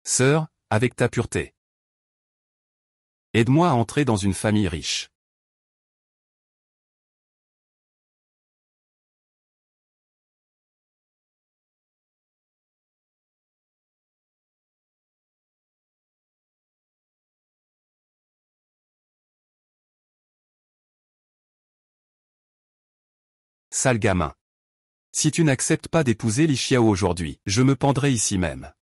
Sœur, avec ta pureté. Aide-moi à entrer dans une famille riche. Sale gamin. Si tu n'acceptes pas d'épouser Li Xiao aujourd'hui, je me pendrai ici même.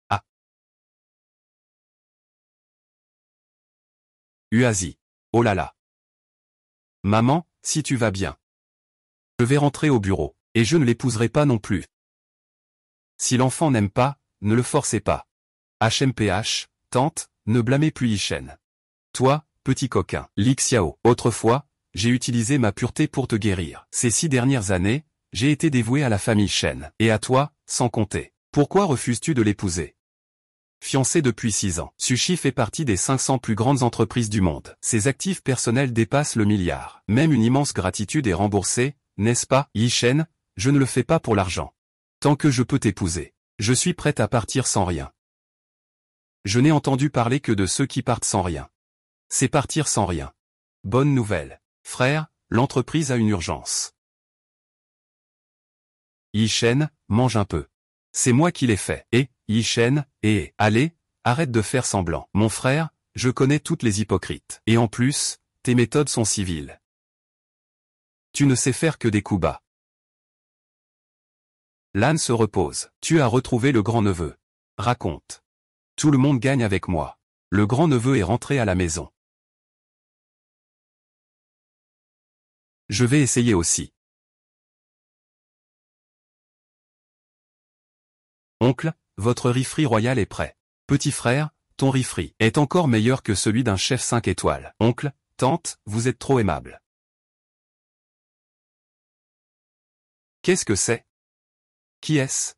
Ah. Uazi. Oh là là. Maman, si tu vas bien. Je vais rentrer au bureau, et je ne l'épouserai pas non plus. Si l'enfant n'aime pas, ne le forcez pas. HMPH, tante, ne blâmez plus Yishen. Toi, petit coquin, Li Xiao, autrefois, j'ai utilisé ma pureté pour te guérir. Ces 6 dernières années, j'ai été dévoué à la famille Shen, et à toi, sans compter. Pourquoi refuses-tu de l'épouser? Fiancé depuis 6 ans, Sushi fait partie des 500 plus grandes entreprises du monde. Ses actifs personnels dépassent le milliard. Même une immense gratitude est remboursée, n'est-ce pas, Yishen? Je ne le fais pas pour l'argent. Tant que je peux t'épouser, je suis prête à partir sans rien. Je n'ai entendu parler que de ceux qui partent sans rien. C'est partir sans rien. Bonne nouvelle. Frère, l'entreprise a une urgence. Yishen, mange un peu. C'est moi qui l'ai fait. Et, Yishen, allez, arrête de faire semblant. Mon frère, je connais toutes les hypocrites. Et en plus, tes méthodes sont civiles. Tu ne sais faire que des coups bas. L'âne se repose. Tu as retrouvé le grand-neveu. Raconte. Tout le monde gagne avec moi. Le grand-neveu est rentré à la maison. Je vais essayer aussi. Oncle, votre riz-frit royal est prêt. Petit frère, ton riz-frit est encore meilleur que celui d'un chef 5 étoiles. Oncle, tante, vous êtes trop aimable. Qu'est-ce que c'est? Qui est-ce?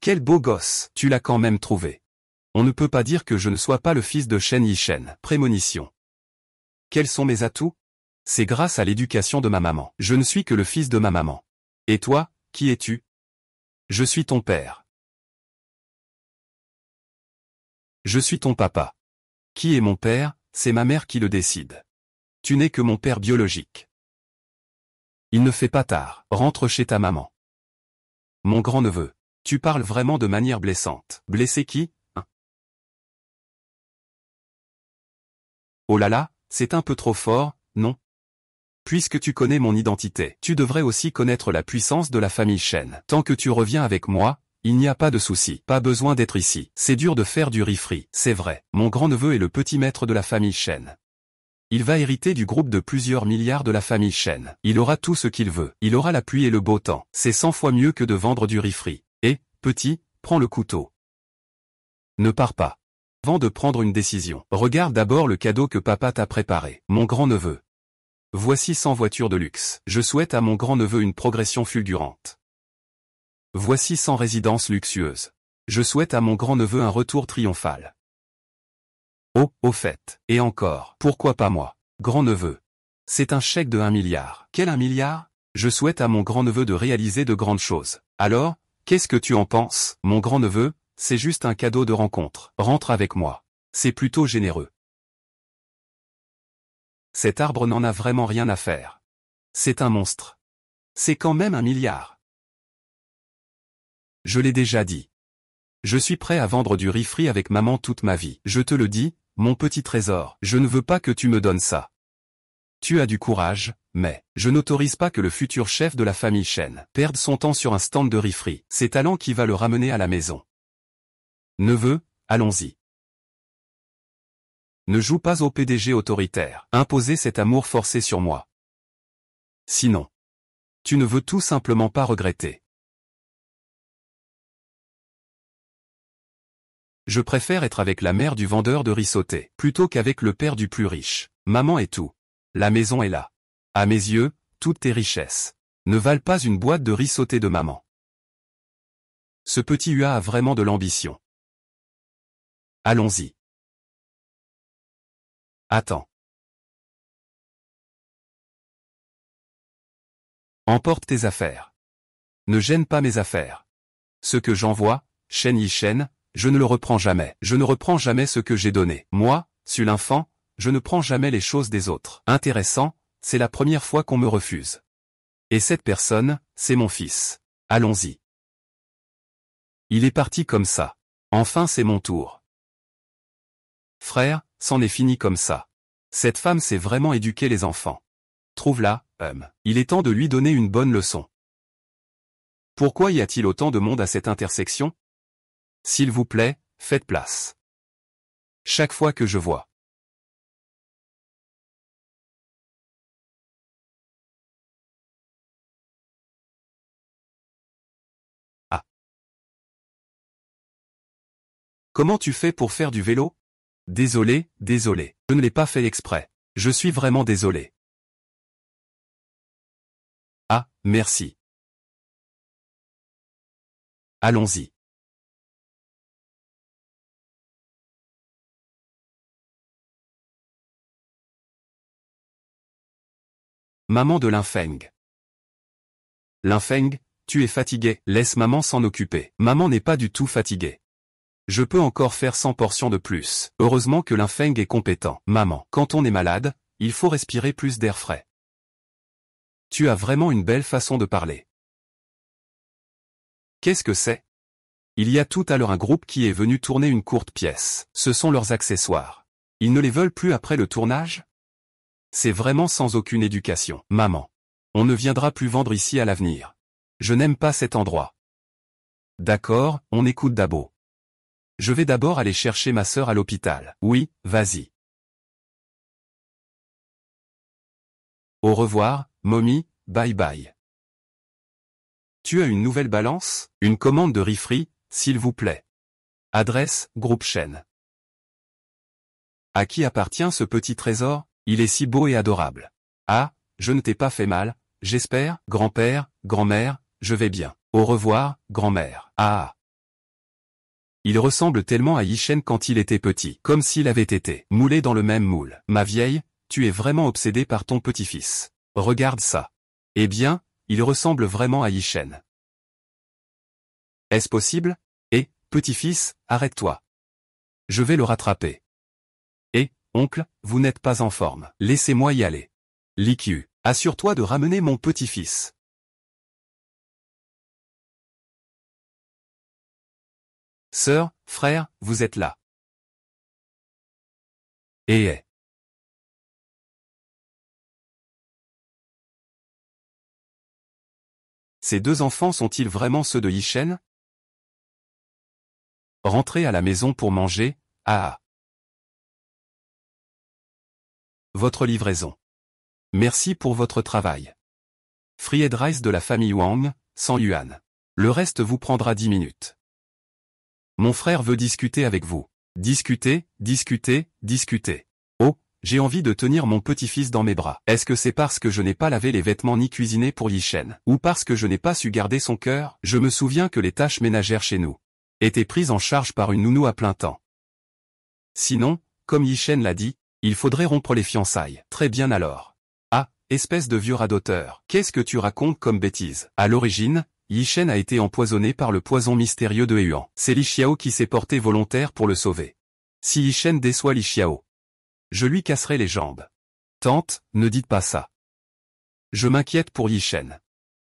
Quel beau gosse, tu l'as quand même trouvé. On ne peut pas dire que je ne sois pas le fils de Shen Yishen. Prémonition. Quels sont mes atouts? C'est grâce à l'éducation de ma maman. Je ne suis que le fils de ma maman. Et toi, qui es-tu? Je suis ton père. Je suis ton papa. Qui est mon père? C'est ma mère qui le décide. Tu n'es que mon père biologique. Il ne fait pas tard. Rentre chez ta maman. Mon grand-neveu. Tu parles vraiment de manière blessante. Blesser qui? Hein? Oh là là, c'est un peu trop fort, non? Puisque tu connais mon identité, tu devrais aussi connaître la puissance de la famille Shen. Tant que tu reviens avec moi, il n'y a pas de souci. Pas besoin d'être ici. C'est dur de faire du riz-frit, c'est vrai. Mon grand-neveu est le petit maître de la famille Shen. Il va hériter du groupe de plusieurs milliards de la famille Shen. Il aura tout ce qu'il veut. Il aura la pluie et le beau temps. C'est 100 fois mieux que de vendre du riz-frit. Et, petit, prends le couteau. Ne pars pas. Avant de prendre une décision, regarde d'abord le cadeau que papa t'a préparé. Mon grand-neveu. Voici 100 voitures de luxe. Je souhaite à mon grand-neveu une progression fulgurante. Voici 100 résidences luxueuses. Je souhaite à mon grand-neveu un retour triomphal. Oh, au fait. Et encore, pourquoi pas moi? Grand-neveu. C'est un chèque de 1 milliard. Quel 1 milliard? Je souhaite à mon grand-neveu de réaliser de grandes choses. Alors, qu'est-ce que tu en penses? Mon grand-neveu, c'est juste un cadeau de rencontre. Rentre avec moi. C'est plutôt généreux. Cet arbre n'en a vraiment rien à faire. C'est un monstre. C'est quand même 1 milliard. Je l'ai déjà dit. Je suis prêt à vendre du riz-frit avec maman toute ma vie. Je te le dis, mon petit trésor, je ne veux pas que tu me donnes ça. Tu as du courage, mais je n'autorise pas que le futur chef de la famille Shen perde son temps sur un stand de riz-frit. C'est talent qui va le ramener à la maison. Neveu, allons-y. Ne joue pas au PDG autoritaire. Imposez cet amour forcé sur moi. Sinon, tu ne veux tout simplement pas regretter. Je préfère être avec la mère du vendeur de riz sauté, plutôt qu'avec le père du plus riche. Maman est tout. La maison est là. À mes yeux, toutes tes richesses ne valent pas une boîte de riz sauté de maman. Ce petit Hua a vraiment de l'ambition. Allons-y. Attends. Emporte tes affaires. ne gêne pas mes affaires. Ce que j'envoie, Shen Yishen, je ne le reprends jamais. Je ne reprends jamais ce que j'ai donné. Moi, suis l'enfant, je ne prends jamais les choses des autres. Intéressant, c'est la première fois qu'on me refuse. Et cette personne, c'est mon fils. Allons-y. Il est parti comme ça. Enfin c'est mon tour. Frère, c'en est fini comme ça. Cette femme sait vraiment éduquer les enfants. Trouve-la, il est temps de lui donner une bonne leçon. Pourquoi y a-t-il autant de monde à cette intersection? S'il vous plaît, faites place. Chaque fois que je vois. Ah. Comment tu fais pour faire du vélo? Désolé, désolé. Je ne l'ai pas fait exprès. Je suis vraiment désolé. Ah, merci. Allons-y. Maman de Linfeng. Linfeng, tu es fatigué, laisse maman s'en occuper. Maman n'est pas du tout fatiguée. Je peux encore faire 100 portions de plus. Heureusement que Linfeng est compétent. Maman, quand on est malade, il faut respirer plus d'air frais. Tu as vraiment une belle façon de parler. Qu'est-ce que c'est? Il y a tout à l'heure un groupe qui est venu tourner une courte pièce. Ce sont leurs accessoires. Ils ne les veulent plus après le tournage? C'est vraiment sans aucune éducation. Maman. On ne viendra plus vendre ici à l'avenir. Je n'aime pas cet endroit. D'accord, on écoute Dabo. Je vais d'abord aller chercher ma sœur à l'hôpital. Oui, vas-y. Au revoir, mommy, bye bye. Tu as une nouvelle balance? Une commande de riz-frit, s'il vous plaît. Adresse, groupe chaîne. À qui appartient ce petit trésor? Il est si beau et adorable. Ah, je ne t'ai pas fait mal, j'espère, grand-père, grand-mère, je vais bien. Au revoir, grand-mère. Ah. Il ressemble tellement à Yishen quand il était petit, comme s'il avait été moulé dans le même moule. Ma vieille, tu es vraiment obsédée par ton petit-fils. Regarde ça. Eh bien, il ressemble vraiment à Yishen. Est-ce possible? Eh, petit-fils, arrête-toi. Je vais le rattraper. Eh, oncle, vous n'êtes pas en forme. Laissez-moi y aller. Likyu, assure-toi de ramener mon petit-fils. Sœur, frère, vous êtes là. Eh. Ces deux enfants sont-ils vraiment ceux de Yishen? Rentrez à la maison pour manger, ah. Votre livraison. Merci pour votre travail. Fried rice de la famille Wang, 100 yuan. Le reste vous prendra 10 minutes. Mon frère veut discuter avec vous. Discuter, discuter, discuter. Oh, j'ai envie de tenir mon petit-fils dans mes bras. Est-ce que c'est parce que je n'ai pas lavé les vêtements ni cuisiné pour Yishen? Ou parce que je n'ai pas su garder son cœur? Je me souviens que les tâches ménagères chez nous étaient prises en charge par une nounou à plein temps. Sinon, comme Yishen l'a dit, il faudrait rompre les fiançailles. Très bien alors. Ah, espèce de vieux radoteur. Qu'est-ce que tu racontes comme bêtise? À l'origine, Yishen a été empoisonné par le poison mystérieux de Huan. C'est Li Xiao qui s'est porté volontaire pour le sauver. Si Yishen déçoit Li Xiao, je lui casserai les jambes. Tante, ne dites pas ça. Je m'inquiète pour Yishen.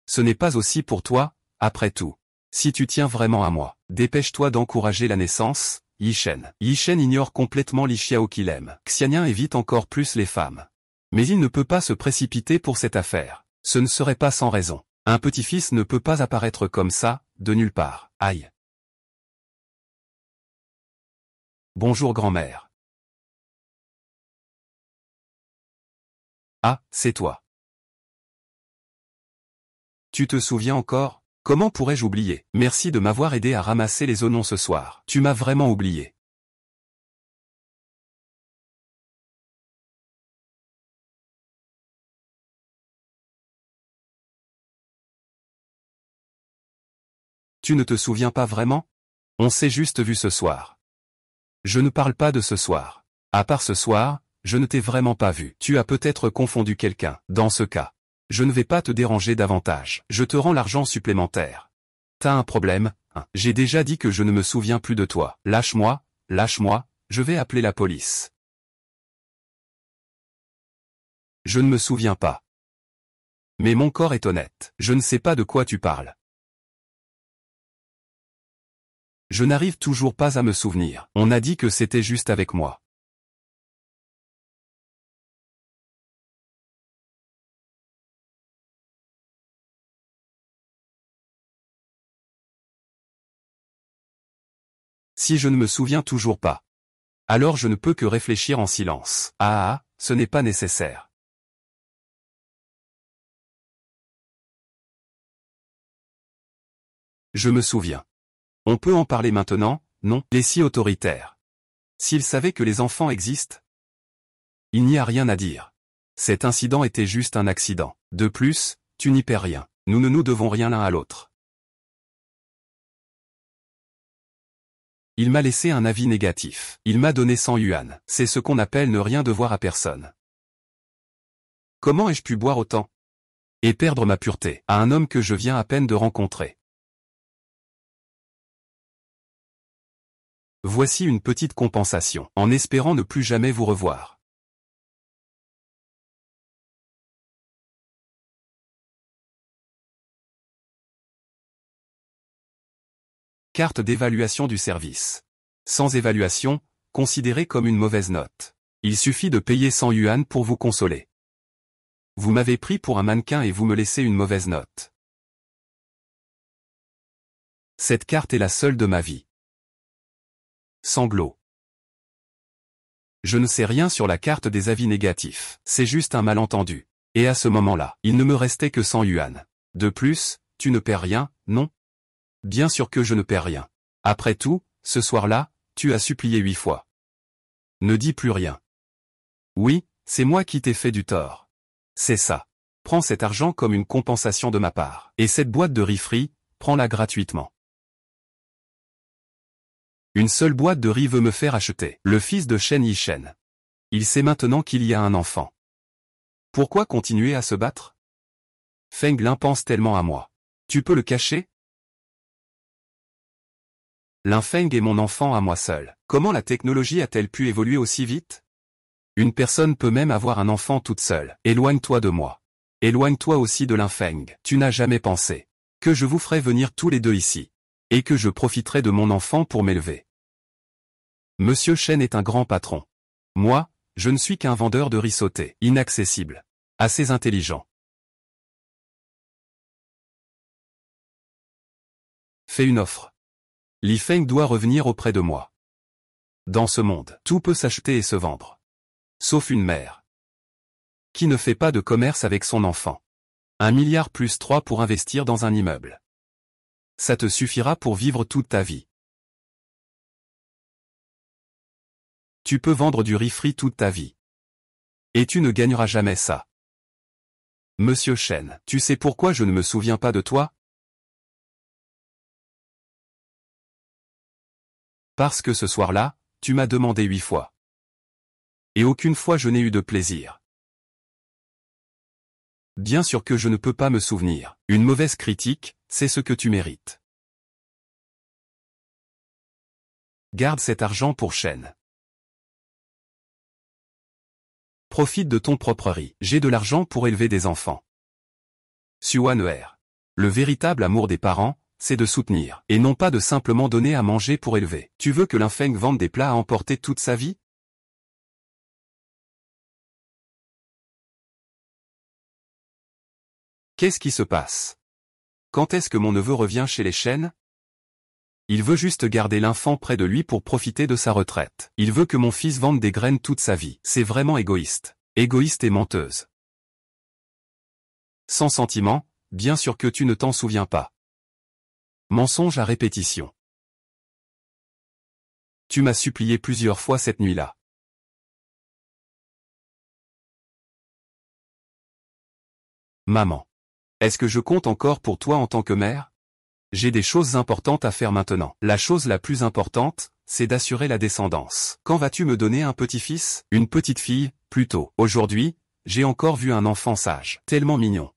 Ce n'est pas aussi pour toi, après tout. Si tu tiens vraiment à moi, dépêche-toi d'encourager la naissance, Yishen. Yishen ignore complètement Li Xiao qu'il aime. Xianyan évite encore plus les femmes. Mais il ne peut pas se précipiter pour cette affaire. Ce ne serait pas sans raison. Un petit-fils ne peut pas apparaître comme ça, de nulle part. Aïe. Bonjour grand-mère. Ah, c'est toi. Tu te souviens encore? Comment pourrais-je oublier? Merci de m'avoir aidé à ramasser les oignons ce soir. Tu m'as vraiment oublié. Tu ne te souviens pas vraiment? On s'est juste vu ce soir. Je ne parle pas de ce soir. À part ce soir, je ne t'ai vraiment pas vu. Tu as peut-être confondu quelqu'un. Dans ce cas, Je ne vais pas te déranger davantage. Je te rends l'argent supplémentaire. T'as un problème, hein? J'ai déjà dit que je ne me souviens plus de toi. Lâche-moi, je vais appeler la police. Je ne me souviens pas. Mais mon corps est honnête. Je ne sais pas de quoi tu parles. Je n'arrive toujours pas à me souvenir. On a dit que c'était juste avec moi. Si je ne me souviens toujours pas, alors je ne peux que réfléchir en silence. Ce n'est pas nécessaire. Je me souviens. On peut en parler maintenant, non? Les si autoritaires. S'ils savaient que les enfants existent? Il n'y a rien à dire. Cet incident était juste un accident. De plus, tu n'y perds rien. Nous ne nous devons rien l'un à l'autre. Il m'a laissé un avis négatif. Il m'a donné 100 yuan. C'est ce qu'on appelle ne rien devoir à personne. Comment ai-je pu boire autant? Et perdre ma pureté à un homme que je viens à peine de rencontrer? Voici une petite compensation, en espérant ne plus jamais vous revoir. Carte d'évaluation du service. Sans évaluation, considérée comme une mauvaise note. Il suffit de payer 100 yuan pour vous consoler. Vous m'avez pris pour un mannequin et vous me laissez une mauvaise note. Cette carte est la seule de ma vie. Sanglots. Je ne sais rien sur la carte des avis négatifs. C'est juste un malentendu. Et à ce moment-là, il ne me restait que 100 yuan. De plus, tu ne perds rien, non? Bien sûr que je ne perds rien. Après tout, ce soir-là, tu as supplié 8 fois. Ne dis plus rien. Oui, c'est moi qui t'ai fait du tort. C'est ça. Prends cet argent comme une compensation de ma part. Et cette boîte de riz frit, prends-la gratuitement. Une seule boîte de riz veut me faire acheter. Le fils de Shen Yishen. Il sait maintenant qu'il y a un enfant. Pourquoi continuer à se battre? Feng Lin pense tellement à moi. Tu peux le cacher? Lin Feng est mon enfant à moi seul. Comment la technologie a-t-elle pu évoluer aussi vite? Une personne peut même avoir un enfant toute seule. Éloigne-toi de moi. Éloigne-toi aussi de Lin Feng. Tu n'as jamais pensé que je vous ferais venir tous les deux ici. Et que je profiterai de mon enfant pour m'élever. Monsieur Shen est un grand patron. Moi, je ne suis qu'un vendeur de riz sauté, inaccessible. Assez intelligent. Fais une offre. Li Feng doit revenir auprès de moi. Dans ce monde, tout peut s'acheter et se vendre. Sauf une mère. Qui ne fait pas de commerce avec son enfant. 1 milliard plus 3 pour investir dans un immeuble. Ça te suffira pour vivre toute ta vie. Tu peux vendre du riz frit toute ta vie. Et tu ne gagneras jamais ça. Monsieur Shen, tu sais pourquoi je ne me souviens pas de toi? Parce que ce soir-là, tu m'as demandé 8 fois. Et aucune fois je n'ai eu de plaisir. Bien sûr que je ne peux pas me souvenir. Une mauvaise critique, c'est ce que tu mérites. Garde cet argent pour Shen. Profite de ton propre riz. J'ai de l'argent pour élever des enfants. Suaner. Le véritable amour des parents, c'est de soutenir, et non pas de simplement donner à manger pour élever. Tu veux que Lin Feng vende des plats à emporter toute sa vie? Qu'est-ce qui se passe? Quand est-ce que mon neveu revient chez les Shen? Il veut juste garder l'enfant près de lui pour profiter de sa retraite. Il veut que mon fils vende des graines toute sa vie. C'est vraiment égoïste. Égoïste et menteuse. Sans sentiment, bien sûr que tu ne t'en souviens pas. Mensonge à répétition. Tu m'as supplié plusieurs fois cette nuit-là. Maman. Est-ce que je compte encore pour toi en tant que mère? J'ai des choses importantes à faire maintenant. La chose la plus importante, c'est d'assurer la descendance. Quand vas-tu me donner un petit-fils? Une petite fille, plutôt. Aujourd'hui, j'ai encore vu un enfant sage. Tellement mignon.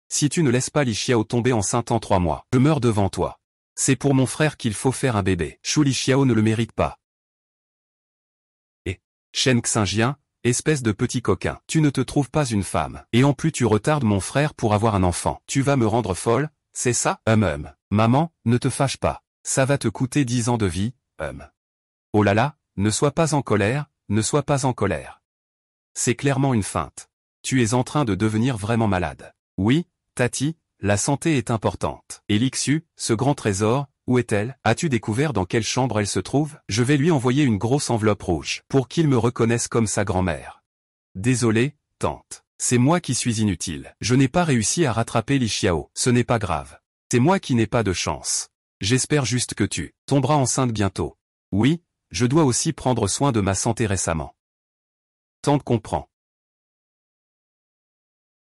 Si tu ne laisses pas Li Xiao tomber enceinte en 3 mois, je meurs devant toi. C'est pour mon frère qu'il faut faire un bébé. Shu Li Xiao ne le mérite pas. Et Shen Xingjian, espèce de petit coquin, tu ne te trouves pas une femme. Et en plus tu retardes mon frère pour avoir un enfant. Tu vas me rendre folle, c'est ça? Maman, ne te fâche pas. Ça va te coûter 10 ans de vie, Oh là là, ne sois pas en colère, ne sois pas en colère. C'est clairement une feinte. Tu es en train de devenir vraiment malade. Oui, Tati, la santé est importante. Et Lixu, ce grand trésor, où est-elle? As-tu découvert dans quelle chambre elle se trouve? Je vais lui envoyer une grosse enveloppe rouge, pour qu'il me reconnaisse comme sa grand-mère. Désolé, tante. C'est moi qui suis inutile. Je n'ai pas réussi à rattraper Li Xiao. Ce n'est pas grave. C'est moi qui n'ai pas de chance. J'espère juste que tu tomberas enceinte bientôt. Oui, je dois aussi prendre soin de ma santé récemment. Tante comprend.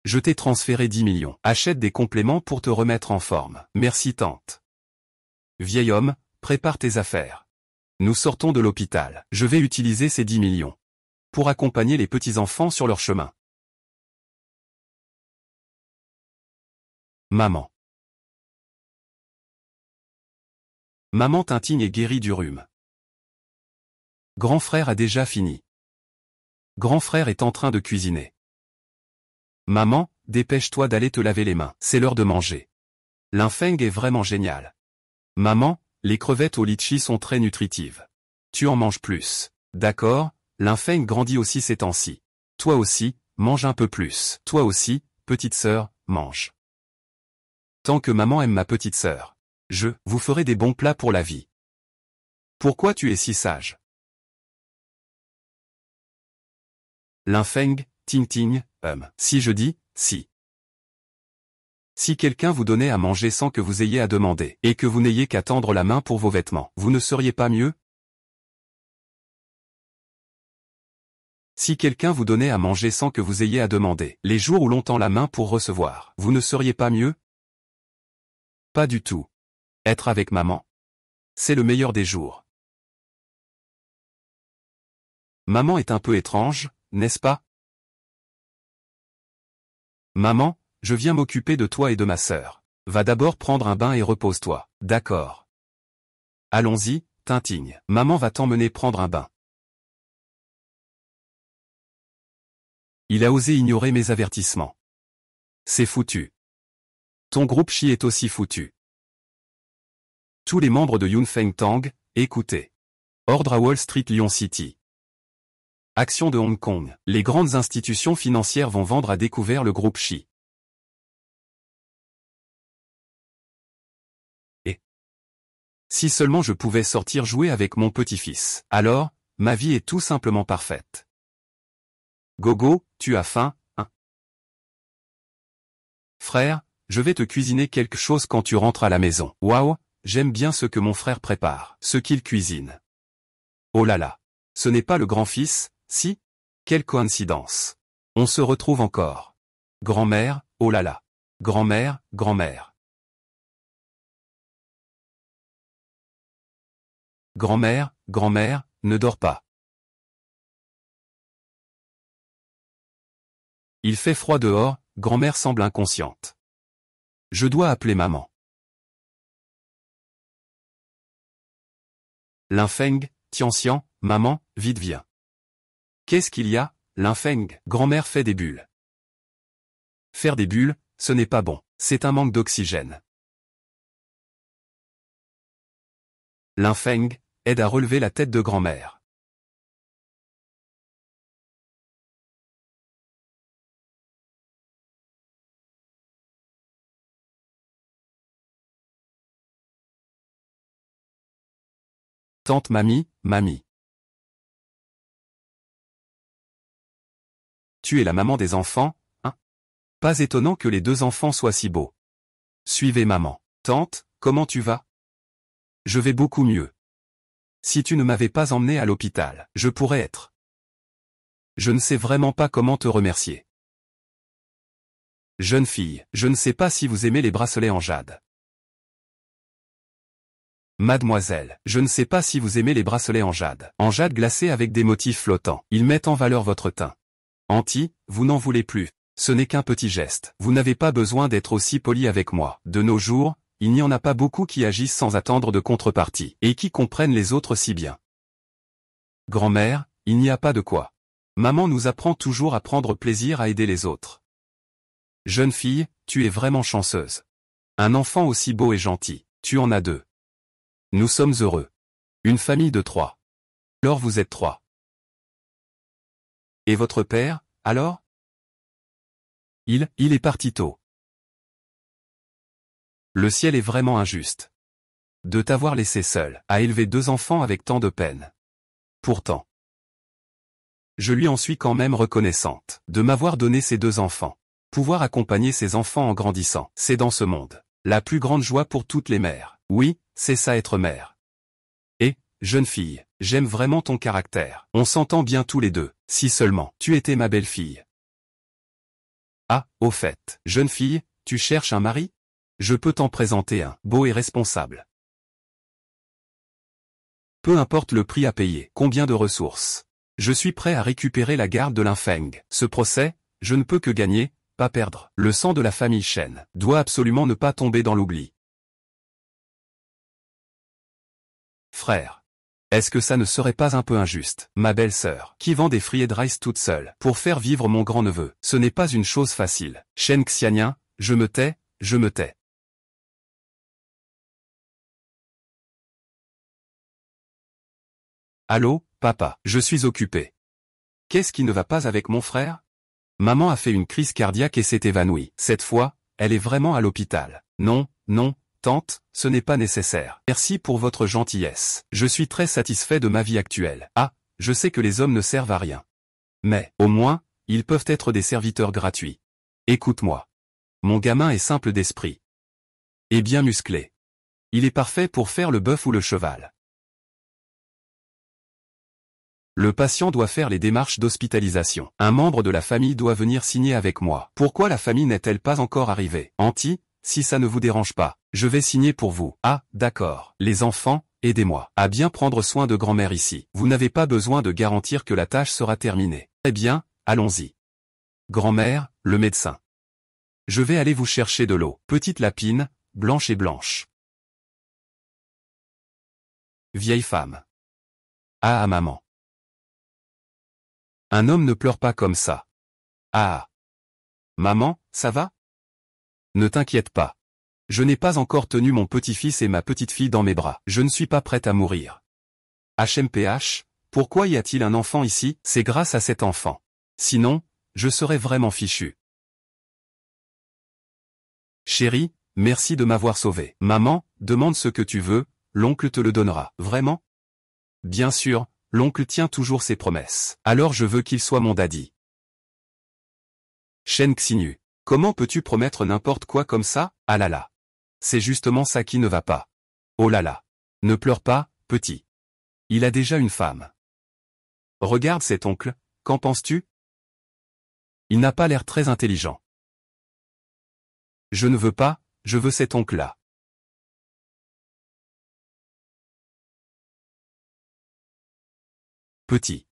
Je t'ai transféré 10 millions. Achète des compléments pour te remettre en forme. Merci tante. Vieil homme, prépare tes affaires. Nous sortons de l'hôpital. Je vais utiliser ces 10 millions pour accompagner les petits-enfants sur leur chemin. Maman. Maman Tintine est guérie du rhume. Grand frère a déjà fini. Grand frère est en train de cuisiner. Maman, dépêche-toi d'aller te laver les mains. C'est l'heure de manger. L'infeng est vraiment génial. Maman, les crevettes au litchi sont très nutritives. Tu en manges plus. D'accord, l'infeng grandit aussi ces temps-ci. Toi aussi, mange un peu plus. Toi aussi, petite sœur, mange. Tant que maman aime ma petite sœur, je vous ferai des bons plats pour la vie. Pourquoi tu es si sage? L'infeng, ting ting, si je dis, si. Si quelqu'un vous donnait à manger sans que vous ayez à demander, et que vous n'ayez qu'à tendre la main pour vos vêtements, vous ne seriez pas mieux? Si quelqu'un vous donnait à manger sans que vous ayez à demander, les jours où l'on tend la main pour recevoir, vous ne seriez pas mieux? Pas du tout. Être avec maman, c'est le meilleur des jours. Maman est un peu étrange, n'est-ce pas? Maman, je viens m'occuper de toi et de ma sœur. Va d'abord prendre un bain et repose-toi. D'accord. Allons-y, Tintigne. Maman va t'emmener prendre un bain. Il a osé ignorer mes avertissements. C'est foutu. Ton groupe Chi est aussi foutu. Tous les membres de Yunfeng Tang, écoutez. Ordre à Wall Street Lyon City. Action de Hong Kong. Les grandes institutions financières vont vendre à découvert le groupe Chi. Et si seulement je pouvais sortir jouer avec mon petit-fils, alors, ma vie est tout simplement parfaite. Gogo, tu as faim, hein? Frère, je vais te cuisiner quelque chose quand tu rentres à la maison. Waouh, j'aime bien ce que mon frère prépare, ce qu'il cuisine. Oh là là. Ce n'est pas le grand-fils, si? Quelle coïncidence. On se retrouve encore. Grand-mère, oh là là. Grand-mère, grand-mère. Grand-mère, grand-mère, ne dors pas. Il fait froid dehors, grand-mère semble inconsciente. Je dois appeler maman. L'infeng, Tianxian, maman, vite viens. Qu'est-ce qu'il y a, l'infeng? Grand-mère fait des bulles. Faire des bulles, ce n'est pas bon, c'est un manque d'oxygène. L'infeng aide à relever la tête de grand-mère. Tante mamie, mamie. Tu es la maman des enfants, hein? Pas étonnant que les deux enfants soient si beaux. Suivez maman. Tante, comment tu vas? Je vais beaucoup mieux. Si tu ne m'avais pas emmené à l'hôpital, je pourrais être. Je ne sais vraiment pas comment te remercier. Jeune fille, je ne sais pas si vous aimez les bracelets en jade. Mademoiselle, je ne sais pas si vous aimez les bracelets en jade. En jade glacé avec des motifs flottants. Ils mettent en valeur votre teint. Auntie, vous n'en voulez plus. Ce n'est qu'un petit geste. Vous n'avez pas besoin d'être aussi poli avec moi. De nos jours, il n'y en a pas beaucoup qui agissent sans attendre de contrepartie, et qui comprennent les autres si bien. Grand-mère, il n'y a pas de quoi. Maman nous apprend toujours à prendre plaisir à aider les autres. Jeune fille, tu es vraiment chanceuse. Un enfant aussi beau et gentil, tu en as 2. Nous sommes heureux. Une famille de 3. Alors vous êtes 3. Et votre père, alors? Il est parti tôt. Le ciel est vraiment injuste. De t'avoir laissé seul, à élever 2 enfants avec tant de peine. Pourtant, je lui en suis quand même reconnaissante, de m'avoir donné ces 2 enfants. Pouvoir accompagner ces enfants en grandissant, c'est dans ce monde la plus grande joie pour toutes les mères. Oui, c'est ça être mère. Et, jeune fille, j'aime vraiment ton caractère. On s'entend bien tous les deux, si seulement tu étais ma belle-fille. Ah, au fait, jeune fille, tu cherches un mari? Je peux t'en présenter un, beau et responsable. Peu importe le prix à payer, combien de ressources. Je suis prêt à récupérer la garde de Linfeng. Ce procès, je ne peux que gagner, pas perdre. Le sang de la famille Shen doit absolument ne pas tomber dans l'oubli. Frère. Est-ce que ça ne serait pas un peu injuste, ma belle-sœur, qui vend des fried rice toute seule, pour faire vivre mon grand-neveu? Ce n'est pas une chose facile. Shen Xianyan, je me tais, je me tais. Allô, papa, je suis occupé. Qu'est-ce qui ne va pas avec mon frère? Maman a fait une crise cardiaque et s'est évanouie. Cette fois, elle est vraiment à l'hôpital. Non, non, tante, ce n'est pas nécessaire. Merci pour votre gentillesse. Je suis très satisfait de ma vie actuelle. Ah, je sais que les hommes ne servent à rien. Mais, au moins, ils peuvent être des serviteurs gratuits. Écoute-moi. Mon gamin est simple d'esprit. Et bien musclé. Il est parfait pour faire le bœuf ou le cheval. Le patient doit faire les démarches d'hospitalisation. Un membre de la famille doit venir signer avec moi. Pourquoi la famille n'est-elle pas encore arrivée? Auntie, si ça ne vous dérange pas, je vais signer pour vous. Ah, d'accord. Les enfants, aidez-moi à bien prendre soin de grand-mère ici. Vous n'avez pas besoin de garantir que la tâche sera terminée. Très bien, allons-y. Grand-mère, le médecin. Je vais aller vous chercher de l'eau. Petite lapine, blanche et blanche. Vieille femme. Ah, maman. Un homme ne pleure pas comme ça. Ah. Maman, ça va? Ne t'inquiète pas. Je n'ai pas encore tenu mon petit-fils et ma petite-fille dans mes bras. Je ne suis pas prête à mourir. HMPH, pourquoi y a-t-il un enfant ici? C'est grâce à cet enfant. Sinon, je serais vraiment fichu. Chérie, merci de m'avoir sauvé. Maman, demande ce que tu veux, l'oncle te le donnera. Vraiment? Bien sûr. L'oncle tient toujours ses promesses. Alors je veux qu'il soit mon daddy. Shen Xinyu. Comment peux-tu promettre n'importe quoi comme ça? Ah là là. C'est justement ça qui ne va pas. Oh là là. Ne pleure pas, petit. Il a déjà une femme. Regarde cet oncle, qu'en penses-tu? Il n'a pas l'air très intelligent. Je ne veux pas, je veux cet oncle-là. Petit.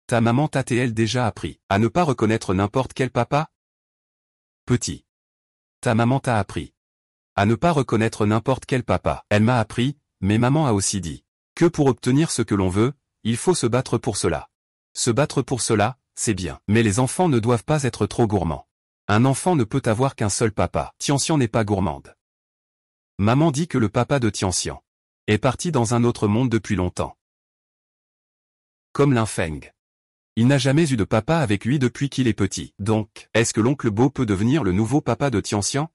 Ta maman t'a-t-elle déjà appris à ne pas reconnaître n'importe quel papa? Petit. Ta maman t'a appris à ne pas reconnaître n'importe quel papa. Elle m'a appris, mais maman a aussi dit que pour obtenir ce que l'on veut, il faut se battre pour cela. Se battre pour cela, c'est bien. Mais les enfants ne doivent pas être trop gourmands. Un enfant ne peut avoir qu'un seul papa. Tianxian n'est pas gourmande. Maman dit que le papa de Tianxian est parti dans un autre monde depuis longtemps. Comme Linfeng. Il n'a jamais eu de papa avec lui depuis qu'il est petit. Donc, est-ce que l'oncle Bo peut devenir le nouveau papa de Tianxian?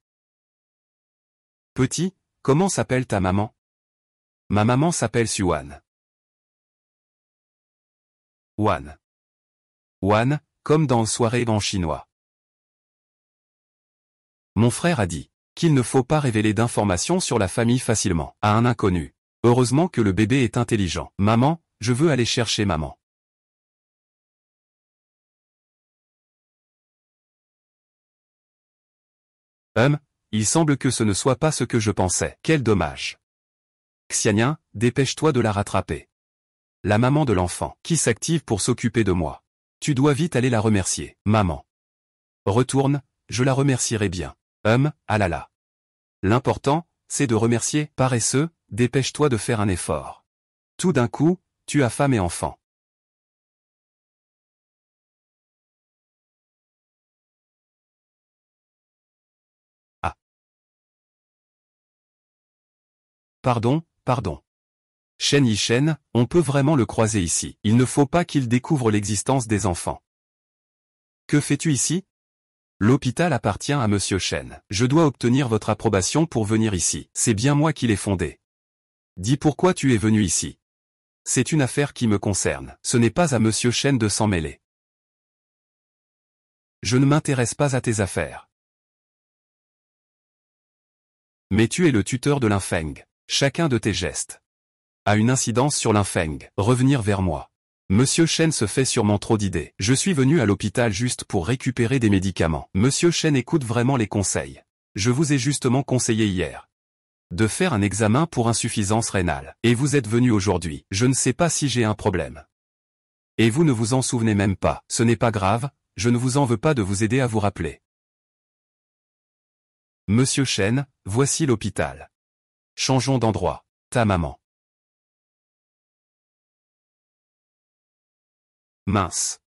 Petit, comment s'appelle ta maman? Ma maman s'appelle Xuan. Wan. Wan, comme dans soirée en chinois. Mon frère a dit qu'il ne faut pas révéler d'informations sur la famille facilement à un inconnu. Heureusement que le bébé est intelligent. Maman, je veux aller chercher maman. Il semble que ce ne soit pas ce que je pensais. Quel dommage. Xianyan, dépêche-toi de la rattraper. La maman de l'enfant, qui s'active pour s'occuper de moi. Tu dois vite aller la remercier, maman. Retourne, je la remercierai bien. Ah là là. L'important, c'est de remercier, paresseux, dépêche-toi de faire un effort. Tout d'un coup, tu as femme et enfant. Ah. Pardon. Shen Yishen, on peut vraiment le croiser ici. Il ne faut pas qu'il découvre l'existence des enfants. Que fais-tu ici? L'hôpital appartient à Monsieur Shen. Je dois obtenir votre approbation pour venir ici. C'est bien moi qui l'ai fondé. Dis pourquoi tu es venu ici. C'est une affaire qui me concerne. Ce n'est pas à Monsieur Shen de s'en mêler. Je ne m'intéresse pas à tes affaires. Mais tu es le tuteur de l'Infeng. Chacun de tes gestes a une incidence sur l'Infeng. Revenir vers moi. Monsieur Shen se fait sûrement trop d'idées. Je suis venu à l'hôpital juste pour récupérer des médicaments. Monsieur Shen écoute vraiment les conseils. Je vous ai justement conseillé hier de faire un examen pour insuffisance rénale. Et vous êtes venu aujourd'hui. Je ne sais pas si j'ai un problème. Et vous ne vous en souvenez même pas. Ce n'est pas grave, je ne vous en veux pas de vous aider à vous rappeler. Monsieur Shen, voici l'hôpital. Changeons d'endroit. Ta maman. Mince.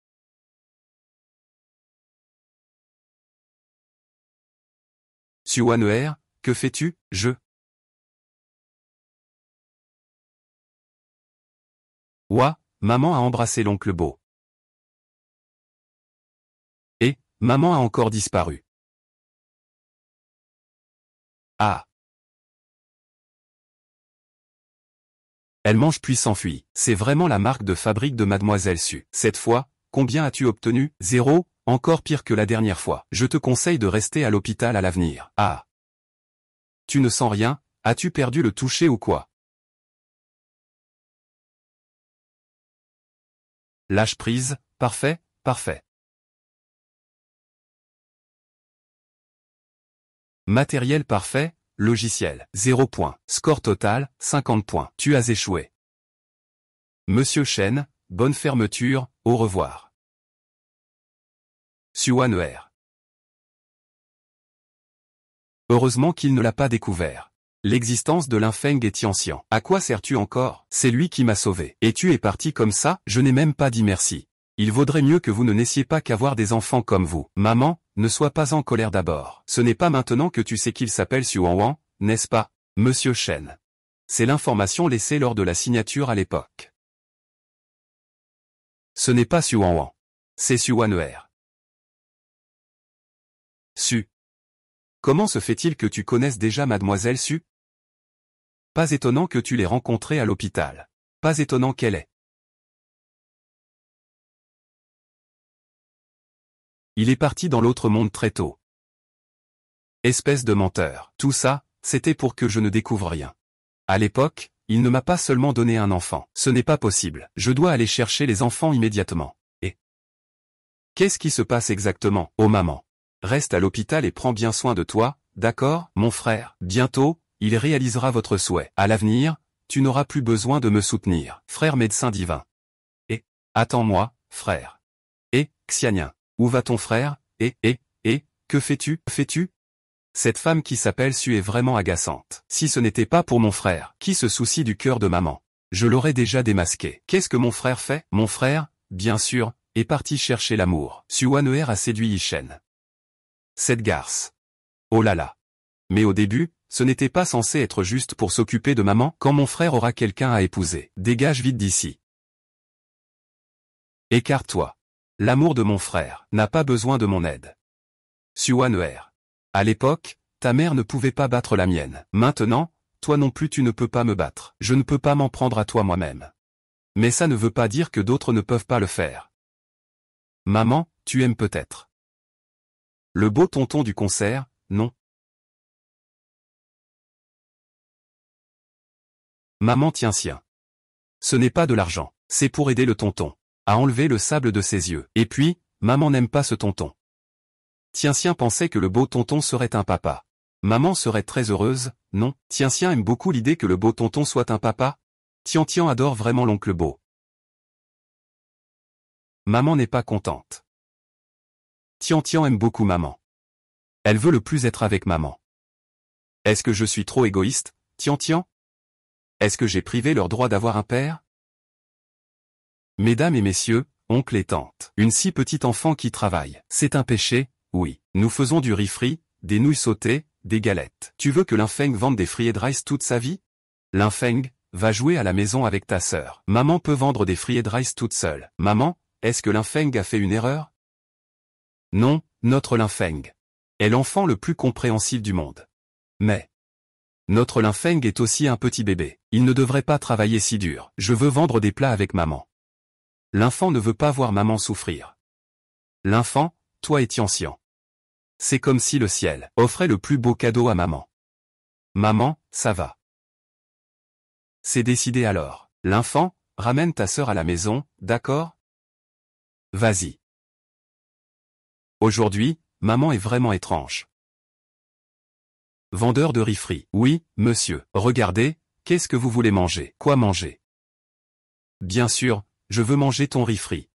Suaner, que fais-tu? Ouah, maman a embrassé l'oncle Beau. Et, maman a encore disparu. Ah. Elle mange puis s'enfuit. C'est vraiment la marque de fabrique de Mademoiselle Su. Cette fois, combien as-tu obtenu? 0, encore pire que la dernière fois. Je te conseille de rester à l'hôpital à l'avenir. Ah. Tu ne sens rien? As-tu perdu le toucher ou quoi? Lâche prise, parfait. Matériel parfait, logiciel, 0 points. Score total, 50 points. Tu as échoué. Monsieur Shen, bonne fermeture, au revoir. Suaner. Heureusement qu'il ne l'a pas découvert. L'existence de l'Infeng est Tianxian. À quoi sers-tu encore? C'est lui qui m'a sauvé. Et tu es parti comme ça? Je n'ai même pas dit merci. Il vaudrait mieux que vous ne naissiez pas qu'avoir des enfants comme vous. Maman, ne sois pas en colère d'abord. Ce n'est pas maintenant que tu sais qu'il s'appelle Xuanwan, n'est-ce pas, Monsieur Shen? C'est l'information laissée lors de la signature à l'époque. Ce n'est pas Xuanwan. C'est Suaner. Su. Comment se fait-il que tu connaisses déjà Mademoiselle Su? Pas étonnant que tu l'aies rencontrée à l'hôpital. Pas étonnant qu'elle ait. Il est parti dans l'autre monde très tôt. Espèce de menteur. Tout ça, c'était pour que je ne découvre rien. À l'époque, il ne m'a pas seulement donné un enfant. Ce n'est pas possible. Je dois aller chercher les enfants immédiatement. Et qu'est-ce qui se passe exactement? Oh maman. Reste à l'hôpital et prends bien soin de toi, d'accord, mon frère? Bientôt, il réalisera votre souhait. À l'avenir, tu n'auras plus besoin de me soutenir. Frère médecin divin. Et, attends-moi, frère. Et, Xianien. Où va ton frère? Et, que fais-tu? Cette femme qui s'appelle Su est vraiment agaçante. Si ce n'était pas pour mon frère, qui se soucie du cœur de maman, je l'aurais déjà démasqué. Qu'est-ce que mon frère fait? Mon frère, bien sûr, est parti chercher l'amour. Suaner a séduit Yishen. Cette garce. Oh là là. Mais au début, ce n'était pas censé être juste pour s'occuper de maman. Quand mon frère aura quelqu'un à épouser, dégage vite d'ici. Écarte-toi. L'amour de mon frère n'a pas besoin de mon aide. Suaner. À l'époque, ta mère ne pouvait pas battre la mienne. Maintenant, toi non plus tu ne peux pas me battre. Je ne peux pas m'en prendre à toi moi-même. Mais ça ne veut pas dire que d'autres ne peuvent pas le faire. Maman, tu aimes peut-être le beau tonton du concert, non? Maman tient sien. Ce n'est pas de l'argent, c'est pour aider le tonton à enlever le sable de ses yeux. Et puis, maman n'aime pas ce tonton. Tien-sien pensait que le beau tonton serait un papa. Maman serait très heureuse, non? Tien-sien aime beaucoup l'idée que le beau tonton soit un papa. Tian-tian adore vraiment l'oncle Beau. Maman n'est pas contente. Tian Tian aime beaucoup maman. Elle veut le plus être avec maman. Est-ce que je suis trop égoïste, Tian Tian? Est-ce que j'ai privé leur droit d'avoir un père? Mesdames et messieurs, oncle et tante, une si petite enfant qui travaille, c'est un péché? Oui. Nous faisons du riz frit, des nouilles sautées, des galettes. Tu veux que Linfeng vende des fried rice toute sa vie? Linfeng, va jouer à la maison avec ta sœur. Maman peut vendre des fried rice toute seule. Maman, est-ce que Linfeng a fait une erreur? Non, notre Linfeng est l'enfant le plus compréhensif du monde. Mais notre Linfeng est aussi un petit bébé. Il ne devrait pas travailler si dur. Je veux vendre des plats avec maman. L'enfant ne veut pas voir maman souffrir. L'enfant, toi et Tian-Tian. C'est comme si le ciel offrait le plus beau cadeau à maman. Maman, ça va. C'est décidé alors. L'enfant, ramène ta sœur à la maison, d'accord? Vas-y. Aujourd'hui, maman est vraiment étrange. Vendeur de riz frit. Oui, monsieur. Regardez, qu'est-ce que vous voulez manger? Quoi manger? Bien sûr, je veux manger ton riz frit.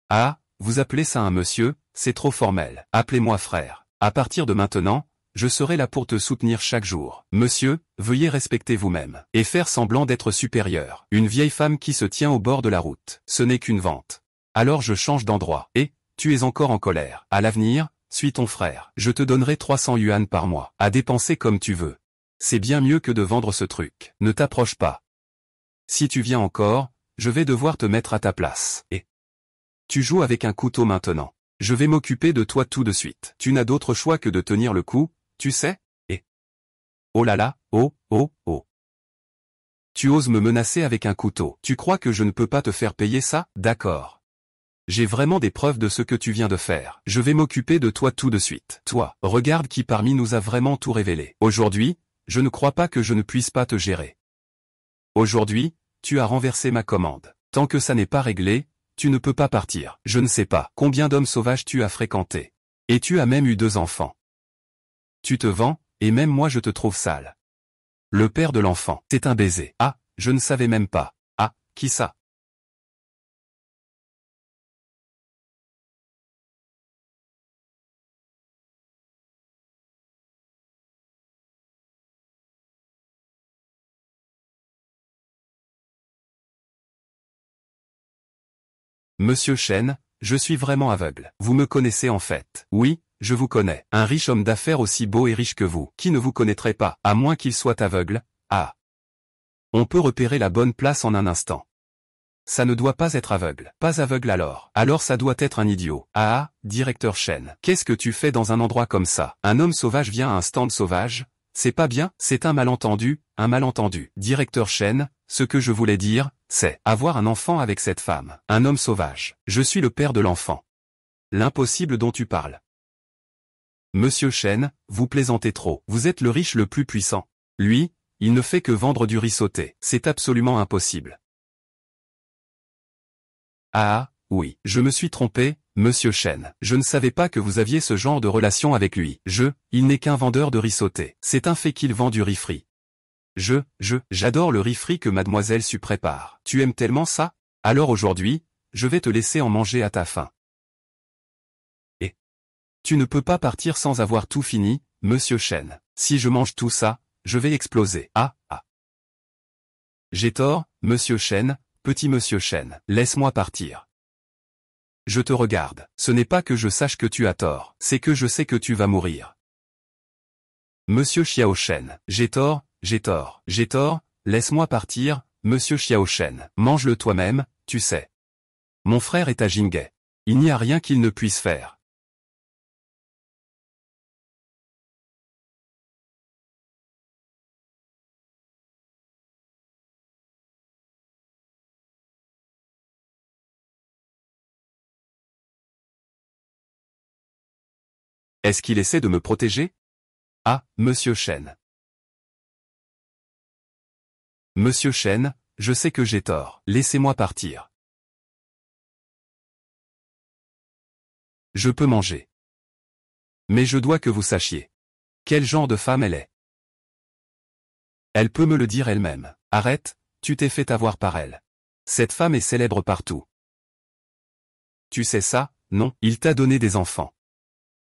Ah, vous appelez ça un monsieur, c'est trop formel. Appelez-moi frère. À partir de maintenant, je serai là pour te soutenir chaque jour. Monsieur, veuillez respecter vous-même. Et faire semblant d'être supérieur. Une vieille femme qui se tient au bord de la route. Ce n'est qu'une vente. Alors je change d'endroit. Et, tu es encore en colère. À l'avenir, suis ton frère. Je te donnerai 300 yuan par mois. À dépenser comme tu veux. C'est bien mieux que de vendre ce truc. Ne t'approche pas. Si tu viens encore, je vais devoir te mettre à ta place. Et tu joues avec un couteau maintenant. Je vais m'occuper de toi tout de suite. Tu n'as d'autre choix que de tenir le coup, tu sais? Et oh là là, oh, oh, oh. Tu oses me menacer avec un couteau. Tu crois que je ne peux pas te faire payer ça? D'accord. J'ai vraiment des preuves de ce que tu viens de faire. Je vais m'occuper de toi tout de suite. Toi, regarde qui parmi nous a vraiment tout révélé. Aujourd'hui, je ne crois pas que je ne puisse pas te gérer. Aujourd'hui, tu as renversé ma commande. Tant que ça n'est pas réglé, tu ne peux pas partir. Je ne sais pas combien d'hommes sauvages tu as fréquentés. Et tu as même eu 2 enfants. Tu te vends, et même moi je te trouve sale. Le père de l'enfant, c'est un baiser. Ah, je ne savais même pas. Ah, qui ça? Monsieur Chen, je suis vraiment aveugle. Vous me connaissez en fait. Oui, je vous connais. Un riche homme d'affaires aussi beau et riche que vous. Qui ne vous connaîtrait pas, à moins qu'il soit aveugle? Ah. On peut repérer la bonne place en un instant. Ça ne doit pas être aveugle. Pas aveugle alors. Alors ça doit être un idiot. Ah, directeur Chen. Qu'est-ce que tu fais dans un endroit comme ça? Un homme sauvage vient à un stand sauvage? C'est pas bien, c'est un malentendu, un malentendu. Directeur Chen, ce que je voulais dire, c'est avoir un enfant avec cette femme. Un homme sauvage. Je suis le père de l'enfant. L'impossible dont tu parles. Monsieur Chen, vous plaisantez trop. Vous êtes le riche le plus puissant. Lui, il ne fait que vendre du riz sauté. C'est absolument impossible. Ah, oui, je me suis trompé, monsieur Chen. Je ne savais pas que vous aviez ce genre de relation avec lui. Il n'est qu'un vendeur de riz sauté. C'est un fait qu'il vend du riz frit. J'adore le riz frit que mademoiselle Su prépare. Tu aimes tellement ça? Alors aujourd'hui, je vais te laisser en manger à ta faim. Et tu ne peux pas partir sans avoir tout fini, monsieur Chen. Si je mange tout ça, je vais exploser. Ah, ah. J'ai tort, monsieur Chen, petit monsieur Chen. Laisse-moi partir. Je te regarde. Ce n'est pas que je sache que tu as tort, c'est que je sais que tu vas mourir. Monsieur Xiao Shen. J'ai tort, laisse-moi partir, monsieur Xiao Shen. Mange-le toi-même, tu sais. Mon frère est à Jinghe. Il n'y a rien qu'il ne puisse faire. Est-ce qu'il essaie de me protéger? Ah, monsieur Shen. Monsieur Shen, je sais que j'ai tort. Laissez-moi partir. Je peux manger. Mais je dois que vous sachiez. Quel genre de femme elle est. Elle peut me le dire elle-même. Arrête, tu t'es fait avoir par elle. Cette femme est célèbre partout. Tu sais ça, non, il t'a donné des enfants.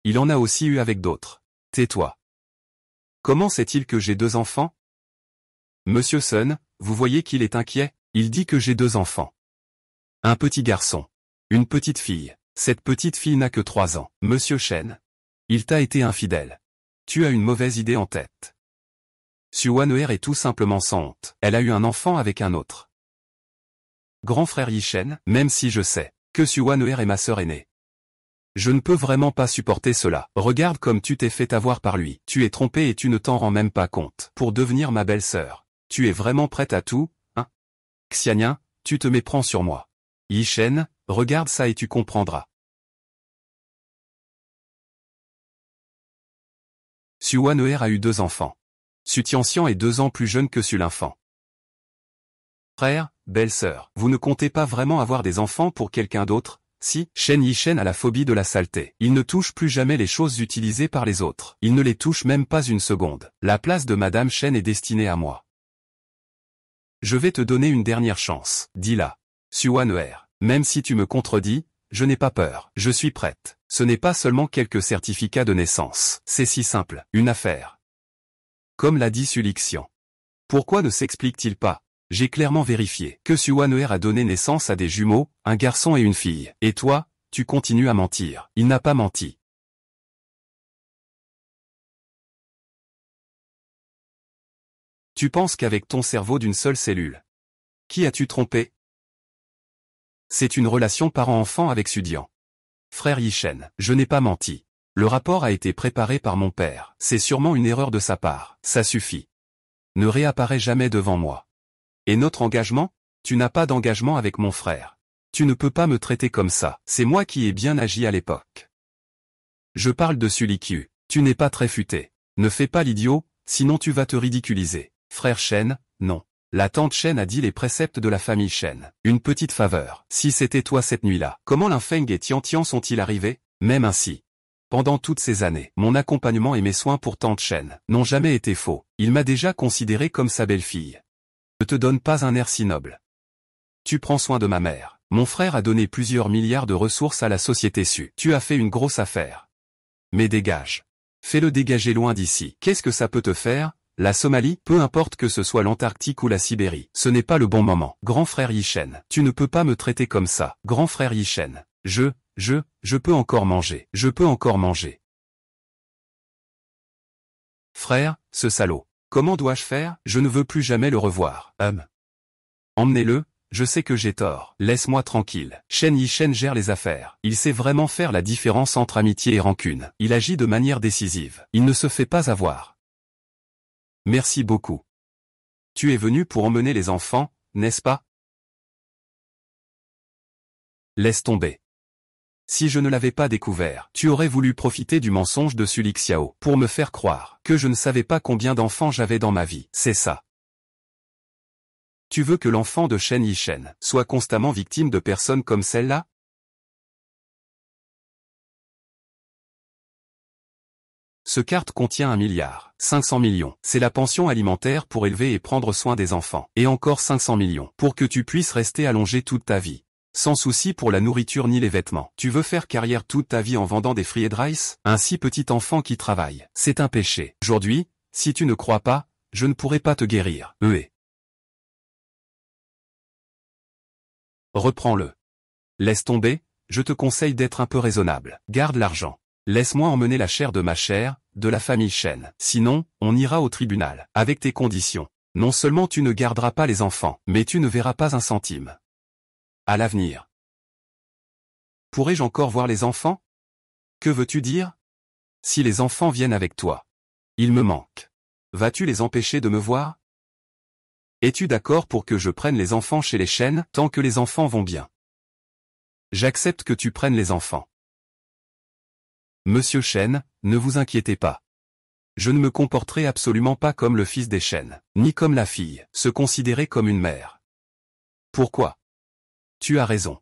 Il en a aussi eu avec d'autres. Tais-toi. Comment sait-il que j'ai 2 enfants? Monsieur Sun, vous voyez qu'il est inquiet? Il dit que j'ai 2 enfants. Un petit garçon. Une petite fille. Cette petite fille n'a que 3 ans. Monsieur Shen. Il t'a été infidèle. Tu as une mauvaise idée en tête. Suwan'er est tout simplement sans honte. Elle a eu un enfant avec un autre. Grand frère Yishen, même si je sais que Suwan'er est ma sœur aînée. Je ne peux vraiment pas supporter cela. Regarde comme tu t'es fait avoir par lui. Tu es trompé et tu ne t'en rends même pas compte. Pour devenir ma belle-sœur. Tu es vraiment prête à tout, hein? Xianyan, tu te méprends sur moi. Yishen, regarde ça et tu comprendras. Suwan'er a eu 2 enfants. Su Tianxian est 2 ans plus jeune que Su l'enfant. Frère, belle-sœur, vous ne comptez pas vraiment avoir des enfants pour quelqu'un d'autre? Si, Shen Yishen a la phobie de la saleté. Il ne touche plus jamais les choses utilisées par les autres. Il ne les touche même pas une seconde. La place de Madame Shen est destinée à moi. Je vais te donner une dernière chance, dis-la. Suwan'er, même si tu me contredis, je n'ai pas peur. Je suis prête. Ce n'est pas seulement quelques certificats de naissance. C'est si simple, une affaire. Comme l'a dit Su Lixian. Pourquoi ne s'explique-t-il pas? J'ai clairement vérifié que Suwan'er a donné naissance à des jumeaux, un garçon et une fille. Et toi, tu continues à mentir. Il n'a pas menti. Tu penses qu'avec ton cerveau d'une seule cellule. Qui as-tu trompé? C'est une relation parent-enfant avec Sudian. Frère Yishen, je n'ai pas menti. Le rapport a été préparé par mon père. C'est sûrement une erreur de sa part. Ça suffit. Ne réapparais jamais devant moi. Et notre engagement? Tu n'as pas d'engagement avec mon frère. Tu ne peux pas me traiter comme ça. C'est moi qui ai bien agi à l'époque. Je parle de Su Likyu. Tu n'es pas très futé. Ne fais pas l'idiot, sinon tu vas te ridiculiser. Frère Shen, non. La tante Shen a dit les préceptes de la famille Shen. Une petite faveur. Si c'était toi cette nuit-là, comment Linfeng et Tian sont-ils arrivés? Même ainsi. Pendant toutes ces années, mon accompagnement et mes soins pour tante Shen n'ont jamais été faux. Il m'a déjà considéré comme sa belle-fille. Ne te donne pas un air si noble. Tu prends soin de ma mère. Mon frère a donné plusieurs milliards de ressources à la société Su. Tu as fait une grosse affaire. Mais dégage. Fais-le dégager loin d'ici. Qu'est-ce que ça peut te faire? La Somalie, peu importe que ce soit l'Antarctique ou la Sibérie, ce n'est pas le bon moment. Grand frère Yishen, tu ne peux pas me traiter comme ça. Grand frère Yishen, je peux encore manger. Je peux encore manger. Frère, ce salaud. Comment dois-je faire? Je ne veux plus jamais le revoir. Emmenez-le, je sais que j'ai tort. Laisse-moi tranquille. Shen Yishen gère les affaires. Il sait vraiment faire la différence entre amitié et rancune. Il agit de manière décisive. Il ne se fait pas avoir. Merci beaucoup. Tu es venu pour emmener les enfants, n'est-ce pas? Laisse tomber. Si je ne l'avais pas découvert, tu aurais voulu profiter du mensonge de Su Lixiao pour me faire croire que je ne savais pas combien d'enfants j'avais dans ma vie. C'est ça. Tu veux que l'enfant de Shen Yishen soit constamment victime de personnes comme celle-là? Ce carte contient 1,5 milliard. C'est la pension alimentaire pour élever et prendre soin des enfants. Et encore 500 millions pour que tu puisses rester allongé toute ta vie. Sans souci pour la nourriture ni les vêtements. Tu veux faire carrière toute ta vie en vendant des fried rice? Un si petit enfant qui travaille. C'est un péché. Aujourd'hui, si tu ne crois pas, je ne pourrai pas te guérir. Reprends-le. Laisse tomber, je te conseille d'être un peu raisonnable. Garde l'argent. Laisse-moi emmener la chair de ma chair, de la famille Shen. Sinon, on ira au tribunal. Avec tes conditions. Non seulement tu ne garderas pas les enfants, mais tu ne verras pas un centime. À l'avenir. Pourrais-je encore voir les enfants? Que veux-tu dire? Si les enfants viennent avec toi. Ils me manquent. Vas-tu les empêcher de me voir? Es-tu d'accord pour que je prenne les enfants chez les Shen tant que les enfants vont bien? J'accepte que tu prennes les enfants. Monsieur Shen, ne vous inquiétez pas. Je ne me comporterai absolument pas comme le fils des Shen, ni comme la fille, se considérer comme une mère. Pourquoi? Tu as raison.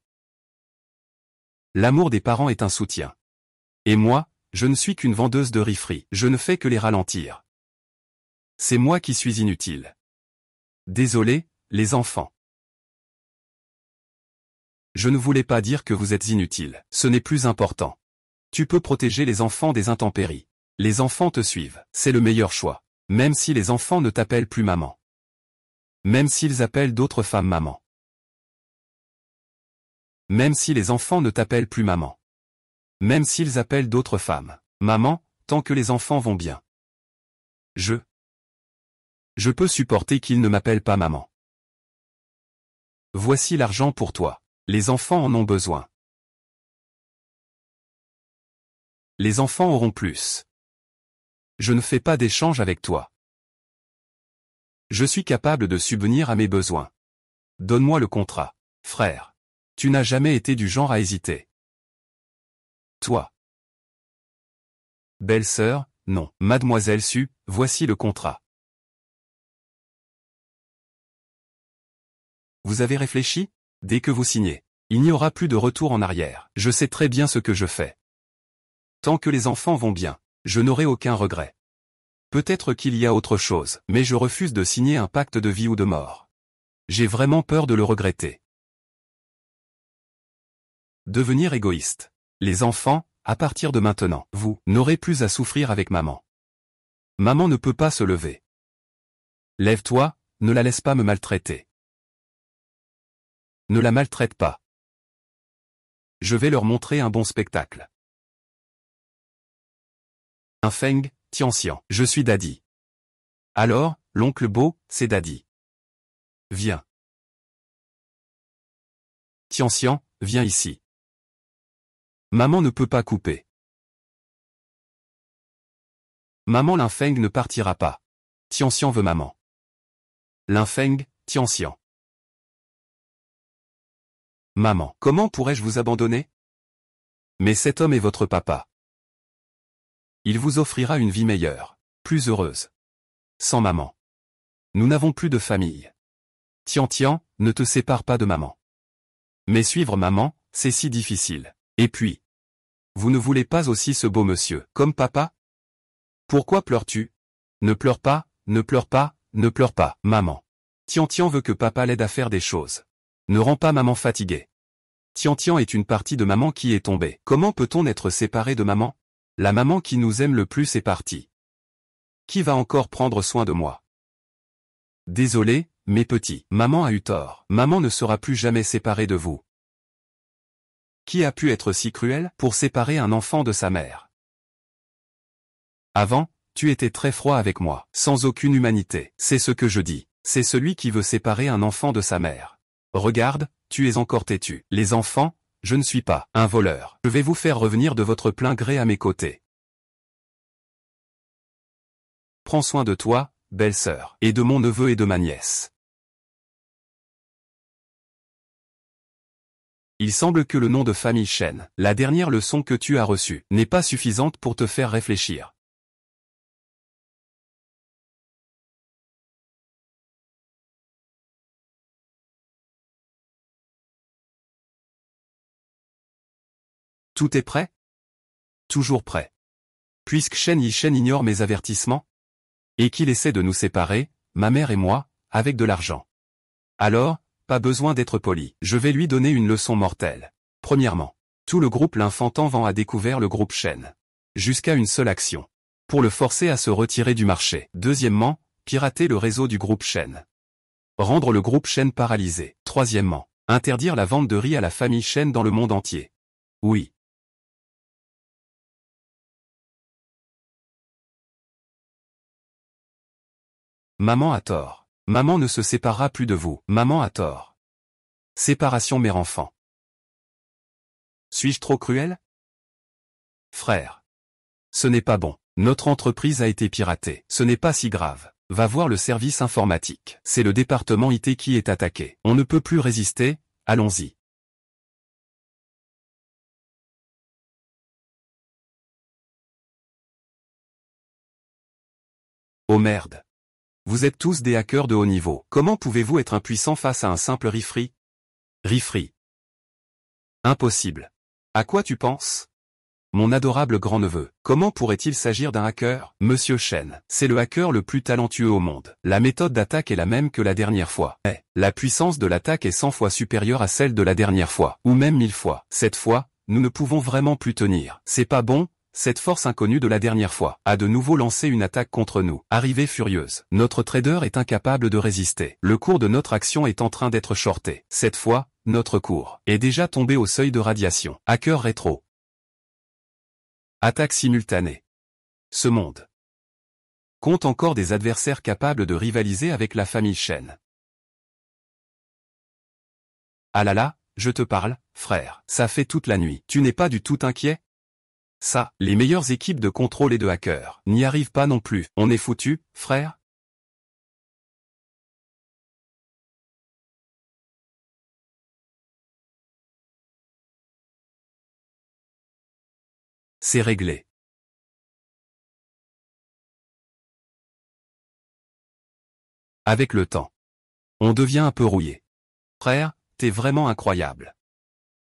L'amour des parents est un soutien. Et moi, je ne suis qu'une vendeuse de riz frits, je ne fais que les ralentir. C'est moi qui suis inutile. Désolé, les enfants. Je ne voulais pas dire que vous êtes inutile. Ce n'est plus important. Tu peux protéger les enfants des intempéries. Les enfants te suivent. C'est le meilleur choix. Même si les enfants ne t'appellent plus maman. Même s'ils appellent d'autres femmes maman. Même si les enfants ne t'appellent plus maman. Même s'ils appellent d'autres femmes maman, tant que les enfants vont bien. Je peux supporter qu'ils ne m'appellent pas maman. Voici l'argent pour toi. Les enfants en ont besoin. Les enfants auront plus. Je ne fais pas d'échange avec toi. Je suis capable de subvenir à mes besoins. Donne-moi le contrat, frère. Tu n'as jamais été du genre à hésiter. Toi. Belle-sœur, non. Mademoiselle Su, voici le contrat. Vous avez réfléchi? Dès que vous signez, il n'y aura plus de retour en arrière. Je sais très bien ce que je fais. Tant que les enfants vont bien, je n'aurai aucun regret. Peut-être qu'il y a autre chose, mais je refuse de signer un pacte de vie ou de mort. J'ai vraiment peur de le regretter. Devenir égoïste. Les enfants, à partir de maintenant, vous n'aurez plus à souffrir avec maman. Maman ne peut pas se lever. Lève-toi, ne la laisse pas me maltraiter. Ne la maltraite pas. Je vais leur montrer un bon spectacle. Un Feng, Tianxian, je suis Daddy. Alors, l'oncle Bo, c'est Daddy. Viens. Tianxian, viens ici. Maman ne peut pas couper. Maman Linfeng ne partira pas. Tianxian veut maman. Linfeng, Tianxian. Maman, comment pourrais-je vous abandonner? Mais cet homme est votre papa. Il vous offrira une vie meilleure, plus heureuse. Sans maman. Nous n'avons plus de famille. Tian, ne te sépare pas de maman. Mais suivre maman, c'est si difficile. Et puis, vous ne voulez pas aussi ce beau monsieur, comme papa? Pourquoi pleures-tu? Ne pleure pas, ne pleure pas, ne pleure pas, maman. Tian veut que papa l'aide à faire des choses. Ne rends pas maman fatiguée. Tian est une partie de maman qui est tombée. Comment peut-on être séparé de maman? La maman qui nous aime le plus est partie. Qui va encore prendre soin de moi? Désolé, mes petits. Maman a eu tort. Maman ne sera plus jamais séparée de vous. Qui a pu être si cruel pour séparer un enfant de sa mère? Avant, tu étais très froid avec moi, sans aucune humanité. C'est ce que je dis. C'est celui qui veut séparer un enfant de sa mère. Regarde, tu es encore têtu. Les enfants, je ne suis pas un voleur. Je vais vous faire revenir de votre plein gré à mes côtés. Prends soin de toi, belle-sœur, et de mon neveu et de ma nièce. Il semble que le nom de famille Shen, la dernière leçon que tu as reçue, n'est pas suffisante pour te faire réfléchir. Tout est prêt? Toujours prêt. Puisque Shen Yishen ignore mes avertissements, et qu'il essaie de nous séparer, ma mère et moi, avec de l'argent. Alors, pas besoin d'être poli. Je vais lui donner une leçon mortelle. Premièrement, tout le groupe L'Infantan Vent a découvert le groupe Shen. Jusqu'à une seule action. Pour le forcer à se retirer du marché. Deuxièmement, pirater le réseau du groupe Shen. Rendre le groupe Shen paralysé. Troisièmement, interdire la vente de riz à la famille Shen dans le monde entier. Oui. Maman a tort. Maman ne se séparera plus de vous. Maman a tort. Séparation mère-enfant. Suis-je trop cruel? Frère. Ce n'est pas bon. Notre entreprise a été piratée. Ce n'est pas si grave. Va voir le service informatique. C'est le département IT qui est attaqué. On ne peut plus résister, allons-y. Oh merde. Vous êtes tous des hackers de haut niveau. Comment pouvez-vous être impuissant face à un simple Rifri? Rifri. Impossible. À quoi tu penses? Mon adorable grand-neveu. Comment pourrait-il s'agir d'un hacker? Monsieur Chen, c'est le hacker le plus talentueux au monde. La méthode d'attaque est la même que la dernière fois. La puissance de l'attaque est 100 fois supérieure à celle de la dernière fois, ou même 1000 fois. Cette fois, nous ne pouvons vraiment plus tenir. C'est pas bon, cette force inconnue de la dernière fois a de nouveau lancé une attaque contre nous. Arrivée furieuse. Notre trader est incapable de résister. Le cours de notre action est en train d'être shorté. Cette fois, notre cours est déjà tombé au seuil de radiation. Hacker rétro. Attaque simultanée. Ce monde compte encore des adversaires capables de rivaliser avec la famille Chen. Ah là là, je te parle, frère, ça fait toute la nuit. Tu n'es pas du tout inquiet? Ça, les meilleures équipes de contrôle et de hackers n'y arrivent pas non plus. On est foutu, frère? C'est réglé. Avec le temps, on devient un peu rouillé. Frère, t'es vraiment incroyable.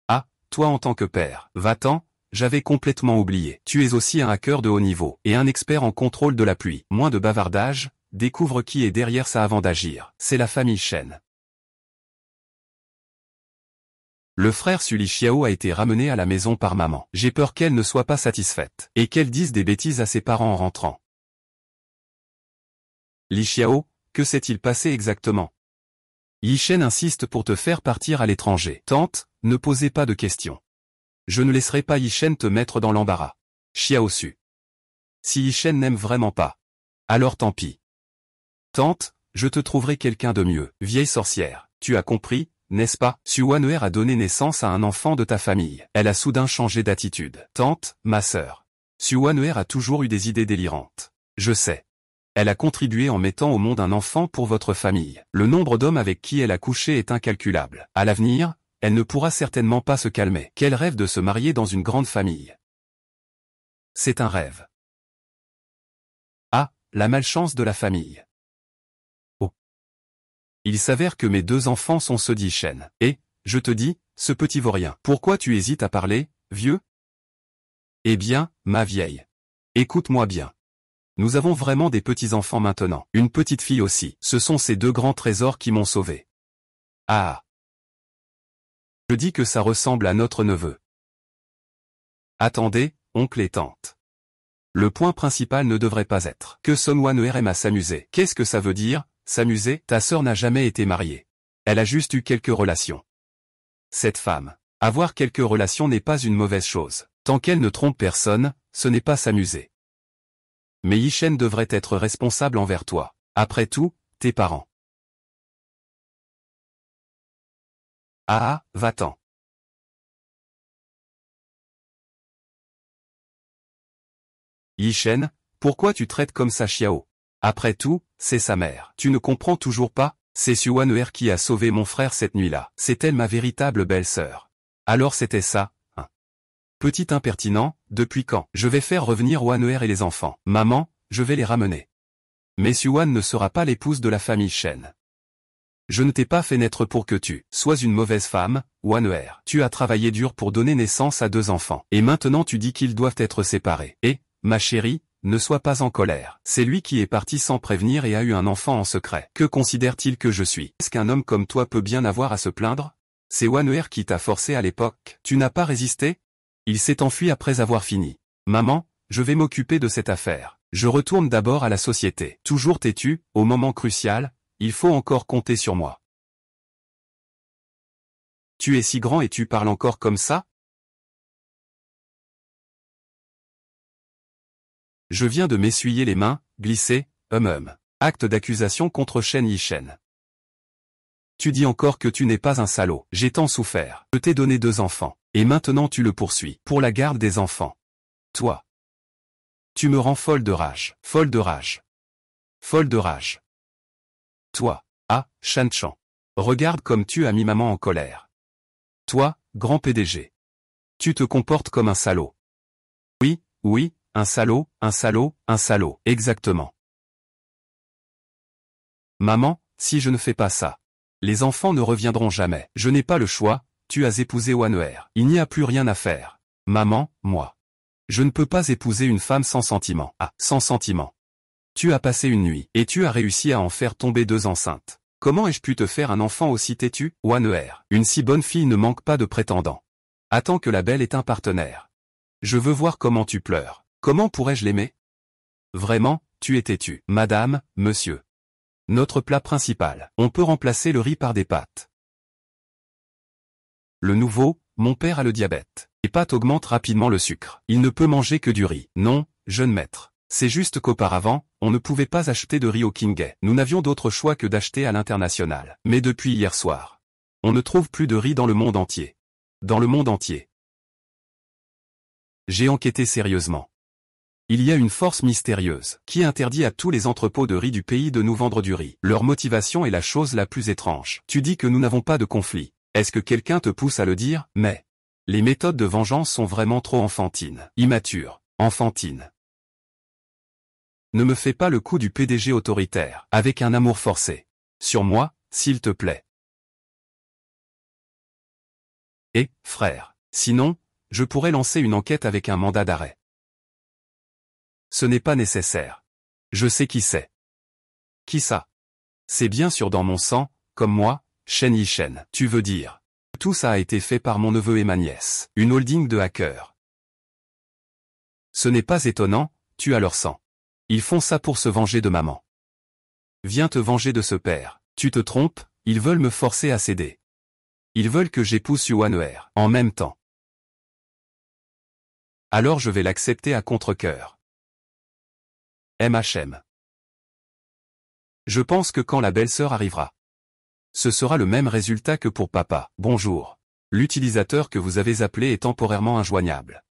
Ah, toi en tant que père, va-t'en, j'avais complètement oublié. Tu es aussi un hacker de haut niveau, et un expert en contrôle de la pluie. Moins de bavardage, découvre qui est derrière ça avant d'agir. C'est la famille Chen. Le frère Sully Xiao a été ramené à la maison par maman. J'ai peur qu'elle ne soit pas satisfaite, et qu'elle dise des bêtises à ses parents en rentrant. Li Xiao, que s'est-il passé exactement? Yi Shen insiste pour te faire partir à l'étranger. Tante, ne posez pas de questions. Je ne laisserai pas Yi Shen te mettre dans l'embarras. Xiao Su. Si Yi Shen n'aime vraiment pas, alors tant pis. Tante, je te trouverai quelqu'un de mieux. Vieille sorcière, tu as compris, n'est-ce pas? Su Wan'er a donné naissance à un enfant de ta famille. Elle a soudain changé d'attitude. Tante, ma sœur. Su Wan'er a toujours eu des idées délirantes. Je sais. Elle a contribué en mettant au monde un enfant pour votre famille. Le nombre d'hommes avec qui elle a couché est incalculable. À l'avenir, elle ne pourra certainement pas se calmer. Quel rêve de se marier dans une grande famille. C'est un rêve. Ah, la malchance de la famille. Oh. Il s'avère que mes deux enfants sont ceux d'Yi Shen. Et, je te dis, ce petit vaurien. Pourquoi tu hésites à parler, vieux? Eh bien, ma vieille. Écoute-moi bien. Nous avons vraiment des petits-enfants maintenant. Une petite fille aussi. Ce sont ces deux grands trésors qui m'ont sauvé. Ah. Je dis que ça ressemble à notre neveu. Attendez, oncle et tante. Le point principal ne devrait pas être que Son Wan'er aime à s'amuser. Qu'est-ce que ça veut dire, s'amuser? Ta sœur n'a jamais été mariée. Elle a juste eu quelques relations. Cette femme. Avoir quelques relations n'est pas une mauvaise chose. Tant qu'elle ne trompe personne, ce n'est pas s'amuser. Mais Yi Shen devrait être responsable envers toi. Après tout, tes parents. Ah, va-t'en. Yi Shen, pourquoi tu traites comme ça Xiao? Après tout, c'est sa mère. Tu ne comprends toujours pas? C'est Su Wan'er qui a sauvé mon frère cette nuit-là. C'est elle ma véritable belle-sœur. Alors c'était ça, hein? Petit impertinent, depuis quand? Je vais faire revenir Wan'er et les enfants. Maman, je vais les ramener. Mais Su-Wan ne sera pas l'épouse de la famille Chen. Je ne t'ai pas fait naître pour que tu sois une mauvaise femme, Wan'er. Tu as travaillé dur pour donner naissance à deux enfants. Et maintenant tu dis qu'ils doivent être séparés. Et, ma chérie, ne sois pas en colère. C'est lui qui est parti sans prévenir et a eu un enfant en secret. Que considère-t-il que je suis? Est-ce qu'un homme comme toi peut bien avoir à se plaindre? C'est Wan'er qui t'a forcé à l'époque. Tu n'as pas résisté? Il s'est enfui après avoir fini. Maman, je vais m'occuper de cette affaire. Je retourne d'abord à la société. Toujours têtu, au moment crucial, il faut encore compter sur moi. Tu es si grand et tu parles encore comme ça? Je viens de m'essuyer les mains, glisser, Acte d'accusation contre Shen Yi Shen. Tu dis encore que tu n'es pas un salaud. J'ai tant souffert. Je t'ai donné deux enfants. Et maintenant tu le poursuis. Pour la garde des enfants. Toi. Tu me rends folle de rage. Folle de rage. Folle de rage. Toi. Ah, Shan Chan. Regarde comme tu as mis maman en colère. Toi, grand PDG. Tu te comportes comme un salaud. Oui, oui, un salaud, un salaud, un salaud. Exactement. Maman, si je ne fais pas ça, les enfants ne reviendront jamais. Je n'ai pas le choix, tu as épousé Wan'er. Il n'y a plus rien à faire. Maman, moi. Je ne peux pas épouser une femme sans sentiment. Ah, sans sentiment. Tu as passé une nuit, et tu as réussi à en faire tomber 2 enceintes. Comment ai-je pu te faire un enfant aussi têtu? Waner. Une si bonne fille ne manque pas de prétendants. Attends que la belle ait un partenaire. Je veux voir comment tu pleures. Comment pourrais-je l'aimer? Vraiment, tu es têtu. Madame, monsieur. Notre plat principal. On peut remplacer le riz par des pâtes. Le nouveau, mon père a le diabète. Les pâtes augmentent rapidement le sucre. Il ne peut manger que du riz. Non, jeune maître. C'est juste qu'auparavant, on ne pouvait pas acheter de riz au Kingay. Nous n'avions d'autre choix que d'acheter à l'international. Mais depuis hier soir, on ne trouve plus de riz dans le monde entier. Dans le monde entier. J'ai enquêté sérieusement. Il y a une force mystérieuse qui interdit à tous les entrepôts de riz du pays de nous vendre du riz. Leur motivation est la chose la plus étrange. Tu dis que nous n'avons pas de conflit. Est-ce que quelqu'un te pousse à le dire? Mais les méthodes de vengeance sont vraiment trop enfantines. Immatures. Enfantines. Ne me fais pas le coup du PDG autoritaire, avec un amour forcé. Sur moi, s'il te plaît. Et, frère, sinon, je pourrais lancer une enquête avec un mandat d'arrêt. Ce n'est pas nécessaire. Je sais qui c'est. Qui ça? C'est bien sûr dans mon sang, comme moi, Shen Yishen. Tu veux dire. Tout ça a été fait par mon neveu et ma nièce. Une holding de hackers. Ce n'est pas étonnant, tu as leur sang. Ils font ça pour se venger de maman. Viens te venger de ce père. Tu te trompes, ils veulent me forcer à céder. Ils veulent que j'épouse Yuaner en même temps. Alors je vais l'accepter à contre-cœur. MHM. Je pense que quand la belle-sœur arrivera, ce sera le même résultat que pour papa. Bonjour. L'utilisateur que vous avez appelé est temporairement injoignable.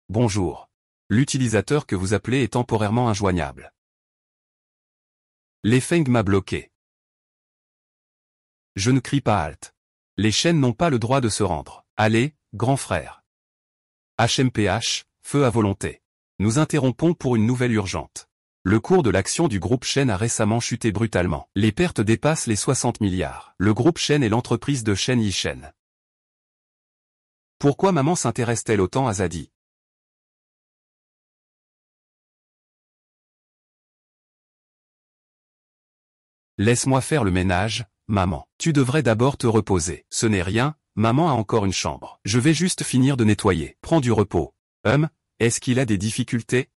Bonjour. L'utilisateur que vous appelez est temporairement injoignable. Les Feng m'a bloqué. Je ne crie pas halte. Les chaînes n'ont pas le droit de se rendre. Allez, grand frère. HMPH, feu à volonté. Nous interrompons pour une nouvelle urgente. Le cours de l'action du groupe Shen a récemment chuté brutalement. Les pertes dépassent les 60 milliards. Le groupe Shen est l'entreprise de Shen Yishen. Pourquoi maman s'intéresse-t-elle autant à Zadi? Laisse-moi faire le ménage, maman. Tu devrais d'abord te reposer. Ce n'est rien, maman a encore une chambre. Je vais juste finir de nettoyer. Prends du repos. Est-ce qu'il a des difficultés?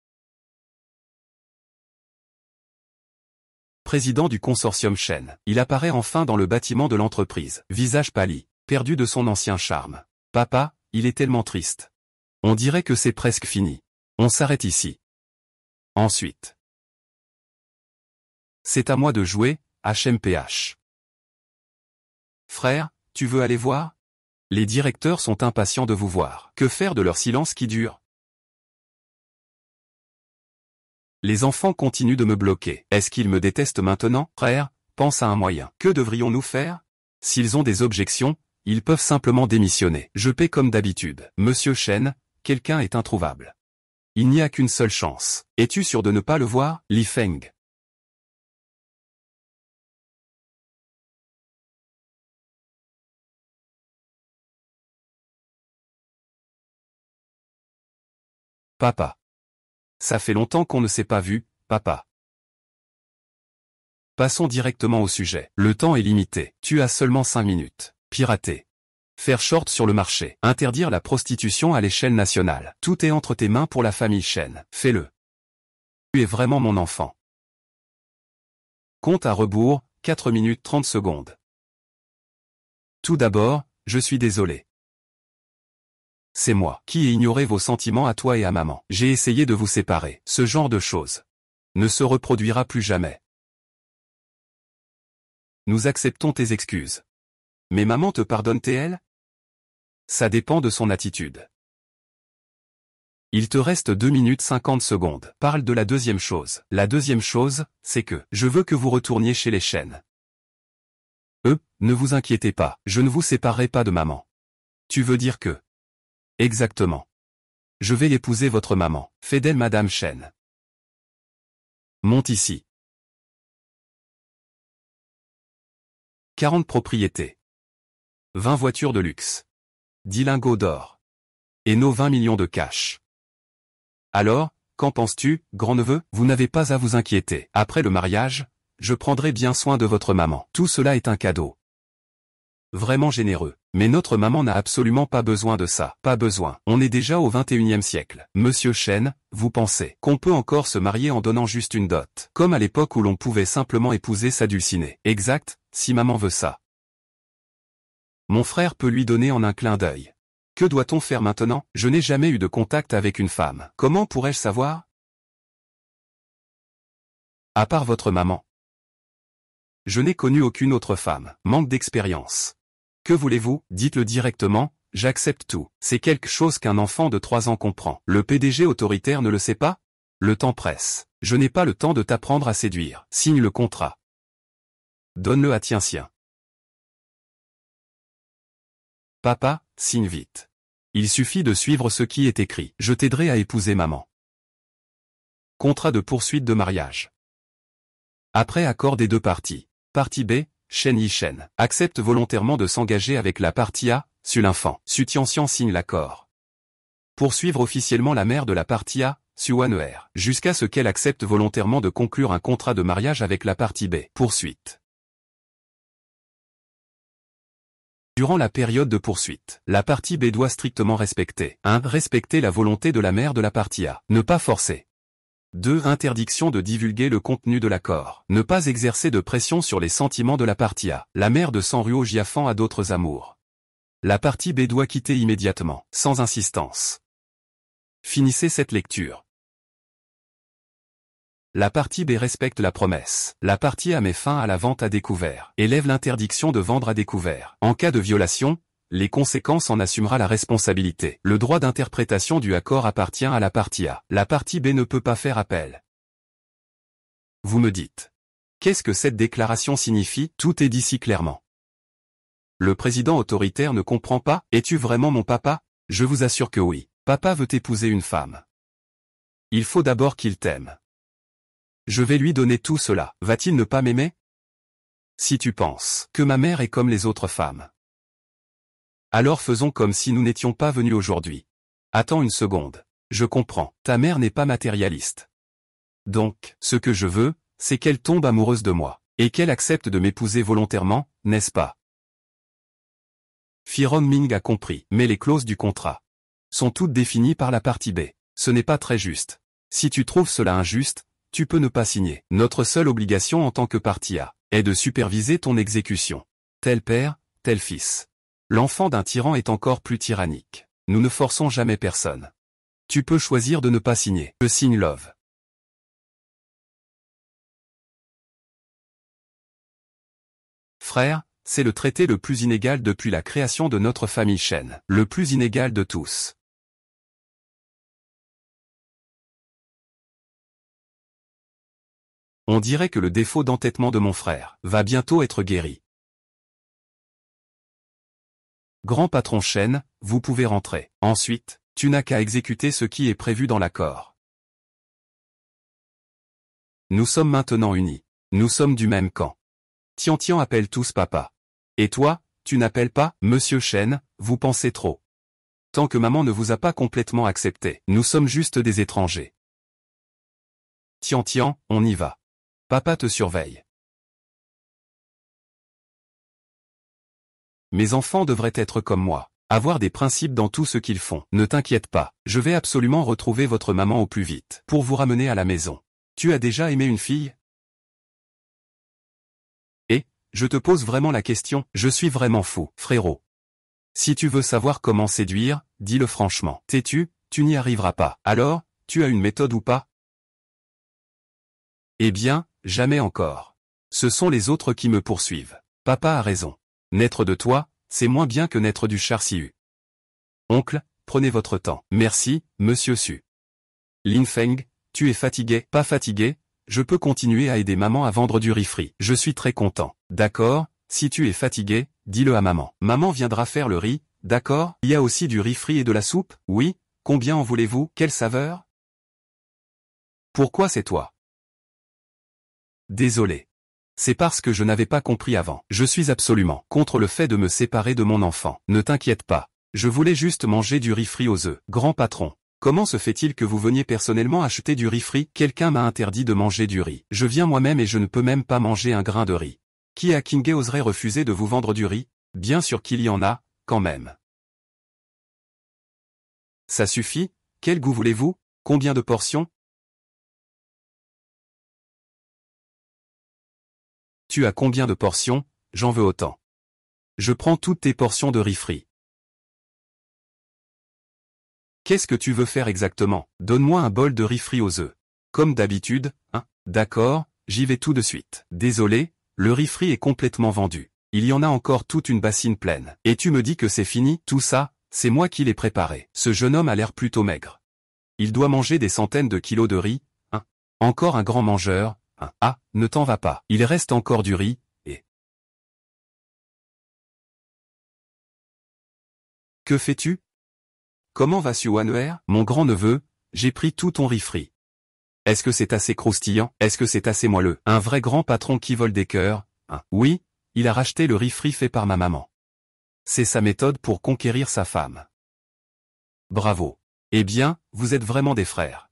Président du consortium Shen. Il apparaît enfin dans le bâtiment de l'entreprise. Visage pâli, perdu de son ancien charme. Papa, il est tellement triste. On dirait que c'est presque fini. On s'arrête ici. Ensuite. C'est à moi de jouer, HMPH. Frère, tu veux aller voir? Les directeurs sont impatients de vous voir. Que faire de leur silence qui dure? Les enfants continuent de me bloquer. Est-ce qu'ils me détestent maintenant? Frère, pense à un moyen. Que devrions-nous faire? S'ils ont des objections, ils peuvent simplement démissionner. Je paie comme d'habitude. Monsieur Shen, quelqu'un est introuvable. Il n'y a qu'une seule chance. Es-tu sûr de ne pas le voir? Li Feng. Papa. Ça fait longtemps qu'on ne s'est pas vu, papa. Passons directement au sujet. Le temps est limité. Tu as seulement 5 minutes. Pirater. Faire short sur le marché. Interdire la prostitution à l'échelle nationale. Tout est entre tes mains pour la famille Shen. Fais-le. Tu es vraiment mon enfant. Compte à rebours, 4 minutes 30 secondes. Tout d'abord, je suis désolé. C'est moi qui ai ignoré vos sentiments à toi et à maman. J'ai essayé de vous séparer. Ce genre de choses ne se reproduira plus jamais. Nous acceptons tes excuses. Mais maman te pardonne-t-elle? Ça dépend de son attitude. Il te reste 2 minutes 50 secondes. Parle de la deuxième chose. La deuxième chose, c'est que je veux que vous retourniez chez les Shen. Ne vous inquiétez pas, je ne vous séparerai pas de maman. Tu veux dire que... Exactement. Je vais épouser votre maman. Fais d'elle Madame Shen. Monte ici. 40 propriétés. 20 voitures de luxe. 10 lingots d'or. Et nos 20 millions de cash. Alors, qu'en penses-tu, grand-neveu? Vous n'avez pas à vous inquiéter. Après le mariage, je prendrai bien soin de votre maman. Tout cela est un cadeau. Vraiment généreux. Mais notre maman n'a absolument pas besoin de ça. Pas besoin. On est déjà au 21e siècle. Monsieur Chen, vous pensez qu'on peut encore se marier en donnant juste une dot, comme à l'époque où l'on pouvait simplement épouser sa dulcinée. Exact, si maman veut ça. Mon frère peut lui donner en un clin d'œil. Que doit-on faire maintenant? Je n'ai jamais eu de contact avec une femme. Comment pourrais-je savoir? À part votre maman. Je n'ai connu aucune autre femme. Manque d'expérience. Que voulez-vous? Dites-le directement, j'accepte tout. C'est quelque chose qu'un enfant de 3 ans comprend. Le PDG autoritaire ne le sait pas? Le temps presse. Je n'ai pas le temps de t'apprendre à séduire. Signe le contrat. Donne-le à Tien-Sien. Papa, signe vite. Il suffit de suivre ce qui est écrit. Je t'aiderai à épouser maman. Contrat de poursuite de mariage. Après accord des deux parties. Partie B, Shen Yishen accepte volontairement de s'engager avec la partie A, Sul'infant. Su Tianxian signe l'accord. Poursuivre officiellement la mère de la partie A, Su Wan'er, jusqu'à ce qu'elle accepte volontairement de conclure un contrat de mariage avec la partie B. Poursuite. Durant la période de poursuite, la partie B doit strictement respecter 1. Respecter la volonté de la mère de la partie A. Ne pas forcer. 2. Interdiction de divulguer le contenu de l'accord. Ne pas exercer de pression sur les sentiments de la partie A. La mère de Sanruo Jiafan a d'autres amours. La partie B doit quitter immédiatement, sans insistance. Finissez cette lecture. La partie B respecte la promesse. La partie A met fin à la vente à découvert. Élève l'interdiction de vendre à découvert. En cas de violation, les conséquences en assumera la responsabilité. Le droit d'interprétation du accord appartient à la partie A. La partie B ne peut pas faire appel. Vous me dites. Qu'est-ce que cette déclaration signifie? Tout est dit si clairement. Le président autoritaire ne comprend pas? Es-tu vraiment mon papa? Je vous assure que oui. Papa veut épouser une femme. Il faut d'abord qu'il t'aime. Je vais lui donner tout cela. Va-t-il ne pas m'aimer? Si tu penses que ma mère est comme les autres femmes. Alors faisons comme si nous n'étions pas venus aujourd'hui. Attends une seconde. Je comprends, ta mère n'est pas matérialiste. Donc, ce que je veux, c'est qu'elle tombe amoureuse de moi, et qu'elle accepte de m'épouser volontairement, n'est-ce pas? Firon Ming a compris, mais les clauses du contrat sont toutes définies par la partie B. Ce n'est pas très juste. Si tu trouves cela injuste, tu peux ne pas signer. Notre seule obligation en tant que partie A est de superviser ton exécution. Tel père, tel fils. L'enfant d'un tyran est encore plus tyrannique. Nous ne forçons jamais personne. Tu peux choisir de ne pas signer. Je signe Love. Frère, c'est le traité le plus inégal depuis la création de notre famille Shen. Le plus inégal de tous. On dirait que le défaut d'entêtement de mon frère va bientôt être guéri. Grand patron Shen, vous pouvez rentrer. Ensuite, tu n'as qu'à exécuter ce qui est prévu dans l'accord. Nous sommes maintenant unis. Nous sommes du même camp. Tian appelle tous papa. Et toi, tu n'appelles pas, monsieur Shen, vous pensez trop. Tant que maman ne vous a pas complètement accepté, nous sommes juste des étrangers. Tian, on y va. Papa te surveille. Mes enfants devraient être comme moi, avoir des principes dans tout ce qu'ils font. Ne t'inquiète pas, je vais absolument retrouver votre maman au plus vite, pour vous ramener à la maison. Tu as déjà aimé une fille? Et, je te pose vraiment la question, je suis vraiment fou, frérot. Si tu veux savoir comment séduire, dis-le franchement. T'es-tu, tu n'y arriveras pas. Alors, tu as une méthode ou pas? Eh bien, jamais encore. Ce sont les autres qui me poursuivent. Papa a raison. Naître de toi, c'est moins bien que naître du char Siu. Oncle, prenez votre temps. Merci, monsieur Su. Lin Feng, tu es fatigué? Pas fatigué? Je peux continuer à aider maman à vendre du riz frit. Je suis très content. D'accord, si tu es fatigué, dis-le à maman. Maman viendra faire le riz, d'accord? Il y a aussi du riz frit et de la soupe? Oui, combien en voulez-vous? Quelle saveur? Pourquoi c'est toi? Désolé. C'est parce que je n'avais pas compris avant. Je suis absolument contre le fait de me séparer de mon enfant. Ne t'inquiète pas. Je voulais juste manger du riz frit aux œufs. Grand patron. Comment se fait-il que vous veniez personnellement acheter du riz frit? Quelqu'un m'a interdit de manger du riz. Je viens moi-même et je ne peux même pas manger un grain de riz. Qui à Kingay oserait refuser de vous vendre du riz? Bien sûr qu'il y en a, quand même. Ça suffit? Quel goût voulez-vous? Combien de portions? Tu as combien de portions? J'en veux autant. Je prends toutes tes portions de riz frit. Qu'est-ce que tu veux faire exactement? Donne-moi un bol de riz frit aux œufs. Comme d'habitude, hein? D'accord, j'y vais tout de suite. Désolé, le riz frit est complètement vendu. Il y en a encore toute une bassine pleine. Et tu me dis que c'est fini? Tout ça, c'est moi qui l'ai préparé. Ce jeune homme a l'air plutôt maigre. Il doit manger des centaines de kilos de riz, hein? Encore un grand mangeur, hein? Ah, ne t'en va pas. Il reste encore du riz, et... Que fais-tu? Comment va Suwanwer? Mon grand-neveu, j'ai pris tout ton riz frit. Est-ce que c'est assez croustillant? Est-ce que c'est assez moelleux? Un vrai grand patron qui vole des cœurs, hein? Oui, il a racheté le riz frit fait par ma maman. C'est sa méthode pour conquérir sa femme. Bravo. Eh bien, vous êtes vraiment des frères.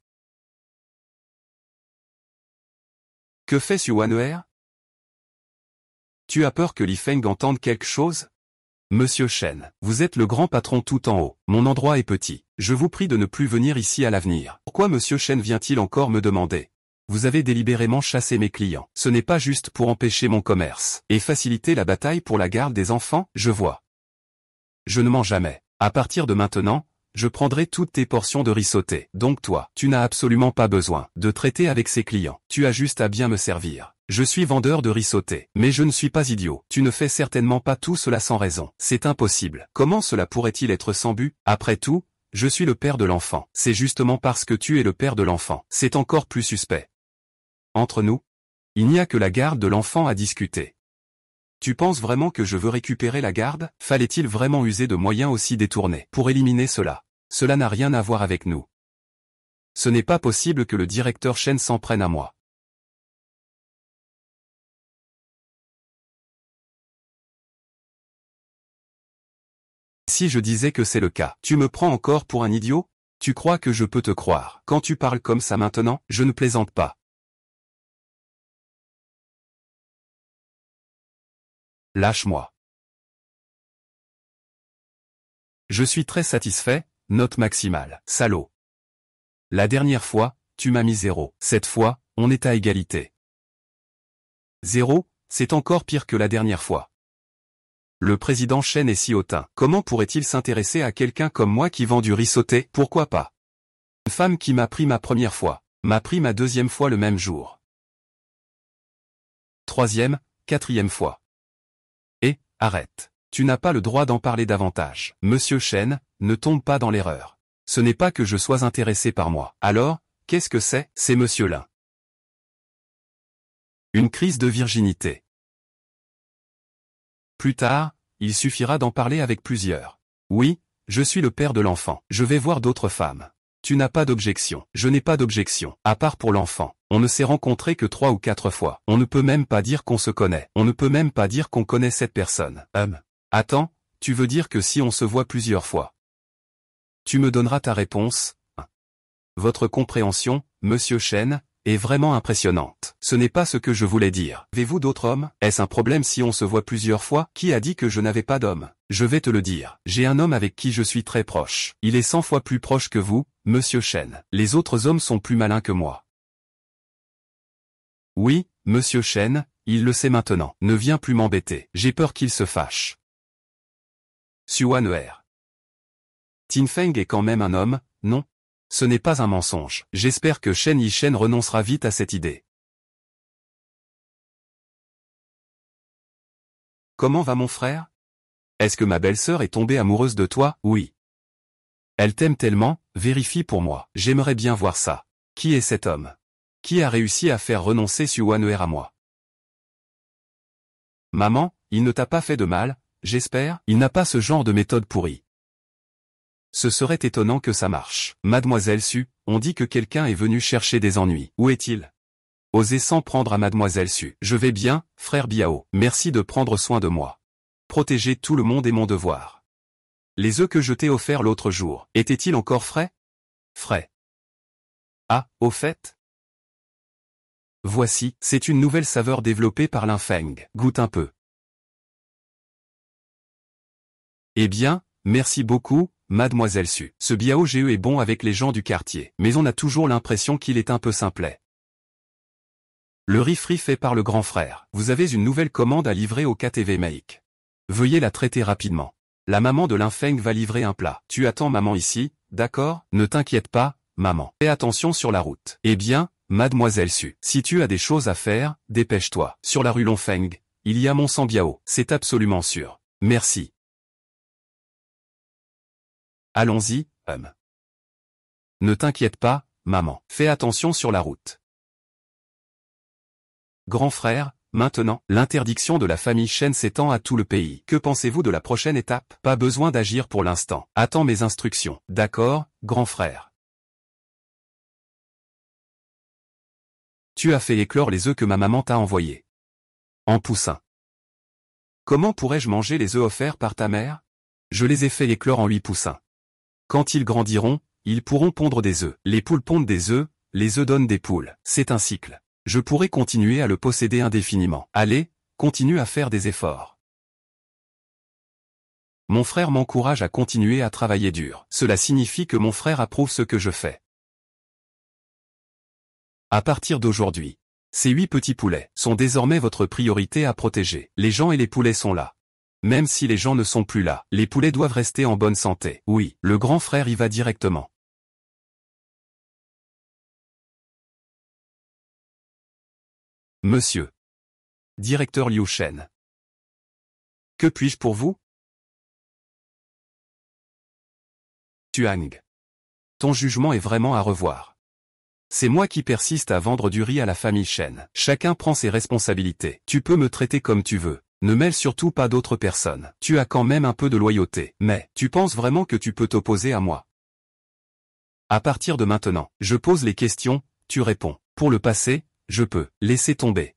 Que fait Suwanwer? Tu as peur que Li Feng entende quelque chose? Monsieur Shen, vous êtes le grand patron tout en haut. Mon endroit est petit. Je vous prie de ne plus venir ici à l'avenir. Pourquoi Monsieur Shen vient-il encore me demander? Vous avez délibérément chassé mes clients. Ce n'est pas juste pour empêcher mon commerce et faciliter la bataille pour la garde des enfants, je vois. Je ne mens jamais. À partir de maintenant, je prendrai toutes tes portions de riz sauté. Donc toi, tu n'as absolument pas besoin de traiter avec ces clients. Tu as juste à bien me servir. Je suis vendeur de riz sauté, mais je ne suis pas idiot. Tu ne fais certainement pas tout cela sans raison. C'est impossible. Comment cela pourrait-il être sans but? Après tout, je suis le père de l'enfant. C'est justement parce que tu es le père de l'enfant. C'est encore plus suspect. Entre nous, il n'y a que la garde de l'enfant à discuter. Tu penses vraiment que je veux récupérer la garde? Fallait-il vraiment user de moyens aussi détournés pour éliminer cela? Cela n'a rien à voir avec nous. Ce n'est pas possible que le directeur Shen s'en prenne à moi. Si je disais que c'est le cas, tu me prends encore pour un idiot? Tu crois que je peux te croire? Quand tu parles comme ça maintenant, je ne plaisante pas. Lâche-moi. Je suis très satisfait, note maximale. Salaud. La dernière fois, tu m'as mis 0. Cette fois, on est à égalité. 0, c'est encore pire que la dernière fois. Le président Shen est si hautain. Comment pourrait-il s'intéresser à quelqu'un comme moi qui vend du riz sauté? Pourquoi pas? Une femme qui m'a pris ma première fois, m'a pris ma deuxième fois le même jour. Troisième, quatrième fois. Et, arrête. Tu n'as pas le droit d'en parler davantage. Monsieur Shen, ne tombe pas dans l'erreur. Ce n'est pas que je sois intéressé par moi. Alors, qu'est-ce que c'est? C'est Monsieur Lin. Une crise de virginité. Plus tard, il suffira d'en parler avec plusieurs. Oui, je suis le père de l'enfant. Je vais voir d'autres femmes. Tu n'as pas d'objection. Je n'ai pas d'objection. À part pour l'enfant. On ne s'est rencontrés que 3 ou 4 fois. On ne peut même pas dire qu'on se connaît. On ne peut même pas dire qu'on connaît cette personne. Attends, tu veux dire que si on se voit plusieurs fois, tu me donneras ta réponse? Votre compréhension, Monsieur Shen, est vraiment impressionnante. Ce n'est pas ce que je voulais dire. Avez-vous d'autres hommes? Est-ce un problème si on se voit plusieurs fois? Qui a dit que je n'avais pas d'homme? Je vais te le dire. J'ai un homme avec qui je suis très proche. Il est 100 fois plus proche que vous, Monsieur Shen. Les autres hommes sont plus malins que moi. Oui, Monsieur Shen, il le sait maintenant. Ne viens plus m'embêter. J'ai peur qu'il se fâche. Suwanwer. Tin Feng est quand même un homme, non? Ce n'est pas un mensonge. J'espère que Shen Yishen renoncera vite à cette idée. Comment va mon frère? Est-ce que ma belle-sœur est tombée amoureuse de toi? Oui. Elle t'aime tellement, vérifie pour moi. J'aimerais bien voir ça. Qui est cet homme? Qui a réussi à faire renoncer Suwanwer à moi? Maman, il ne t'a pas fait de mal, j'espère? Il n'a pas ce genre de méthode pourrie. Ce serait étonnant que ça marche. Mademoiselle Su, on dit que quelqu'un est venu chercher des ennuis. Où est-il? Osez s'en prendre à Mademoiselle Su. Je vais bien, frère Biao. Merci de prendre soin de moi. Protéger tout le monde est mon devoir. les œufs que je t'ai offerts l'autre jour, étaient-ils encore frais? Frais. Ah, au fait? Voici, c'est une nouvelle saveur développée par Linfeng. Goûte un peu. Eh bien, merci beaucoup, mademoiselle Su. Ce biao GE est bon avec les gens du quartier, mais on a toujours l'impression qu'il est un peu simplet. Le riz frit fait par le grand frère. Vous avez une nouvelle commande à livrer au KTV Make. Veuillez la traiter rapidement. La maman de Linfeng va livrer un plat. Tu attends maman ici, d'accord? Ne t'inquiète pas, maman. Fais attention sur la route. Eh bien, mademoiselle Su, si tu as des choses à faire, dépêche-toi. Sur la rue Linfeng, il y a mon sang biao, c'est absolument sûr. Merci. Allons-y, Ne t'inquiète pas, maman. Fais attention sur la route. Grand frère, maintenant, l'interdiction de la famille Shen s'étend à tout le pays. Que pensez-vous de la prochaine étape? Pas besoin d'agir pour l'instant. Attends mes instructions. D'accord, grand frère. Tu as fait éclore les œufs que ma maman t'a envoyés. En poussin. Comment pourrais-je manger les œufs offerts par ta mère? Je les ai fait éclore en 8 poussins. Quand ils grandiront, ils pourront pondre des œufs. Les poules pondent des œufs, les œufs donnent des poules. C'est un cycle. Je pourrais continuer à le posséder indéfiniment. Allez, continue à faire des efforts. Mon frère m'encourage à continuer à travailler dur. Cela signifie que mon frère approuve ce que je fais. À partir d'aujourd'hui, ces 8 petits poulets sont désormais votre priorité à protéger. Les gens et les poulets sont là. Même si les gens ne sont plus là, les poulets doivent rester en bonne santé. Oui, le grand frère y va directement. Monsieur. Directeur Liu Shen. Que puis-je pour vous? Tuang. Ton jugement est vraiment à revoir. C'est moi qui persiste à vendre du riz à la famille Shen. Chacun prend ses responsabilités. Tu peux me traiter comme tu veux. Ne mêle surtout pas d'autres personnes. Tu as quand même un peu de loyauté. Mais, tu penses vraiment que tu peux t'opposer à moi? À partir de maintenant, je pose les questions, tu réponds. Pour le passé, je peux. Laisser tomber.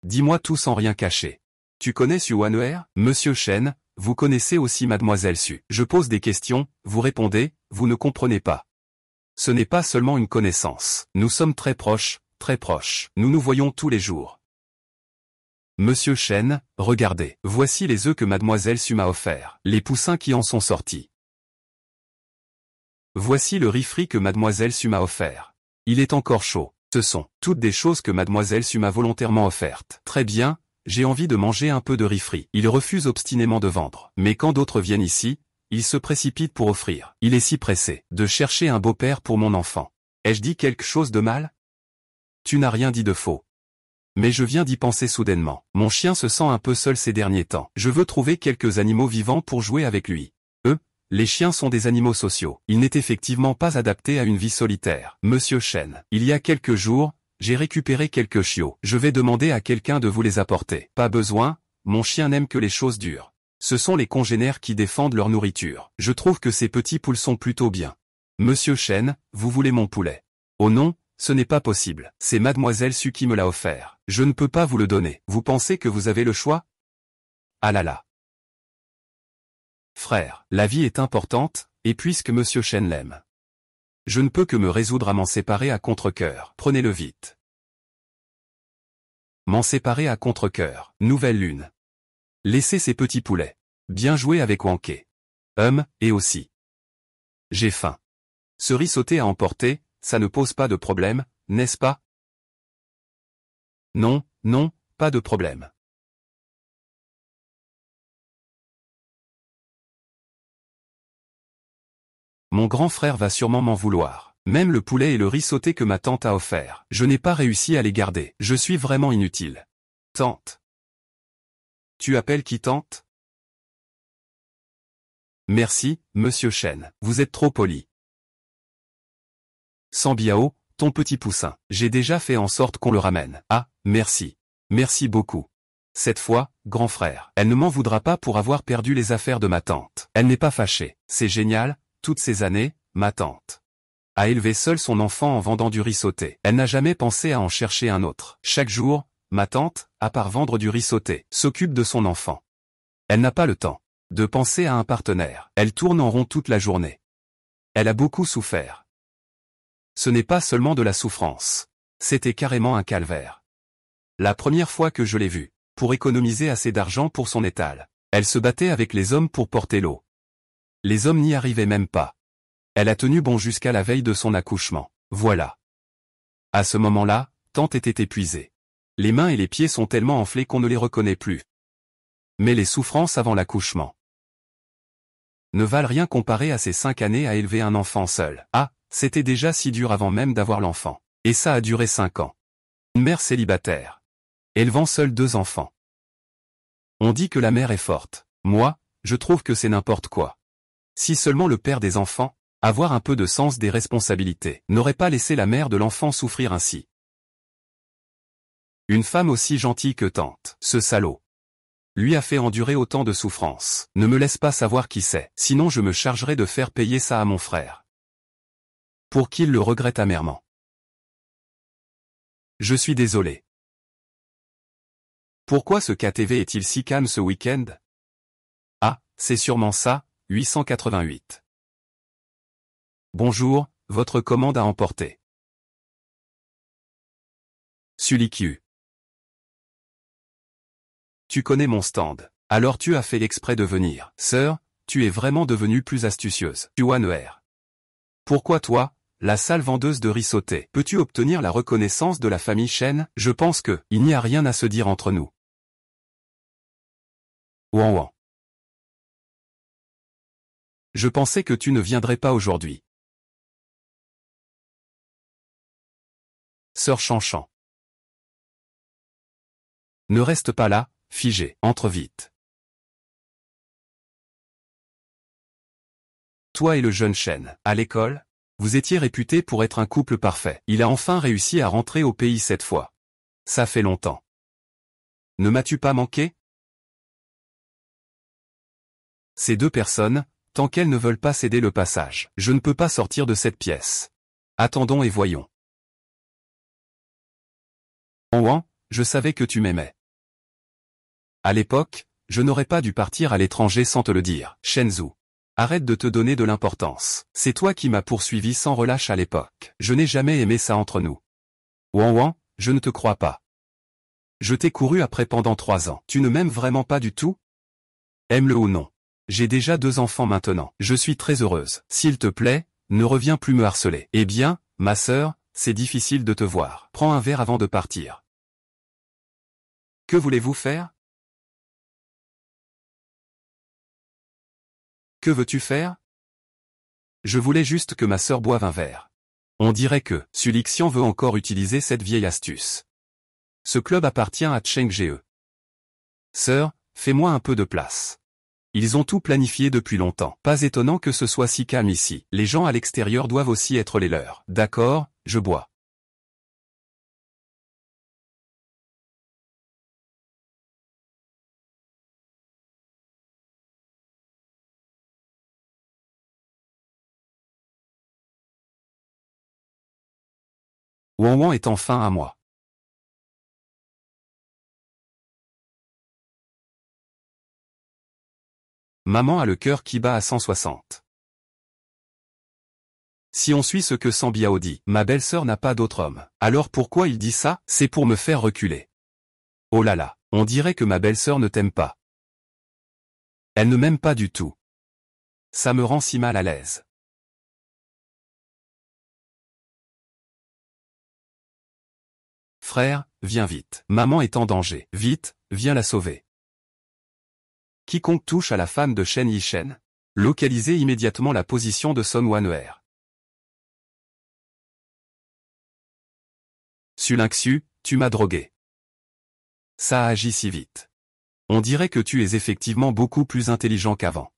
Dis-moi tout sans rien cacher. Tu connais Su Wan'er? Monsieur Shen, vous connaissez aussi mademoiselle Su. Je pose des questions, vous répondez, vous ne comprenez pas. Ce n'est pas seulement une connaissance. Nous sommes très proches, très proches. Nous nous voyons tous les jours. Monsieur Shen, regardez. Voici les œufs que mademoiselle Su m'a offerts. Les poussins qui en sont sortis. Voici le riz frit que mademoiselle Su m'a offert. Il est encore chaud. Ce sont toutes des choses que mademoiselle Su m'a volontairement offertes. Très bien, j'ai envie de manger un peu de riz frit. Il refuse obstinément de vendre. Mais quand d'autres viennent ici, il se précipite pour offrir. Il est si pressé de chercher un beau-père pour mon enfant. Ai-je dit quelque chose de mal? Tu n'as rien dit de faux. Mais je viens d'y penser soudainement. Mon chien se sent un peu seul ces derniers temps. Je veux trouver quelques animaux vivants pour jouer avec lui. Les chiens sont des animaux sociaux. Il n'est effectivement pas adapté à une vie solitaire. Monsieur Shen, il y a quelques jours, j'ai récupéré quelques chiots. Je vais demander à quelqu'un de vous les apporter. Pas besoin, mon chien n'aime que les choses dures. Ce sont les congénères qui défendent leur nourriture. Je trouve que ces petits poules sont plutôt bien. Monsieur Shen, vous voulez mon poulet? Oh non, ce n'est pas possible. C'est mademoiselle Su qui me l'a offert. Je ne peux pas vous le donner. Vous pensez que vous avez le choix? Ah là là. Frère, la vie est importante, et puisque monsieur Shen l'aime, je ne peux que me résoudre à m'en séparer à contre-cœur. Prenez-le vite. M'en séparer à contre-cœur. Nouvelle lune. Laissez ces petits poulets. Bien joué avec Wanké. Et aussi. J'ai faim. Ce riz sauté à emporter, ça ne pose pas de problème, n'est-ce pas? Non, non, pas de problème. Mon grand frère va sûrement m'en vouloir. Même le poulet et le riz sauté que ma tante a offert, je n'ai pas réussi à les garder. Je suis vraiment inutile. Tante. Tu appelles qui tante? Merci, monsieur Shen. Vous êtes trop poli. Sans biao, ton petit poussin. J'ai déjà fait en sorte qu'on le ramène. Ah, merci. Merci beaucoup. Cette fois, grand frère, elle ne m'en voudra pas pour avoir perdu les affaires de ma tante. Elle n'est pas fâchée. C'est génial. Toutes ces années, ma tante a élevé seule son enfant en vendant du riz sauté. Elle n'a jamais pensé à en chercher un autre. Chaque jour, ma tante, à part vendre du riz sauté, s'occupe de son enfant. Elle n'a pas le temps. de penser à un partenaire. Elle tourne en rond toute la journée. Elle a beaucoup souffert. Ce n'est pas seulement de la souffrance. C'était carrément un calvaire. La première fois que je l'ai vue, pour économiser assez d'argent pour son étal, elle se battait avec les hommes pour porter l'eau. Les hommes n'y arrivaient même pas. Elle a tenu bon jusqu'à la veille de son accouchement. Voilà. À ce moment-là, Tante était épuisée. Les mains et les pieds sont tellement enflés qu'on ne les reconnaît plus. Mais les souffrances avant l'accouchement ne valent rien comparé à ces 5 années à élever un enfant seul. Ah, c'était déjà si dur avant même d'avoir l'enfant. Et ça a duré 5 ans. Une mère célibataire, élevant seule 2 enfants. On dit que la mère est forte. Moi, je trouve que c'est n'importe quoi. Si seulement le père des enfants, avoir un peu de sens des responsabilités, n'aurait pas laissé la mère de l'enfant souffrir ainsi. Une femme aussi gentille que Tante, ce salaud, lui a fait endurer autant de souffrances. Ne me laisse pas savoir qui c'est, sinon je me chargerai de faire payer ça à mon frère. Pour qu'il le regrette amèrement. Je suis désolé. Pourquoi ce KTV est-il si calme ce week-end? Ah, c'est sûrement ça, 888. Bonjour, votre commande à emporter. Sulikiu. Tu connais mon stand. Alors tu as fait exprès de venir. Sœur, tu es vraiment devenue plus astucieuse. Tuaner. Pourquoi toi, la sale vendeuse de riz sauté, peux-tu obtenir la reconnaissance de la famille Chen? Je pense que, il n'y a rien à se dire entre nous. Ouan ouan. Je pensais que tu ne viendrais pas aujourd'hui. Sœur Chanchan. Ne reste pas là, figé, entre vite. Toi et le jeune Chen, à l'école, vous étiez réputés pour être un couple parfait. Il a enfin réussi à rentrer au pays cette fois. Ça fait longtemps. Ne m'as-tu pas manqué? Ces 2 personnes, tant qu'elles ne veulent pas céder le passage, je ne peux pas sortir de cette pièce. Attendons et voyons. Ouan, je savais que tu m'aimais. À l'époque, je n'aurais pas dû partir à l'étranger sans te le dire. Shenzhou. Arrête de te donner de l'importance. C'est toi qui m'as poursuivi sans relâche à l'époque. Je n'ai jamais aimé ça entre nous. Ouan ouan, je ne te crois pas. Je t'ai couru après pendant 3 ans. Tu ne m'aimes vraiment pas du tout? Aime-le ou non. J'ai déjà 2 enfants maintenant. Je suis très heureuse. S'il te plaît, ne reviens plus me harceler. Eh bien, ma sœur, c'est difficile de te voir. Prends un verre avant de partir. Que voulez-vous faire? Que veux-tu faire? Je voulais juste que ma sœur boive un verre. On dirait que Sulixian veut encore utiliser cette vieille astuce. Ce club appartient à Cheng-Ge. Sœur, fais-moi un peu de place. Ils ont tout planifié depuis longtemps. Pas étonnant que ce soit si calme ici. Les gens à l'extérieur doivent aussi être les leurs. D'accord, je bois. Ouan ouan est enfin à moi. Maman a le cœur qui bat à 160. Si on suit ce que Sambiao dit, ma belle-sœur n'a pas d'autre homme. Alors pourquoi il dit ça? C'est pour me faire reculer. Oh là là, on dirait que ma belle-sœur ne t'aime pas. Elle ne m'aime pas du tout. Ça me rend si mal à l'aise. Frère, viens vite. Maman est en danger. Vite, viens la sauver. Quiconque touche à la femme de Shen Yishen, localisez immédiatement la position de Son Wan'er. Sulinxu, tu m'as drogué. Ça a agi si vite. On dirait que tu es effectivement beaucoup plus intelligent qu'avant.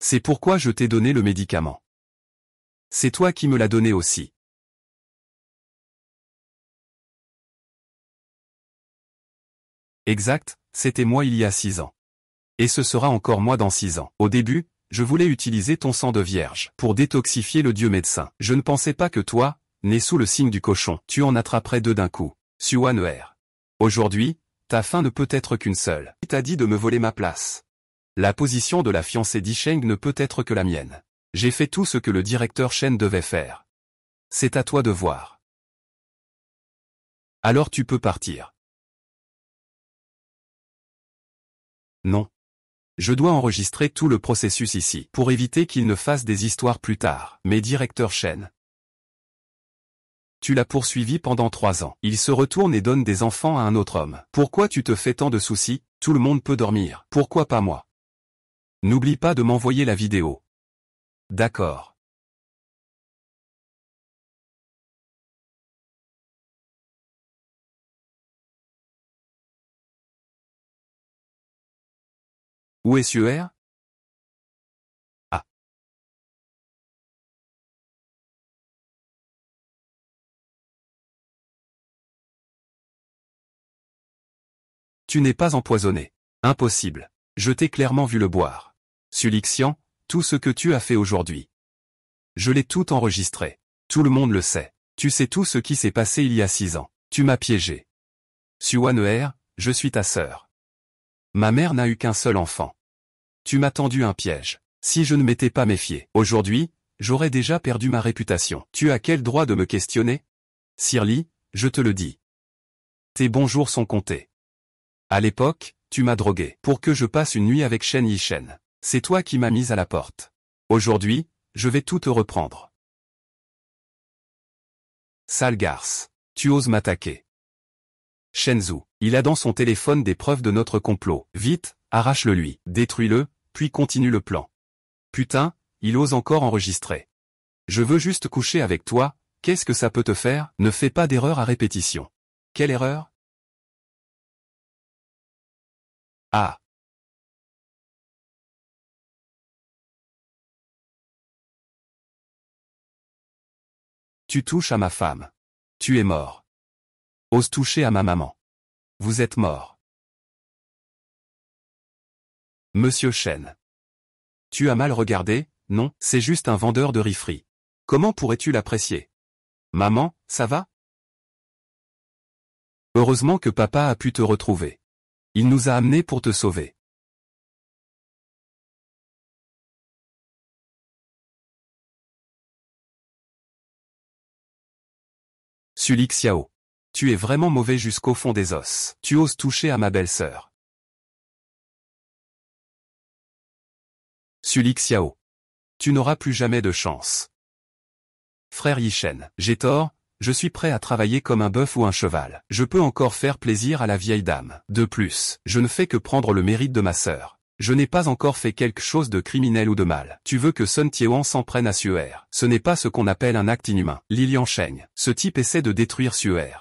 C'est pourquoi je t'ai donné le médicament. C'est toi qui me l'as donné aussi. Exact, c'était moi il y a 6 ans. Et ce sera encore moi dans 6 ans. Au début, je voulais utiliser ton sang de vierge pour détoxifier le dieu médecin. Je ne pensais pas que toi, né sous le signe du cochon, tu en attraperais 2 d'un coup. Suaner. Aujourd'hui, ta fin ne peut être qu'une seule. Qui t'a dit de me voler ma place? La position de la fiancée d'Isheng ne peut être que la mienne. J'ai fait tout ce que le directeur Shen devait faire. C'est à toi de voir. Alors tu peux partir. Non. Je dois enregistrer tout le processus ici, pour éviter qu'il ne fasse des histoires plus tard. Mais directeur Shen. Tu l'as poursuivi pendant 3 ans. Il se retourne et donne des enfants à un autre homme. Pourquoi tu te fais tant de soucis? Tout le monde peut dormir. Pourquoi pas moi? N'oublie pas de m'envoyer la vidéo. D'accord. Où est Suer? Ah. Tu n'es pas empoisonné. Impossible. Je t'ai clairement vu le boire. Sulixian, tout ce que tu as fait aujourd'hui. Je l'ai tout enregistré. Tout le monde le sait. Tu sais tout ce qui s'est passé il y a 6 ans. Tu m'as piégé. Suaner, je suis ta sœur. Ma mère n'a eu qu'un seul enfant. Tu m'as tendu un piège. Si je ne m'étais pas méfié, aujourd'hui, j'aurais déjà perdu ma réputation. Tu as quel droit de me questionner? Sirli, je te le dis. Tes bons jours sont comptés. À l'époque, tu m'as drogué pour que je passe une nuit avec Shen Yishen. C'est toi qui m'as mise à la porte. Aujourd'hui, je vais tout te reprendre. Sale garce. Tu oses m'attaquer. Shenzhou, il a dans son téléphone des preuves de notre complot. Vite, arrache-le lui, détruis-le, puis continue le plan. Putain, il ose encore enregistrer. Je veux juste coucher avec toi, qu'est-ce que ça peut te faire? Ne fais pas d'erreur à répétition. Quelle erreur? Ah. Tu touches à ma femme. Tu es mort. Ose toucher à ma maman. Vous êtes mort. Monsieur Shen. Tu as mal regardé? Non, c'est juste un vendeur de riz-frit. Comment pourrais-tu l'apprécier? Maman, ça va? Heureusement que papa a pu te retrouver. Il nous a amenés pour te sauver. Sulik Xiao. Tu es vraiment mauvais jusqu'au fond des os. Tu oses toucher à ma belle-sœur. Sulik Xiao. Tu n'auras plus jamais de chance. Frère Yishen, j'ai tort, je suis prêt à travailler comme un bœuf ou un cheval. Je peux encore faire plaisir à la vieille dame. De plus, je ne fais que prendre le mérite de ma sœur. Je n'ai pas encore fait quelque chose de criminel ou de mal. Tu veux que Sun Tiewan s'en prenne à Suer. Ce n'est pas ce qu'on appelle un acte inhumain. Lilian Sheng, ce type essaie de détruire Suer.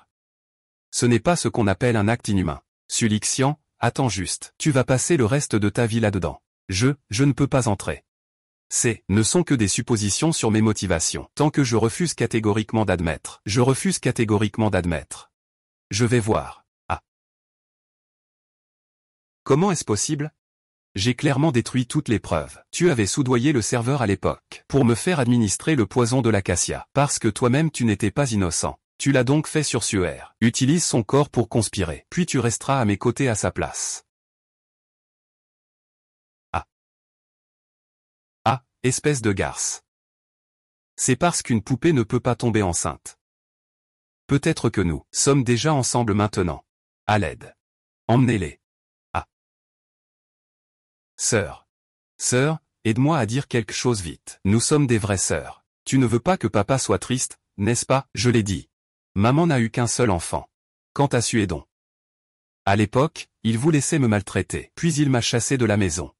Ce n'est pas ce qu'on appelle un acte inhumain. Sulixian, attends juste. Tu vas passer le reste de ta vie là-dedans. Je ne peux pas entrer. Ne sont que des suppositions sur mes motivations. Tant que je refuse catégoriquement d'admettre. Je refuse catégoriquement d'admettre. Je vais voir. Ah. Comment est-ce possible? J'ai clairement détruit toutes les preuves. Tu avais soudoyé le serveur à l'époque, pour me faire administrer le poison de l'acacia. Parce que toi-même tu n'étais pas innocent. Tu l'as donc fait sur Suer. Utilise son corps pour conspirer. Puis tu resteras à mes côtés à sa place. Ah. Ah, espèce de garce. C'est parce qu'une poupée ne peut pas tomber enceinte. Peut-être que nous sommes déjà ensemble maintenant. À l'aide. Emmenez-les. Ah. Sœur. Sœur, aide-moi à dire quelque chose vite. Nous sommes des vraies sœurs. Tu ne veux pas que papa soit triste, n'est-ce pas? Je l'ai dit. Maman n'a eu qu'un seul enfant. Quant à Suédon. À l'époque, il vous laissait me maltraiter, puis il m'a chassé de la maison.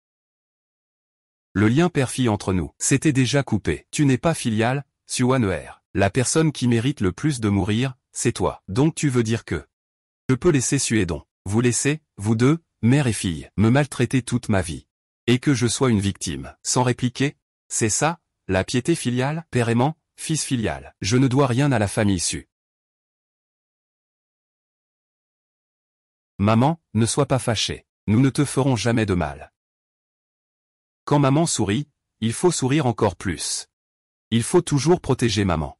Le lien père-fille entre nous s'était déjà coupé. Tu n'es pas filial, Suaner. La personne qui mérite le plus de mourir, c'est toi. Donc tu veux dire que je peux laisser Suédon, vous laisser, vous deux, mère et fille, me maltraiter toute ma vie. Et que je sois une victime, sans répliquer? C'est ça, la piété filiale? Père aimant, fils filial. Je ne dois rien à la famille issue. Maman, ne sois pas fâchée. Nous ne te ferons jamais de mal. Quand maman sourit, il faut sourire encore plus. Il faut toujours protéger maman.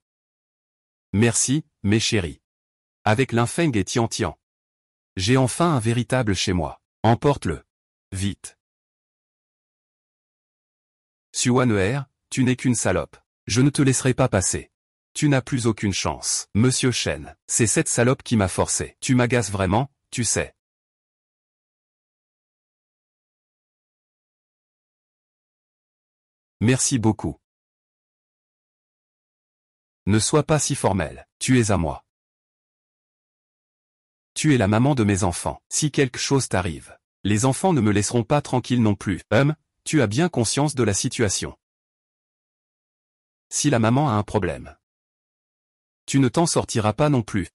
Merci, mes chéris. Avec Linfeng et Tian Tian. J'ai enfin un véritable chez moi. Emporte-le. Vite. Suaner, tu n'es qu'une salope. Je ne te laisserai pas passer. Tu n'as plus aucune chance. Monsieur Shen, c'est cette salope qui m'a forcé. Tu m'agaces vraiment, tu sais. Merci beaucoup. Ne sois pas si formel, tu es à moi. Tu es la maman de mes enfants. Si quelque chose t'arrive, les enfants ne me laisseront pas tranquille non plus. Tu as bien conscience de la situation. Si la maman a un problème, tu ne t'en sortiras pas non plus.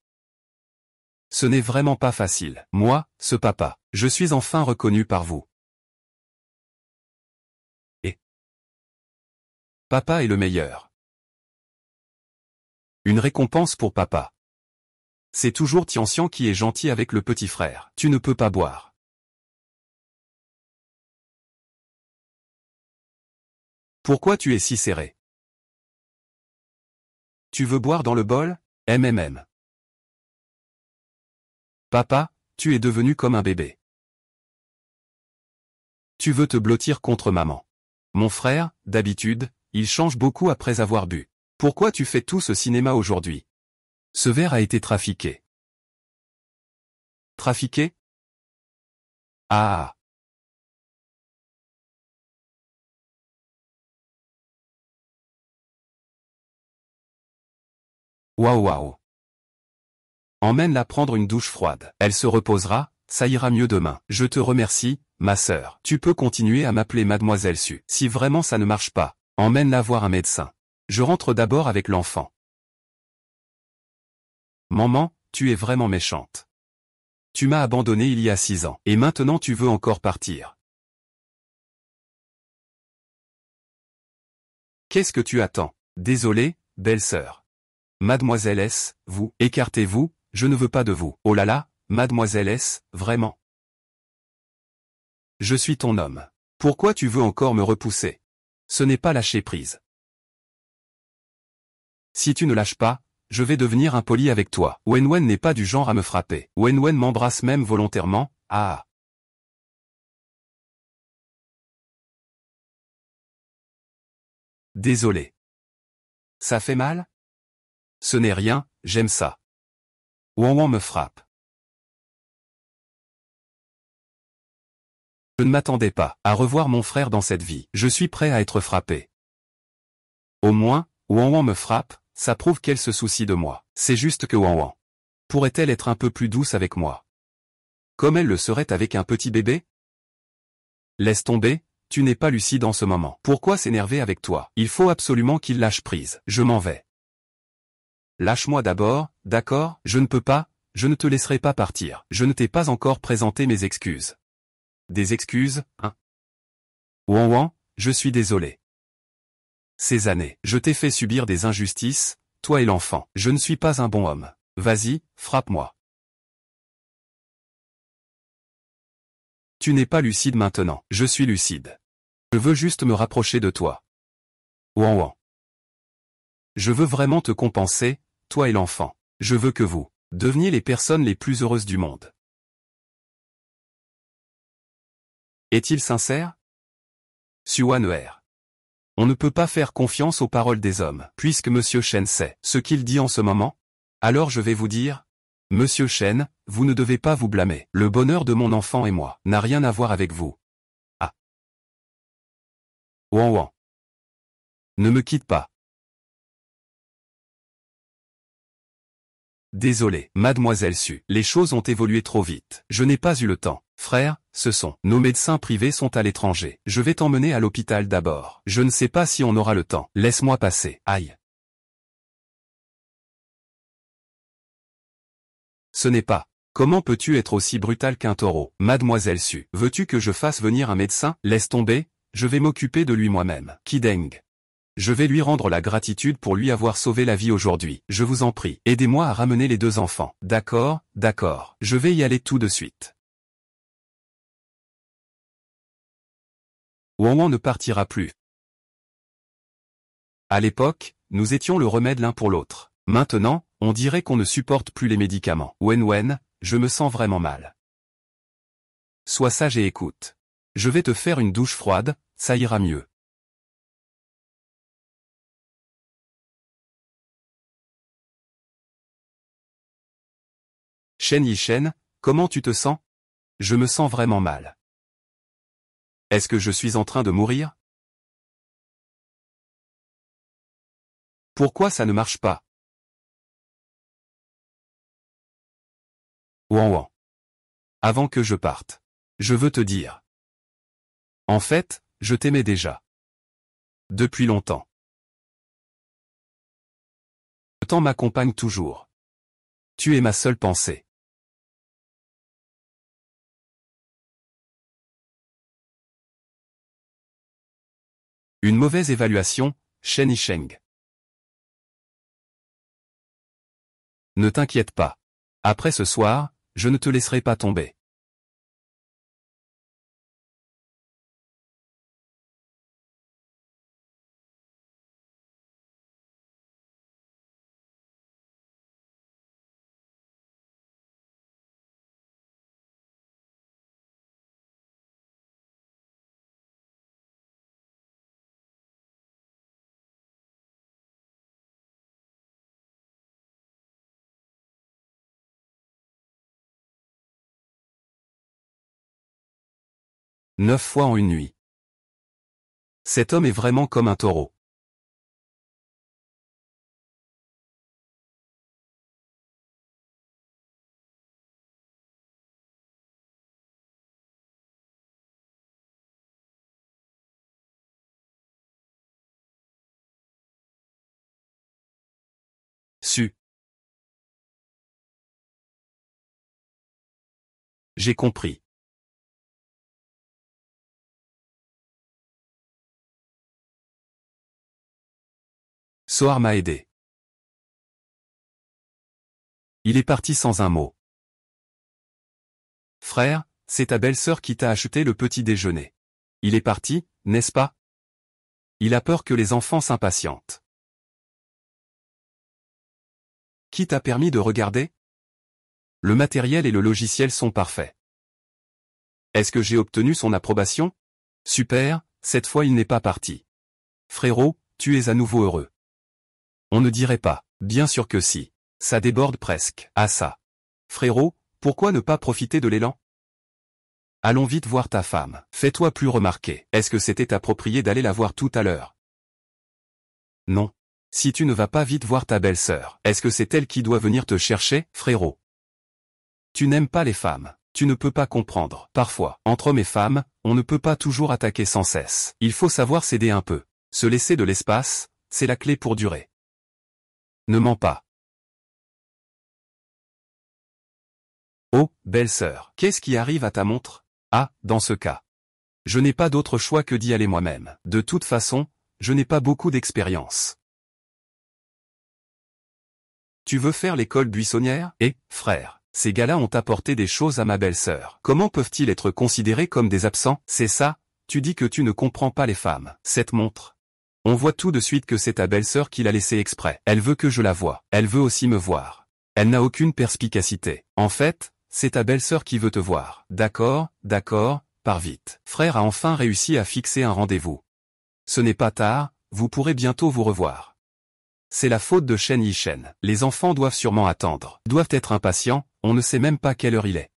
Ce n'est vraiment pas facile. Moi, ce papa, je suis enfin reconnu par vous. Et papa est le meilleur. Une récompense pour papa. C'est toujours Tianxian qui est gentil avec le petit frère. Tu ne peux pas boire. Pourquoi tu es si serré? Tu veux boire dans le bol? Papa, tu es devenu comme un bébé. Tu veux te blottir contre maman. Mon frère, d'habitude, il change beaucoup après avoir bu. Pourquoi tu fais tout ce cinéma aujourd'hui? Ce verre a été trafiqué. Trafiqué? Ah. Waouh waouh. Emmène-la prendre une douche froide. Elle se reposera, ça ira mieux demain. Je te remercie, ma sœur. Tu peux continuer à m'appeler Mademoiselle Su. Si vraiment ça ne marche pas, emmène-la voir un médecin. Je rentre d'abord avec l'enfant. Maman, tu es vraiment méchante. Tu m'as abandonné il y a 6 ans, et maintenant tu veux encore partir. Qu'est-ce que tu attends? Désolé, belle-sœur. Mademoiselle S, vous, écartez-vous, je ne veux pas de vous. Oh là là, Mademoiselle S, vraiment. Je suis ton homme. Pourquoi tu veux encore me repousser? Ce n'est pas lâcher prise. Si tu ne lâches pas, je vais devenir impoli avec toi. Wenwen n'est pas du genre à me frapper. Wenwen m'embrasse même volontairement, ah. Désolé. Ça fait mal? Ce n'est rien, j'aime ça. Wanwan me frappe. Je ne m'attendais pas à revoir mon frère dans cette vie. Je suis prêt à être frappé. Au moins, Wanwan me frappe, ça prouve qu'elle se soucie de moi. C'est juste que Wanwan pourrait-elle être un peu plus douce avec moi? Comme elle le serait avec un petit bébé? Laisse tomber, tu n'es pas lucide en ce moment. Pourquoi s'énerver avec toi? Il faut absolument qu'il lâche prise. Je m'en vais. Lâche-moi d'abord, d'accord? Je ne peux pas, je ne te laisserai pas partir. Je ne t'ai pas encore présenté mes excuses. Des excuses, hein? Wanwan, je suis désolé. Ces années, je t'ai fait subir des injustices, toi et l'enfant. Je ne suis pas un bon homme. Vas-y, frappe-moi. Tu n'es pas lucide maintenant. Je suis lucide. Je veux juste me rapprocher de toi. Wanwan. Je veux vraiment te compenser, toi et l'enfant. Je veux que vous deveniez les personnes les plus heureuses du monde. Est-il sincère? Suaner. On ne peut pas faire confiance aux paroles des hommes. Puisque Monsieur Shen sait ce qu'il dit en ce moment, alors je vais vous dire, Monsieur Shen, vous ne devez pas vous blâmer. Le bonheur de mon enfant et moi n'a rien à voir avec vous. Ah. Wanwan. Ne me quitte pas. Désolé, Mademoiselle Su, les choses ont évolué trop vite. Je n'ai pas eu le temps. Frère, nos médecins privés sont à l'étranger. Je vais t'emmener à l'hôpital d'abord. Je ne sais pas si on aura le temps. Laisse-moi passer. Aïe. Ce n'est pas. Comment peux-tu être aussi brutal qu'un taureau? Mademoiselle Su, veux-tu que je fasse venir un médecin? Laisse tomber, je vais m'occuper de lui moi-même. Kideng. Je vais lui rendre la gratitude pour lui avoir sauvé la vie aujourd'hui. Je vous en prie, aidez-moi à ramener les 2 enfants. D'accord, d'accord. Je vais y aller tout de suite. Wanwan ne partira plus. À l'époque, nous étions le remède l'un pour l'autre. Maintenant, on dirait qu'on ne supporte plus les médicaments. Wenwen, je me sens vraiment mal. Sois sage et écoute. Je vais te faire une douche froide, ça ira mieux. Shen Yishen, comment tu te sens? Je me sens vraiment mal. Est-ce que je suis en train de mourir? Pourquoi ça ne marche pas? Ouan ouan. Avant que je parte. Je veux te dire. En fait, je t'aimais déjà. Depuis longtemps. Le temps m'accompagne toujours. Tu es ma seule pensée. Une mauvaise évaluation, Shen Yisheng. Ne t'inquiète pas. Après ce soir, je ne te laisserai pas tomber. Neuf fois en une nuit. Cet homme est vraiment comme un taureau. Su. J'ai compris. Soar m'a aidé. Il est parti sans un mot. Frère, c'est ta belle-sœur qui t'a acheté le petit déjeuner. Il est parti, n'est-ce pas? Il a peur que les enfants s'impatientent. Qui t'a permis de regarder? Le matériel et le logiciel sont parfaits. Est-ce que j'ai obtenu son approbation? Super, cette fois il n'est pas parti. Frérot, tu es à nouveau heureux. On ne dirait pas, bien sûr que si. Ça déborde presque. Ah ça. Frérot, pourquoi ne pas profiter de l'élan? Allons vite voir ta femme. Fais-toi plus remarquer. Est-ce que c'était approprié d'aller la voir tout à l'heure? Non. Si tu ne vas pas vite voir ta belle-sœur, est-ce que c'est elle qui doit venir te chercher, frérot? Tu n'aimes pas les femmes. Tu ne peux pas comprendre. Parfois, entre hommes et femmes, on ne peut pas toujours attaquer sans cesse. Il faut savoir céder un peu. Se laisser de l'espace, c'est la clé pour durer. Ne mens pas. Oh, belle-sœur, qu'est-ce qui arrive à ta montre? Ah, dans ce cas. Je n'ai pas d'autre choix que d'y aller moi-même. De toute façon, je n'ai pas beaucoup d'expérience. Tu veux faire l'école buissonnière? Eh, frère, ces gars-là ont apporté des choses à ma belle-sœur. Comment peuvent-ils être considérés comme des absents? C'est ça, tu dis que tu ne comprends pas les femmes. Cette montre. On voit tout de suite que c'est ta belle-sœur qui l'a laissée exprès. Elle veut que je la voie. Elle veut aussi me voir. Elle n'a aucune perspicacité. En fait, c'est ta belle-sœur qui veut te voir. D'accord, pars vite. Frère a enfin réussi à fixer un rendez-vous. Ce n'est pas tard, vous pourrez bientôt vous revoir. C'est la faute de Shen Yishen. Les enfants doivent sûrement attendre. Doivent être impatients, on ne sait même pas quelle heure il est.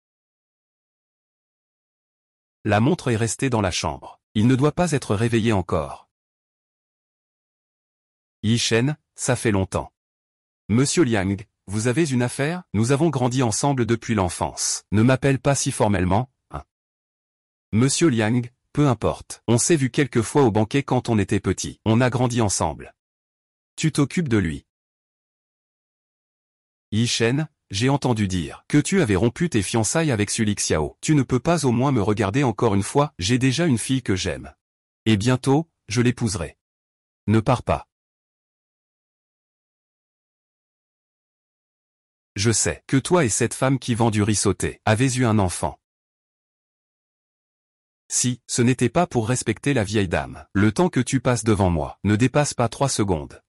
La montre est restée dans la chambre. Il ne doit pas être réveillé encore. Yishen, ça fait longtemps. Monsieur Liang, vous avez une affaire? Nous avons grandi ensemble depuis l'enfance. Ne m'appelle pas si formellement, hein. Monsieur Liang, peu importe. On s'est vu quelques fois au banquet quand on était petit. On a grandi ensemble. Tu t'occupes de lui. Yishen, j'ai entendu dire que tu avais rompu tes fiançailles avec Sully Xiao. Tu ne peux pas au moins me regarder encore une fois? J'ai déjà une fille que j'aime. Et bientôt, je l'épouserai. Ne pars pas. Je sais que toi et cette femme qui vend du riz sauté avez eu un enfant. Si, ce n'était pas pour respecter la vieille dame. Le temps que tu passes devant moi ne dépasse pas 3 secondes.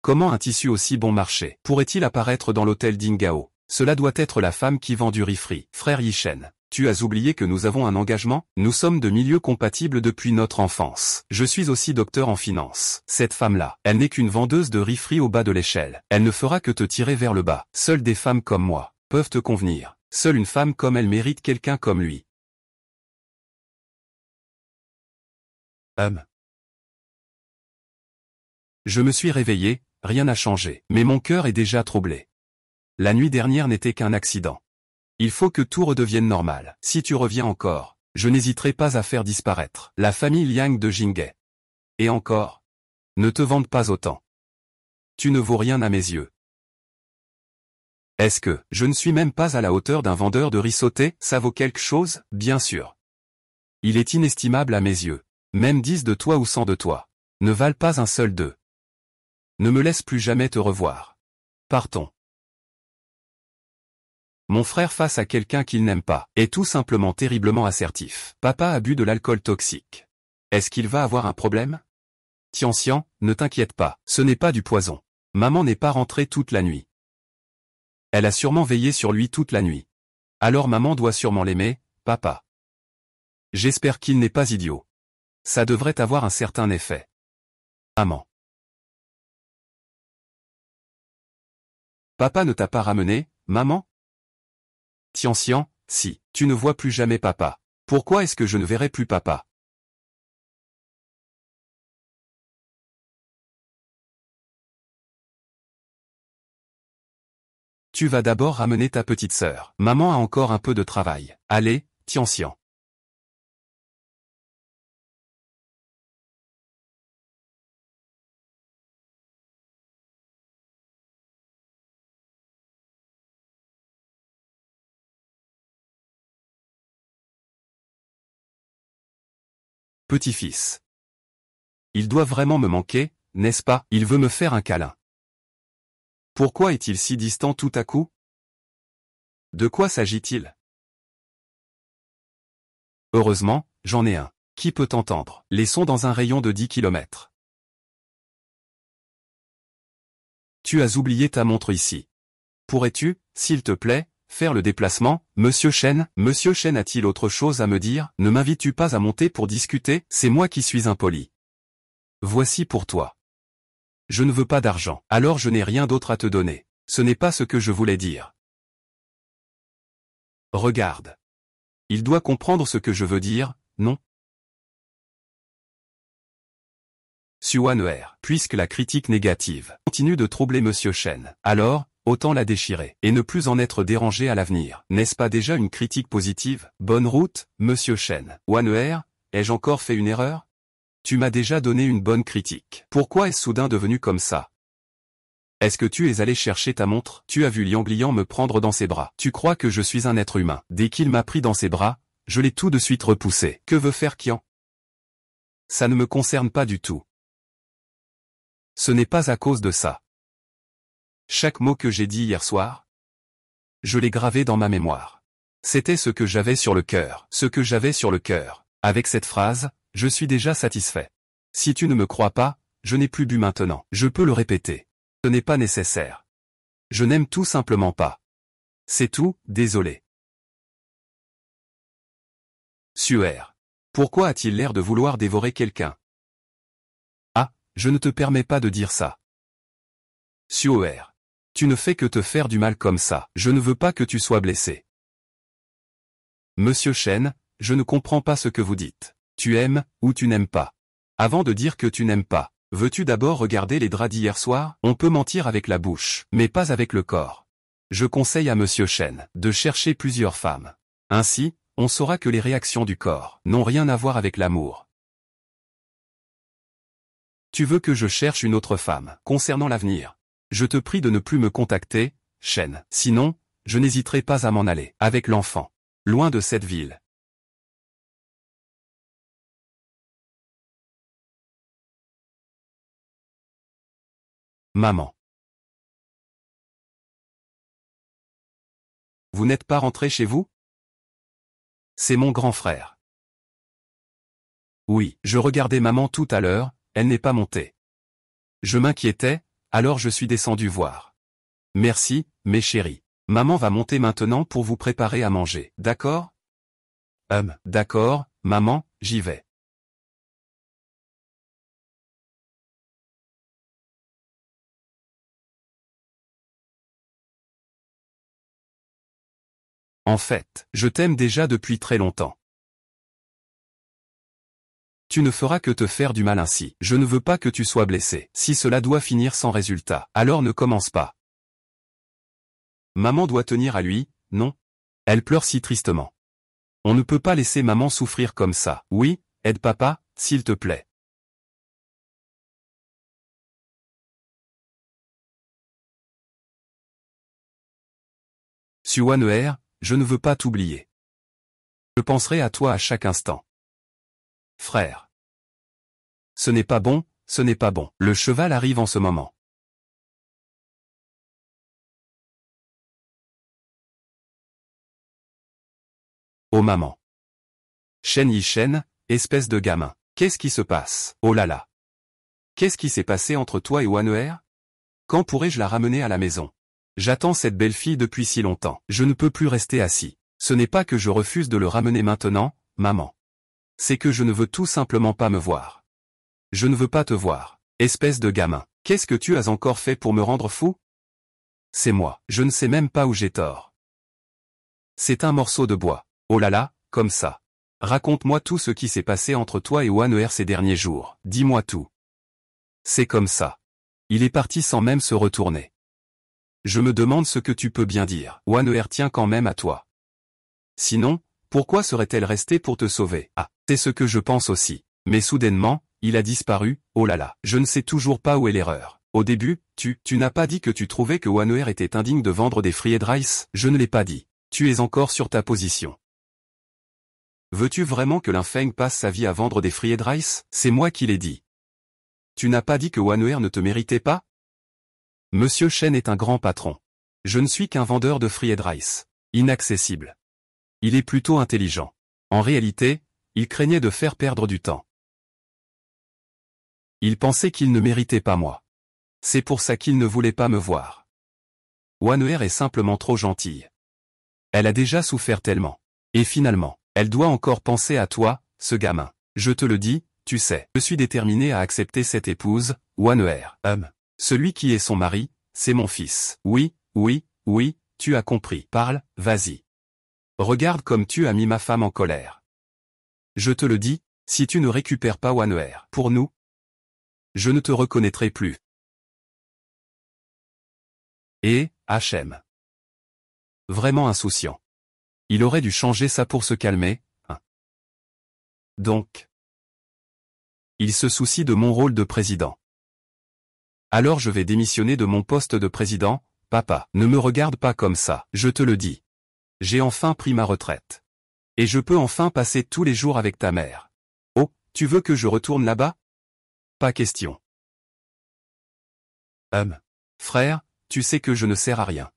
Comment un tissu aussi bon marché pourrait-il apparaître dans l'hôtel d'Ingao? Cela doit être la femme qui vend du riz frit. Frère Yishen, tu as oublié que nous avons un engagement? Nous sommes de milieux compatibles depuis notre enfance. Je suis aussi docteur en finance. Cette femme-là, elle n'est qu'une vendeuse de riz frit au bas de l'échelle. Elle ne fera que te tirer vers le bas. Seules des femmes comme moi peuvent te convenir. Seule une femme comme elle mérite quelqu'un comme lui. Je me suis réveillé, rien n'a changé, mais mon cœur est déjà troublé. La nuit dernière n'était qu'un accident. Il faut que tout redevienne normal. Si tu reviens encore, je n'hésiterai pas à faire disparaître la famille Liang de Jinghe. Et encore, ne te vante pas autant. Tu ne vaux rien à mes yeux. Est-ce que je ne suis même pas à la hauteur d'un vendeur de riz sauté? Ça vaut quelque chose, bien sûr. Il est inestimable à mes yeux. Même 10 de toi ou 100 de toi ne valent pas un seul d'eux. Ne me laisse plus jamais te revoir. Partons. Mon frère face à quelqu'un qu'il n'aime pas est tout simplement terriblement assertif. Papa a bu de l'alcool toxique. Est-ce qu'il va avoir un problème? Tianxian, ne t'inquiète pas, ce n'est pas du poison. Maman n'est pas rentrée toute la nuit. Elle a sûrement veillé sur lui toute la nuit. Alors maman doit sûrement l'aimer, papa. J'espère qu'il n'est pas idiot. Ça devrait avoir un certain effet. Maman. Papa ne t'a pas ramené, maman? Tianxian, si, tu ne vois plus jamais papa. Pourquoi est-ce que je ne verrai plus papa? Tu vas d'abord ramener ta petite sœur. Maman a encore un peu de travail. Allez, Tianxian. Petit-fils. Il doit vraiment me manquer, n'est-ce pas? Il veut me faire un câlin. Pourquoi est-il si distant tout à coup? De quoi s'agit-il? Heureusement, j'en ai un. Qui peut t'entendre? Les sons dans un rayon de 10 kilomètres. Tu as oublié ta montre ici. Pourrais-tu, s'il te plaît, faire le déplacement? Monsieur Chen a-t-il autre chose à me dire? Ne m'invites-tu pas à monter pour discuter? C'est moi qui suis impoli. Voici pour toi. Je ne veux pas d'argent. Alors je n'ai rien d'autre à te donner. Ce n'est pas ce que je voulais dire. Regarde. Il doit comprendre ce que je veux dire, non? Suaner, puisque la critique négative continue de troubler Monsieur Chen, alors, autant la déchirer, et ne plus en être dérangé à l'avenir. N'est-ce pas déjà une critique positive? Bonne route, Monsieur Chen. Waner, ai-je encore fait une erreur? Tu m'as déjà donné une bonne critique. Pourquoi est-ce soudain devenu comme ça? Est-ce que tu es allé chercher ta montre? Tu as vu Liang Liang me prendre dans ses bras. Tu crois que je suis un être humain? Dès qu'il m'a pris dans ses bras, je l'ai tout de suite repoussé. Que veut faire Qian? Ça ne me concerne pas du tout. Ce n'est pas à cause de ça. Chaque mot que j'ai dit hier soir, je l'ai gravé dans ma mémoire. C'était ce que j'avais sur le cœur. Ce que j'avais sur le cœur. Avec cette phrase, je suis déjà satisfait. Si tu ne me crois pas, je n'ai plus bu maintenant. Je peux le répéter. Ce n'est pas nécessaire. Je n'aime tout simplement pas. C'est tout, désolé. Suaire. Pourquoi a-t-il l'air de vouloir dévorer quelqu'un? Ah, je ne te permets pas de dire ça. Suaire. Tu ne fais que te faire du mal comme ça. Je ne veux pas que tu sois blessé. Monsieur Chen, je ne comprends pas ce que vous dites. Tu aimes, ou tu n'aimes pas. Avant de dire que tu n'aimes pas, veux-tu d'abord regarder les draps d'hier soir? On peut mentir avec la bouche, mais pas avec le corps. Je conseille à Monsieur Chen de chercher plusieurs femmes. Ainsi, on saura que les réactions du corps n'ont rien à voir avec l'amour. Tu veux que je cherche une autre femme concernant l'avenir? Je te prie de ne plus me contacter, Chen. Sinon, je n'hésiterai pas à m'en aller avec l'enfant. Loin de cette ville. Maman. Vous n'êtes pas rentré chez vous? C'est mon grand frère. Oui, je regardais maman tout à l'heure, elle n'est pas montée. Je m'inquiétais, alors je suis descendu voir. Merci, mes chéris. Maman va monter maintenant pour vous préparer à manger, d'accord? D'accord, maman, j'y vais. En fait, je t'aime déjà depuis très longtemps. Tu ne feras que te faire du mal ainsi. Je ne veux pas que tu sois blessé. Si cela doit finir sans résultat, alors ne commence pas. Maman doit tenir à lui, non? Elle pleure si tristement. On ne peut pas laisser maman souffrir comme ça. Oui, aide papa, s'il te plaît. Suaner, je ne veux pas t'oublier. Je penserai à toi à chaque instant. Frère. Ce n'est pas bon, ce n'est pas bon. Le cheval arrive en ce moment. Oh maman. Shen Yishen, espèce de gamin. Qu'est-ce qui se passe? Oh là là. Qu'est-ce qui s'est passé entre toi et Waner? Quand pourrais-je la ramener à la maison? J'attends cette belle fille depuis si longtemps. Je ne peux plus rester assis. Ce n'est pas que je refuse de le ramener maintenant, maman. C'est que je ne veux tout simplement pas me voir. Je ne veux pas te voir. Espèce de gamin. Qu'est-ce que tu as encore fait pour me rendre fou? C'est moi. Je ne sais même pas où j'ai tort. C'est un morceau de bois. Oh là là, comme ça. Raconte-moi tout ce qui s'est passé entre toi et Waner ces derniers jours. Dis-moi tout. C'est comme ça. Il est parti sans même se retourner. Je me demande ce que tu peux bien dire. Waner tient quand même à toi. Sinon, pourquoi serait-elle restée pour te sauver? Ah, c'est ce que je pense aussi. Mais soudainement, il a disparu, oh là là. Je ne sais toujours pas où est l'erreur. Au début, tu n'as pas dit que tu trouvais que Waner était indigne de vendre des fried rice? Je ne l'ai pas dit. Tu es encore sur ta position. Veux-tu vraiment que Linfeng passe sa vie à vendre des fried rice? C'est moi qui l'ai dit. Tu n'as pas dit que Waner ne te méritait pas? Monsieur Shen est un grand patron. Je ne suis qu'un vendeur de fried rice. Inaccessible. Il est plutôt intelligent. En réalité, il craignait de faire perdre du temps. Il pensait qu'il ne méritait pas moi. C'est pour ça qu'il ne voulait pas me voir. Waner est simplement trop gentille. Elle a déjà souffert tellement. Et finalement, elle doit encore penser à toi, ce gamin. Je te le dis, tu sais, je suis déterminé à accepter cette épouse, Waner. Celui qui est son mari, c'est mon fils. Oui, oui, oui, tu as compris. Parle, vas-y. Regarde comme tu as mis ma femme en colère. Je te le dis, si tu ne récupères pas Waner pour nous, je ne te reconnaîtrai plus. Et, Hachem. Vraiment insouciant. Il aurait dû changer ça pour se calmer, hein. Donc, il se soucie de mon rôle de président. Alors je vais démissionner de mon poste de président, papa. Ne me regarde pas comme ça, je te le dis. J'ai enfin pris ma retraite. Et je peux enfin passer tous les jours avec ta mère. Oh, tu veux que je retourne là-bas? Pas question. Frère, tu sais que je ne sers à rien.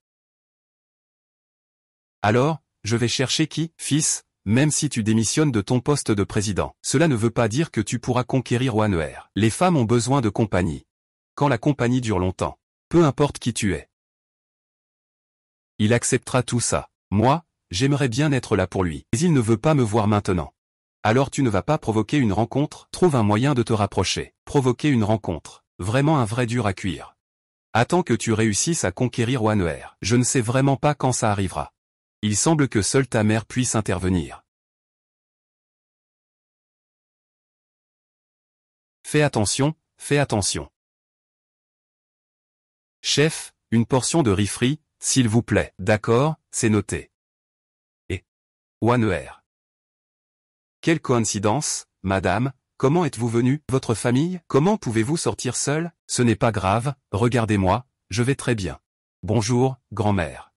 Alors, je vais chercher qui, fils, même si tu démissionnes de ton poste de président. Cela ne veut pas dire que tu pourras conquérir Waner. Les femmes ont besoin de compagnie. Quand la compagnie dure longtemps, peu importe qui tu es. Il acceptera tout ça. Moi, j'aimerais bien être là pour lui. Mais il ne veut pas me voir maintenant. Alors tu ne vas pas provoquer une rencontre? Trouve un moyen de te rapprocher. Provoquer une rencontre. Vraiment un vrai dur à cuire. Attends que tu réussisses à conquérir Waner. Je ne sais vraiment pas quand ça arrivera. Il semble que seule ta mère puisse intervenir. Fais attention, fais attention. Chef, une portion de riz frit, s'il vous plaît. D'accord, c'est noté. Et Waner. Quelle coïncidence, madame, comment êtes-vous venue? Votre famille? Comment pouvez-vous sortir seule? Ce n'est pas grave, regardez-moi, je vais très bien. Bonjour, grand-mère.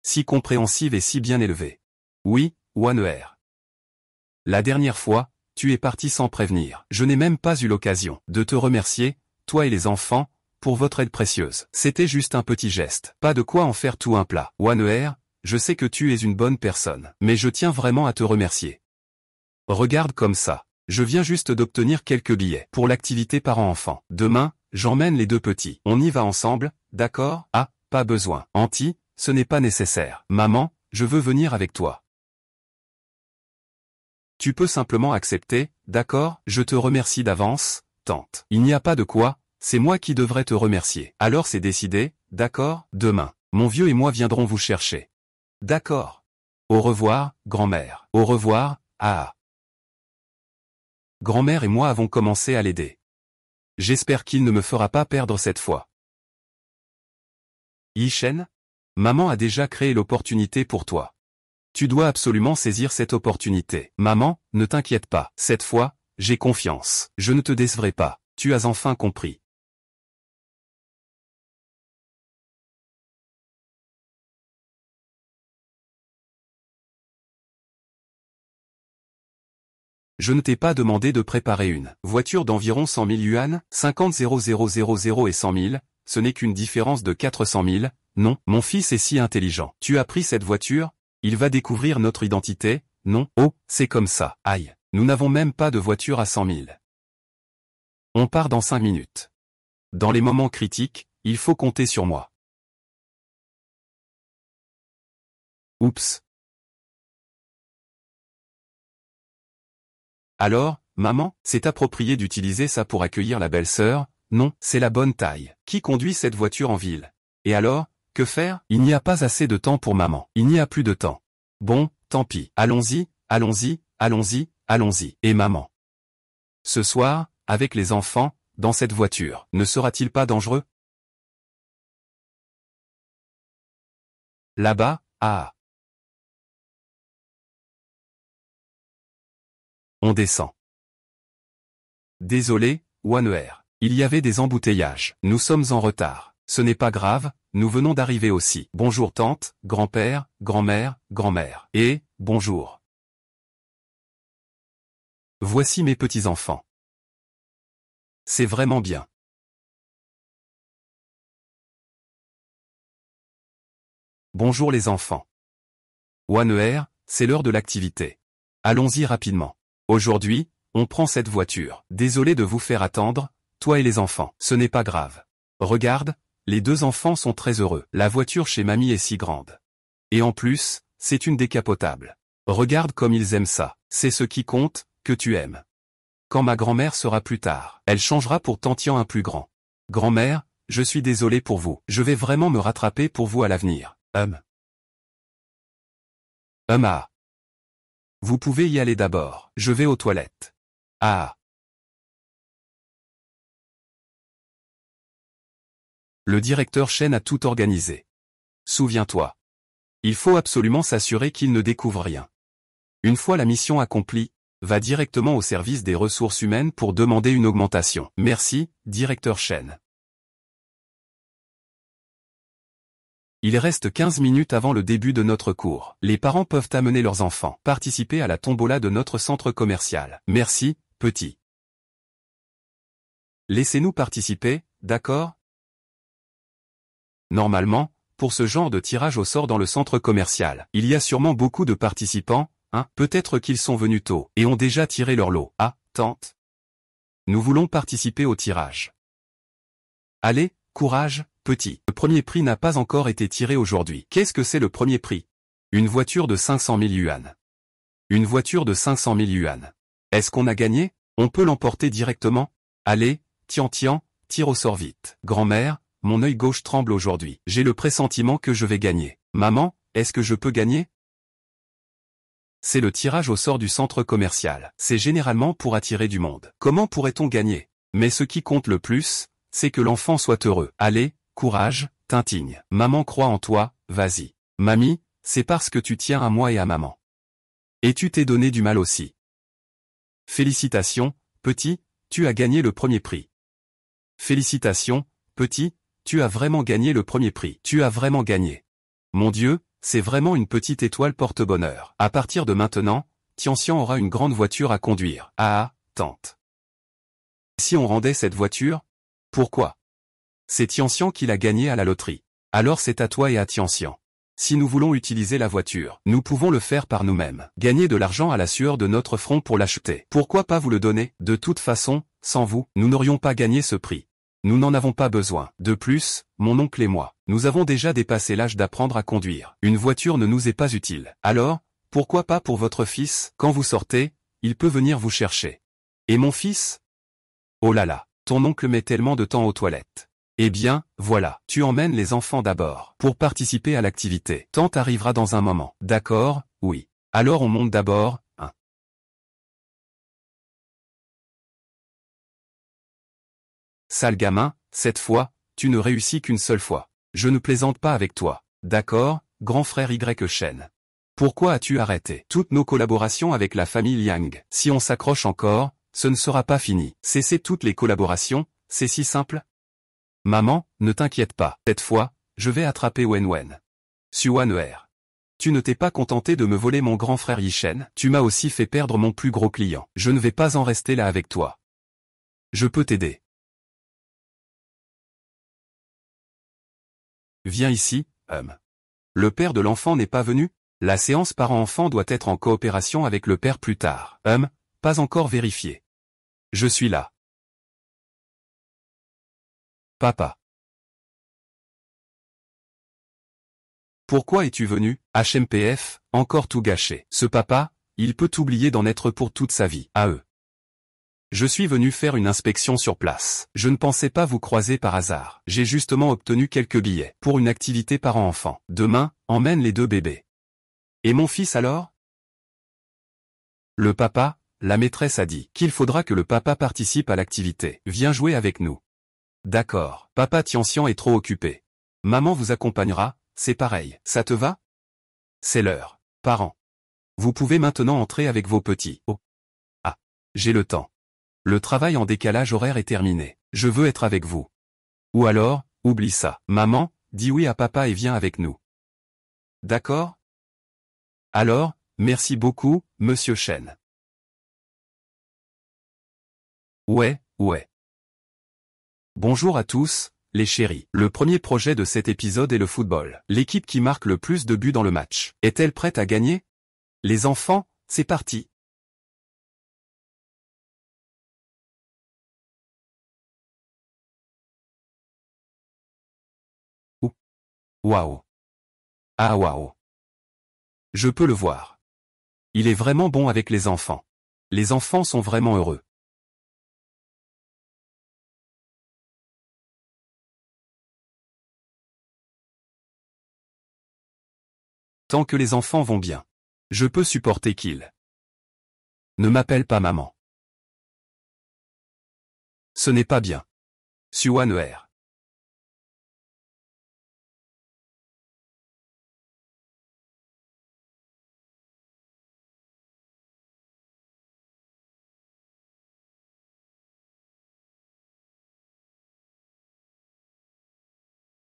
Si compréhensive et si bien élevée. Oui, Waner. La dernière fois, tu es parti sans prévenir. Je n'ai même pas eu l'occasion de te remercier, toi et les enfants, pour votre aide précieuse. C'était juste un petit geste. Pas de quoi en faire tout un plat. Waner, je sais que tu es une bonne personne, mais je tiens vraiment à te remercier. Regarde comme ça. Je viens juste d'obtenir quelques billets pour l'activité parents-enfants. Demain, j'emmène les deux petits. On y va ensemble, d'accord? Ah, pas besoin. Auntie, ce n'est pas nécessaire. Maman, je veux venir avec toi. Tu peux simplement accepter, d'accord? Je te remercie d'avance, tante. Il n'y a pas de quoi, c'est moi qui devrais te remercier. Alors c'est décidé, d'accord? Demain, mon vieux et moi viendrons vous chercher. D'accord. Au revoir, grand-mère. Au revoir, ah. Grand-mère et moi avons commencé à l'aider. J'espère qu'il ne me fera pas perdre cette fois. Yi-Shen, maman a déjà créé l'opportunité pour toi. Tu dois absolument saisir cette opportunité. Maman, ne t'inquiète pas. Cette fois, j'ai confiance. Je ne te décevrai pas. Tu as enfin compris. Je ne t'ai pas demandé de préparer une voiture d'environ 100 000 yuan, 50 000 et 100 000, ce n'est qu'une différence de 400 000, non, mon fils est si intelligent. Tu as pris cette voiture, il va découvrir notre identité, non, oh, c'est comme ça, aïe, nous n'avons même pas de voiture à 100 000. On part dans 5 minutes. Dans les moments critiques, il faut compter sur moi. Oups. Alors, maman, c'est approprié d'utiliser ça pour accueillir la belle-sœur? Non, c'est la bonne taille. Qui conduit cette voiture en ville? Et alors, que faire? Il n'y a pas assez de temps pour maman. Il n'y a plus de temps. Bon, tant pis. Allons-y, allons-y, allons-y, allons-y. Et maman? Ce soir, avec les enfants, dans cette voiture, ne sera-t-il pas dangereux? Là-bas, ah. On descend. Désolé, Wanner. Il y avait des embouteillages. Nous sommes en retard. Ce n'est pas grave, nous venons d'arriver aussi. Bonjour tante, grand-père, grand-mère, grand-mère. Et, bonjour. Voici mes petits-enfants. C'est vraiment bien. Bonjour les enfants. Wanner, c'est l'heure de l'activité. Allons-y rapidement. Aujourd'hui, on prend cette voiture. Désolé de vous faire attendre, toi et les enfants. Ce n'est pas grave. Regarde, les deux enfants sont très heureux. La voiture chez mamie est si grande. Et en plus, c'est une décapotable. Regarde comme ils aiment ça. C'est ce qui compte, que tu aimes. Quand ma grand-mère sera plus tard, elle changera pour Tantian un plus grand. Grand-mère, je suis désolé pour vous. Je vais vraiment me rattraper pour vous à l'avenir. Ah. Vous pouvez y aller d'abord. Je vais aux toilettes. Ah. Le directeur Shen a tout organisé. Souviens-toi. Il faut absolument s'assurer qu'il ne découvre rien. Une fois la mission accomplie, va directement au service des ressources humaines pour demander une augmentation. Merci, directeur Shen. Il reste 15 minutes avant le début de notre cours. Les parents peuvent amener leurs enfants. Participer à la tombola de notre centre commercial. Merci, petit. Laissez-nous participer, d'accord? Normalement, pour ce genre de tirage au sort dans le centre commercial, il y a sûrement beaucoup de participants, hein? Peut-être qu'ils sont venus tôt et ont déjà tiré leur lot. Ah, tante. Nous voulons participer au tirage. Allez, courage, petit. Le premier prix n'a pas encore été tiré aujourd'hui. Qu'est-ce que c'est le premier prix? Une voiture de 500 000 yuan. Une voiture de 500 000 yuan. Est-ce qu'on a gagné? On peut l'emporter directement? Allez, Tian, tire au sort vite. Grand-mère, mon œil gauche tremble aujourd'hui. J'ai le pressentiment que je vais gagner. Maman, est-ce que je peux gagner? C'est le tirage au sort du centre commercial. C'est généralement pour attirer du monde. Comment pourrait-on gagner? Mais ce qui compte le plus, c'est que l'enfant soit heureux. Allez, courage, Tintigne. Maman croit en toi, vas-y. Mamie, c'est parce que tu tiens à moi et à maman. Et tu t'es donné du mal aussi. Félicitations, petit, tu as gagné le premier prix. Félicitations, petit, tu as vraiment gagné le premier prix. Tu as vraiment gagné. Mon Dieu, c'est vraiment une petite étoile porte-bonheur. À partir de maintenant, Tianxian aura une grande voiture à conduire. Ah, tante. Si on rendait cette voiture? Pourquoi? C'est Tianxian qui l'a gagnée à la loterie. Alors c'est à toi et à Tianxian. Si nous voulons utiliser la voiture, nous pouvons le faire par nous-mêmes. Gagner de l'argent à la sueur de notre front pour l'acheter. Pourquoi pas vous le donner? De toute façon, sans vous, nous n'aurions pas gagné ce prix. Nous n'en avons pas besoin. De plus, mon oncle et moi, nous avons déjà dépassé l'âge d'apprendre à conduire. Une voiture ne nous est pas utile. Alors, pourquoi pas pour votre fils? Quand vous sortez, il peut venir vous chercher. Et mon fils? Oh là là, ton oncle met tellement de temps aux toilettes. Eh bien, voilà, tu emmènes les enfants d'abord, pour participer à l'activité. Tante arrivera dans un moment. D'accord, oui. Alors on monte d'abord, hein. Sale gamin, cette fois, tu ne réussis qu'une seule fois. Je ne plaisante pas avec toi. D'accord, grand frère Y Shen. Pourquoi as-tu arrêté toutes nos collaborations avec la famille Liang? Si on s'accroche encore, ce ne sera pas fini. Cessez toutes les collaborations, c'est si simple. Maman, ne t'inquiète pas. Cette fois, je vais attraper Wenwen. Suaner. Tu ne t'es pas contenté de me voler mon grand frère Yishen, tu m'as aussi fait perdre mon plus gros client. Je ne vais pas en rester là avec toi. Je peux t'aider. Viens ici, Le père de l'enfant n'est pas venu? La séance parent-enfant doit être en coopération avec le père plus tard. Pas encore vérifié. Je suis là. Papa. Pourquoi es-tu venu, HMPF, encore tout gâché? Ce papa, il peut oublier d'en être pour toute sa vie. À eux. Je suis venu faire une inspection sur place. Je ne pensais pas vous croiser par hasard. J'ai justement obtenu quelques billets pour une activité parent-enfant. Demain, emmène les 2 bébés. Et mon fils alors? Le papa, la maîtresse a dit qu'il faudra que le papa participe à l'activité. Viens jouer avec nous. D'accord. Papa Tianxian est trop occupé. Maman vous accompagnera, c'est pareil. Ça te va? C'est l'heure. Parents. Vous pouvez maintenant entrer avec vos petits. Oh. Ah. J'ai le temps. Le travail en décalage horaire est terminé. Je veux être avec vous. Ou alors, oublie ça. Maman, dis oui à papa et viens avec nous. D'accord? Alors, merci beaucoup, monsieur Shen. Ouais. Bonjour à tous, les chéris. Le premier projet de cet épisode est le football. L'équipe qui marque le plus de buts dans le match. Est-elle prête à gagner? Les enfants, c'est parti. Waouh. Ah waouh. Je peux le voir. Il est vraiment bon avec les enfants. Les enfants sont vraiment heureux. Tant que les enfants vont bien. Je peux supporter qu'ils ne m'appellent pas maman. Ce n'est pas bien. Suaner.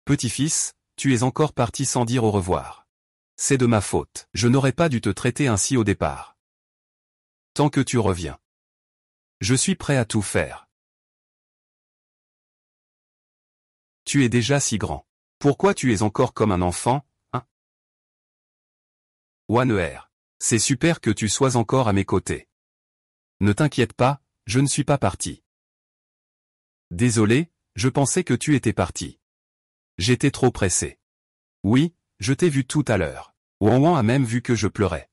Petit-fils, tu es encore parti sans dire au revoir. C'est de ma faute. Je n'aurais pas dû te traiter ainsi au départ. Tant que tu reviens. Je suis prêt à tout faire. Tu es déjà si grand. Pourquoi tu es encore comme un enfant, hein? Waner. C'est super que tu sois encore à mes côtés. Ne t'inquiète pas, je ne suis pas parti. Désolé, je pensais que tu étais parti. J'étais trop pressé. Oui, je t'ai vu tout à l'heure. Wanwan a même vu que je pleurais.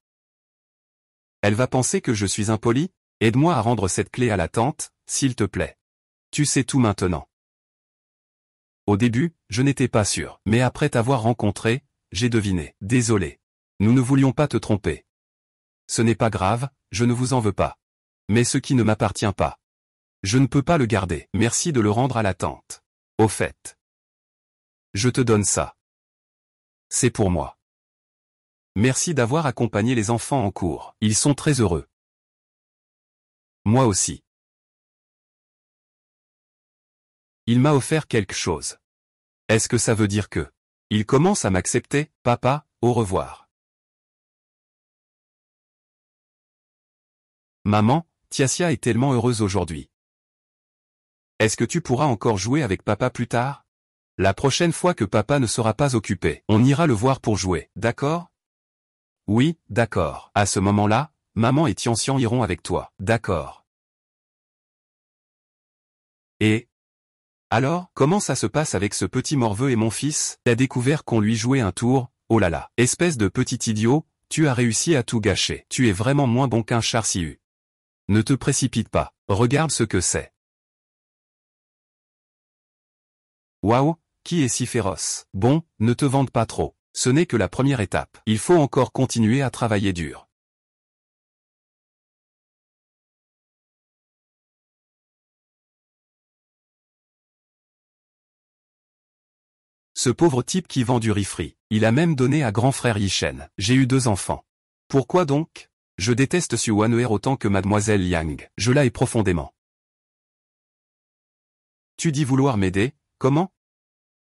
Elle va penser que je suis impoli? Aide-moi à rendre cette clé à la tante, s'il te plaît. Tu sais tout maintenant. Au début, je n'étais pas sûr, mais après t'avoir rencontré, j'ai deviné. Désolé. Nous ne voulions pas te tromper. Ce n'est pas grave, je ne vous en veux pas. Mais ce qui ne m'appartient pas. Je ne peux pas le garder. Merci de le rendre à la tante. Au fait. Je te donne ça. C'est pour moi. Merci d'avoir accompagné les enfants en cours. Ils sont très heureux. Moi aussi. Il m'a offert quelque chose. Est-ce que ça veut dire que il commence à m'accepter, papa, au revoir. Maman, Tiaxia est tellement heureuse aujourd'hui. Est-ce que tu pourras encore jouer avec papa plus tard? La prochaine fois que papa ne sera pas occupé, on ira le voir pour jouer, d'accord? Oui, d'accord. À ce moment-là, maman et Tianxian iront avec toi, d'accord. Et alors, comment ça se passe avec ce petit morveux et mon fils? T'as découvert qu'on lui jouait un tour? Oh là là, espèce de petit idiot, tu as réussi à tout gâcher. Tu es vraiment moins bon qu'un Charsiu. Ne te précipite pas, regarde ce que c'est. Waouh, qui est si féroce? Bon, ne te vante pas trop. Ce n'est que la première étape. Il faut encore continuer à travailler dur. Ce pauvre type qui vend du riz frit, il a même donné à grand frère Yishen. J'ai eu 2 enfants. Pourquoi donc? Je déteste Xu Wan'er autant que mademoiselle Yang. Je la hais profondément. Tu dis vouloir m'aider, comment?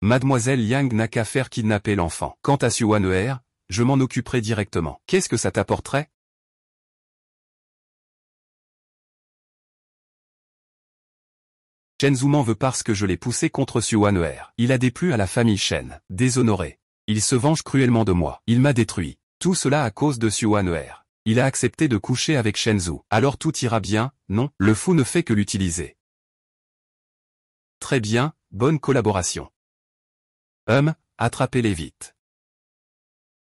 Mademoiselle Yang n'a qu'à faire kidnapper l'enfant. Quant à Xu Wan'er, je m'en occuperai directement. Qu'est-ce que ça t'apporterait? Chen Zhu m'en veut parce que je l'ai poussé contre Xu Wan'er. Il a déplu à la famille Shen. Déshonoré. Il se venge cruellement de moi. Il m'a détruit. Tout cela à cause de Xu Wan'er. Il a accepté de coucher avec Shen Zhu. Alors tout ira bien, non? Le fou ne fait que l'utiliser. Très bien, bonne collaboration. Attrapez-les vite.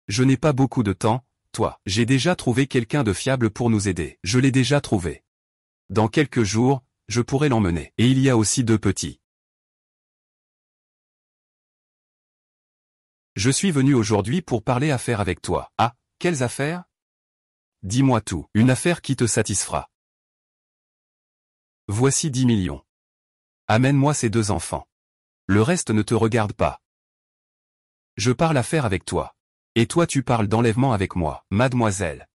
Je n'ai pas beaucoup de temps, toi. J'ai déjà trouvé quelqu'un de fiable pour nous aider. Je l'ai déjà trouvé. Dans quelques jours, je pourrai l'emmener. Et il y a aussi 2 petits. Je suis venu aujourd'hui pour parler affaires avec toi. Ah, quelles affaires? Dis-moi tout. Une affaire qui te satisfera. Voici 10 millions. Amène-moi ces 2 enfants. Le reste ne te regarde pas. Je parle affaires avec toi. Et toi tu parles d'enlèvement avec moi. Mademoiselle.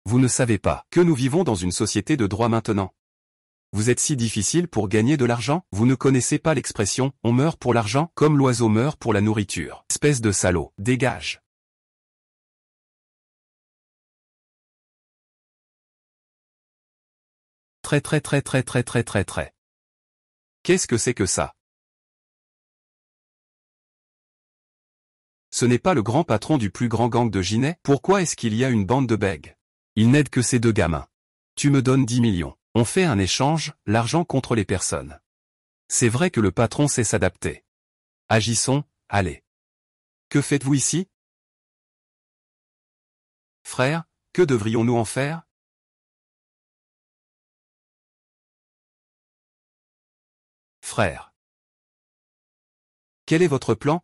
Vous ne savez pas que nous vivons dans une société de droit maintenant. Vous êtes si difficile pour gagner de l'argent? Vous ne connaissez pas l'expression « on meurt pour l'argent » comme l'oiseau meurt pour la nourriture. Espèce de salaud, dégage. Très. Qu'est-ce que c'est que ça? Ce n'est pas le grand patron du plus grand gang de Ginet? Pourquoi est-ce qu'il y a une bande de bègues? Il n'aide que ces 2 gamins. Tu me donnes 10 millions. On fait un échange, l'argent contre les personnes. C'est vrai que le patron sait s'adapter. Agissons, allez. Que faites-vous ici? Frère, que devrions-nous en faire? Frère. Quel est votre plan?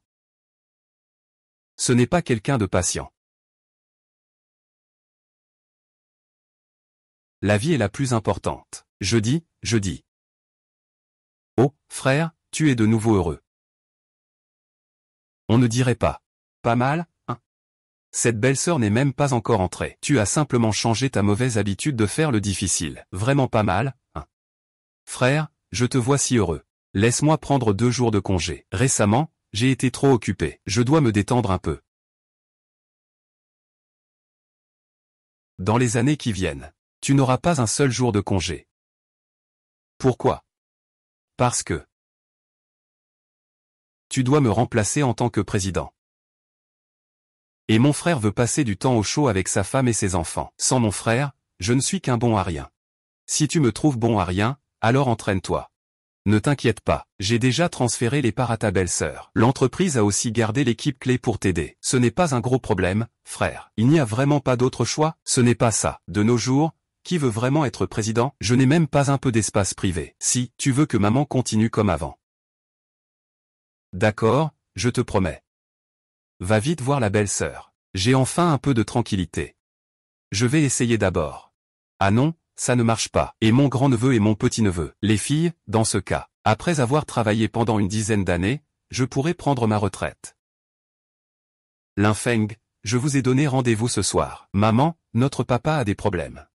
Ce n'est pas quelqu'un de patient. La vie est la plus importante. Je dis. Oh, frère, tu es de nouveau heureux. On ne dirait pas. Pas mal, hein? Cette belle-sœur n'est même pas encore entrée. Tu as simplement changé ta mauvaise habitude de faire le difficile. Vraiment pas mal, hein? Frère, je te vois si heureux. Laisse-moi prendre 2 jours de congé. Récemment, j'ai été trop occupé. Je dois me détendre un peu. Dans les années qui viennent, tu n'auras pas un seul jour de congé. Pourquoi? Parce que tu dois me remplacer en tant que président. Et mon frère veut passer du temps au chaud avec sa femme et ses enfants. Sans mon frère, je ne suis qu'un bon à rien. Si tu me trouves bon à rien, alors entraîne-toi. Ne t'inquiète pas, j'ai déjà transféré les parts à ta belle-sœur. L'entreprise a aussi gardé l'équipe clé pour t'aider. Ce n'est pas un gros problème, frère. Il n'y a vraiment pas d'autre choix? Ce n'est pas ça. De nos jours, qui veut vraiment être président? Je n'ai même pas un peu d'espace privé. Si, tu veux que maman continue comme avant. D'accord, je te promets. Va vite voir la belle-sœur. J'ai enfin un peu de tranquillité. Je vais essayer d'abord. Ah non, ça ne marche pas. Et mon grand-neveu et mon petit-neveu. Les filles, dans ce cas, après avoir travaillé pendant une dizaine d'années, je pourrais prendre ma retraite. Linfeng, je vous ai donné rendez-vous ce soir. Maman, notre papa a des problèmes.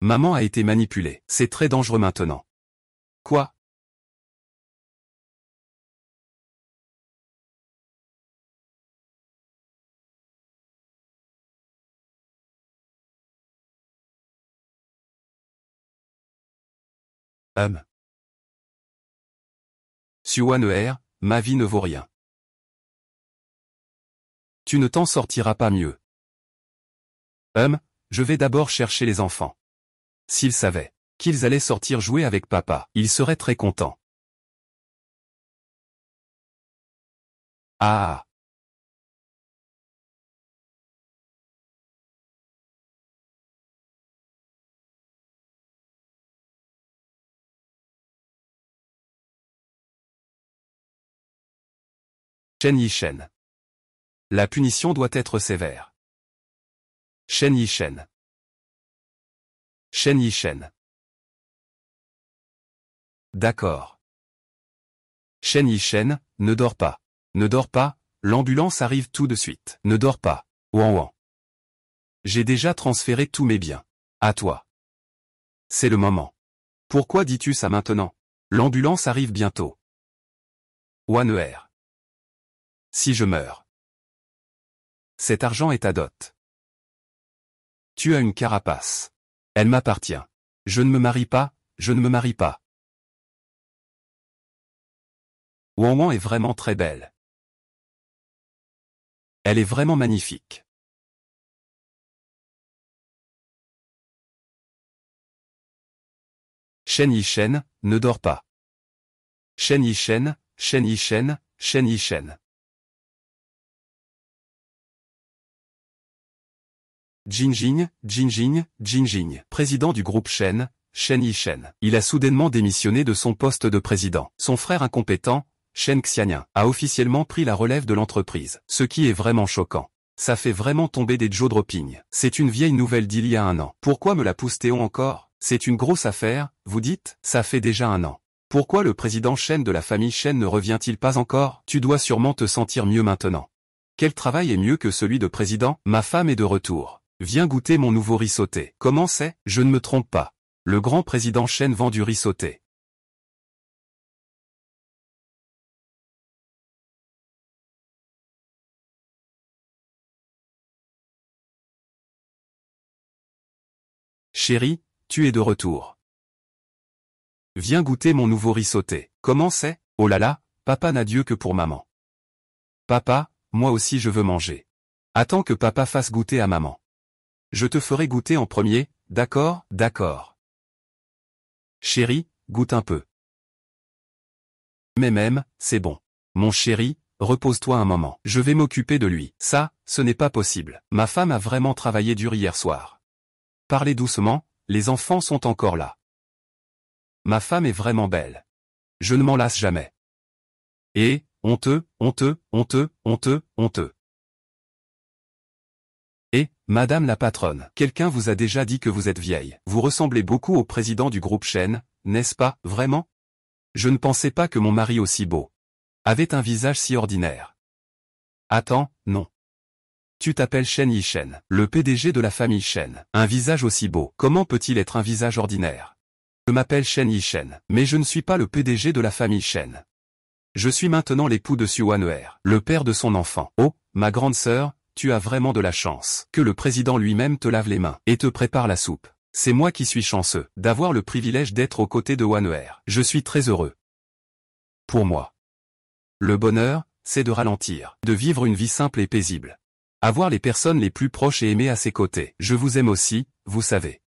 Maman a été manipulée. C'est très dangereux maintenant. Quoi? Suaner, ma vie ne vaut rien. Tu ne t'en sortiras pas mieux. Je vais d'abord chercher les enfants. S'ils savaient qu'ils allaient sortir jouer avec papa, ils seraient très contents. Ah. Chen Yishen. La punition doit être sévère. Shen Yishen. Shen Yishen. D'accord. Shen Yishen, ne dors pas. Ne dors pas, l'ambulance arrive tout de suite. Ne dors pas. Ouan ouan. J'ai déjà transféré tous mes biens. À toi. C'est le moment. Pourquoi dis-tu ça maintenant? L'ambulance arrive bientôt. Waner. Si je meurs. Cet argent est ta dot. Tu as une carapace. Elle m'appartient. Je ne me marie pas, je ne me marie pas. Wan Wan est vraiment très belle. Elle est vraiment magnifique. Shen Yishen, ne dors pas. Shen Yishen, Shen Yishen, Shen Yishen. Jinjing, Jinjing, Jinjing, président du groupe Shen, Shen Yishen. Il a soudainement démissionné de son poste de président. Son frère incompétent, Shen Xianyan, a officiellement pris la relève de l'entreprise. Ce qui est vraiment choquant. Ça fait vraiment tomber des jaw dropping. C'est une vieille nouvelle d'il y a 1 an. Pourquoi me la pousse-t-on encore? C'est une grosse affaire, vous dites? Ça fait déjà 1 an. Pourquoi le président Shen de la famille Shen ne revient-il pas encore? Tu dois sûrement te sentir mieux maintenant. Quel travail est mieux que celui de président? Ma femme est de retour. Viens goûter mon nouveau riz sauté. Comment c'est? Je ne me trompe pas. Le grand président Shen vend du riz sauté. Chérie, tu es de retour. Viens goûter mon nouveau riz sauté. Comment c'est? Oh là là, papa n'a Dieu que pour maman. Papa, moi aussi je veux manger. Attends que papa fasse goûter à maman. Je te ferai goûter en premier, d'accord? D'accord. Chérie, goûte un peu. Mais même, c'est bon. Mon chéri, repose-toi un moment. Je vais m'occuper de lui. Ça, ce n'est pas possible. Ma femme a vraiment travaillé dur hier soir. Parlez doucement, les enfants sont encore là. Ma femme est vraiment belle. Je ne m'en lasse jamais. Et, honteux, honteux, honteux, honteux, honteux. Et, madame la patronne, quelqu'un vous a déjà dit que vous êtes vieille. Vous ressemblez beaucoup au président du groupe Shen, n'est-ce pas, vraiment? Je ne pensais pas que mon mari aussi beau avait un visage si ordinaire. Attends, non. Tu t'appelles Shen Yishen, le PDG de la famille Shen. Un visage aussi beau, comment peut-il être un visage ordinaire? Je m'appelle Shen Yishen, mais je ne suis pas le PDG de la famille Shen. Je suis maintenant l'époux de Xu Waner, le père de son enfant. Oh, ma grande sœur, tu as vraiment de la chance. Que le président lui-même te lave les mains et te prépare la soupe. C'est moi qui suis chanceux d'avoir le privilège d'être aux côtés de Waner. Je suis très heureux. Pour moi. Le bonheur, c'est de ralentir, de vivre une vie simple et paisible. Avoir les personnes les plus proches et aimées à ses côtés. Je vous aime aussi, vous savez.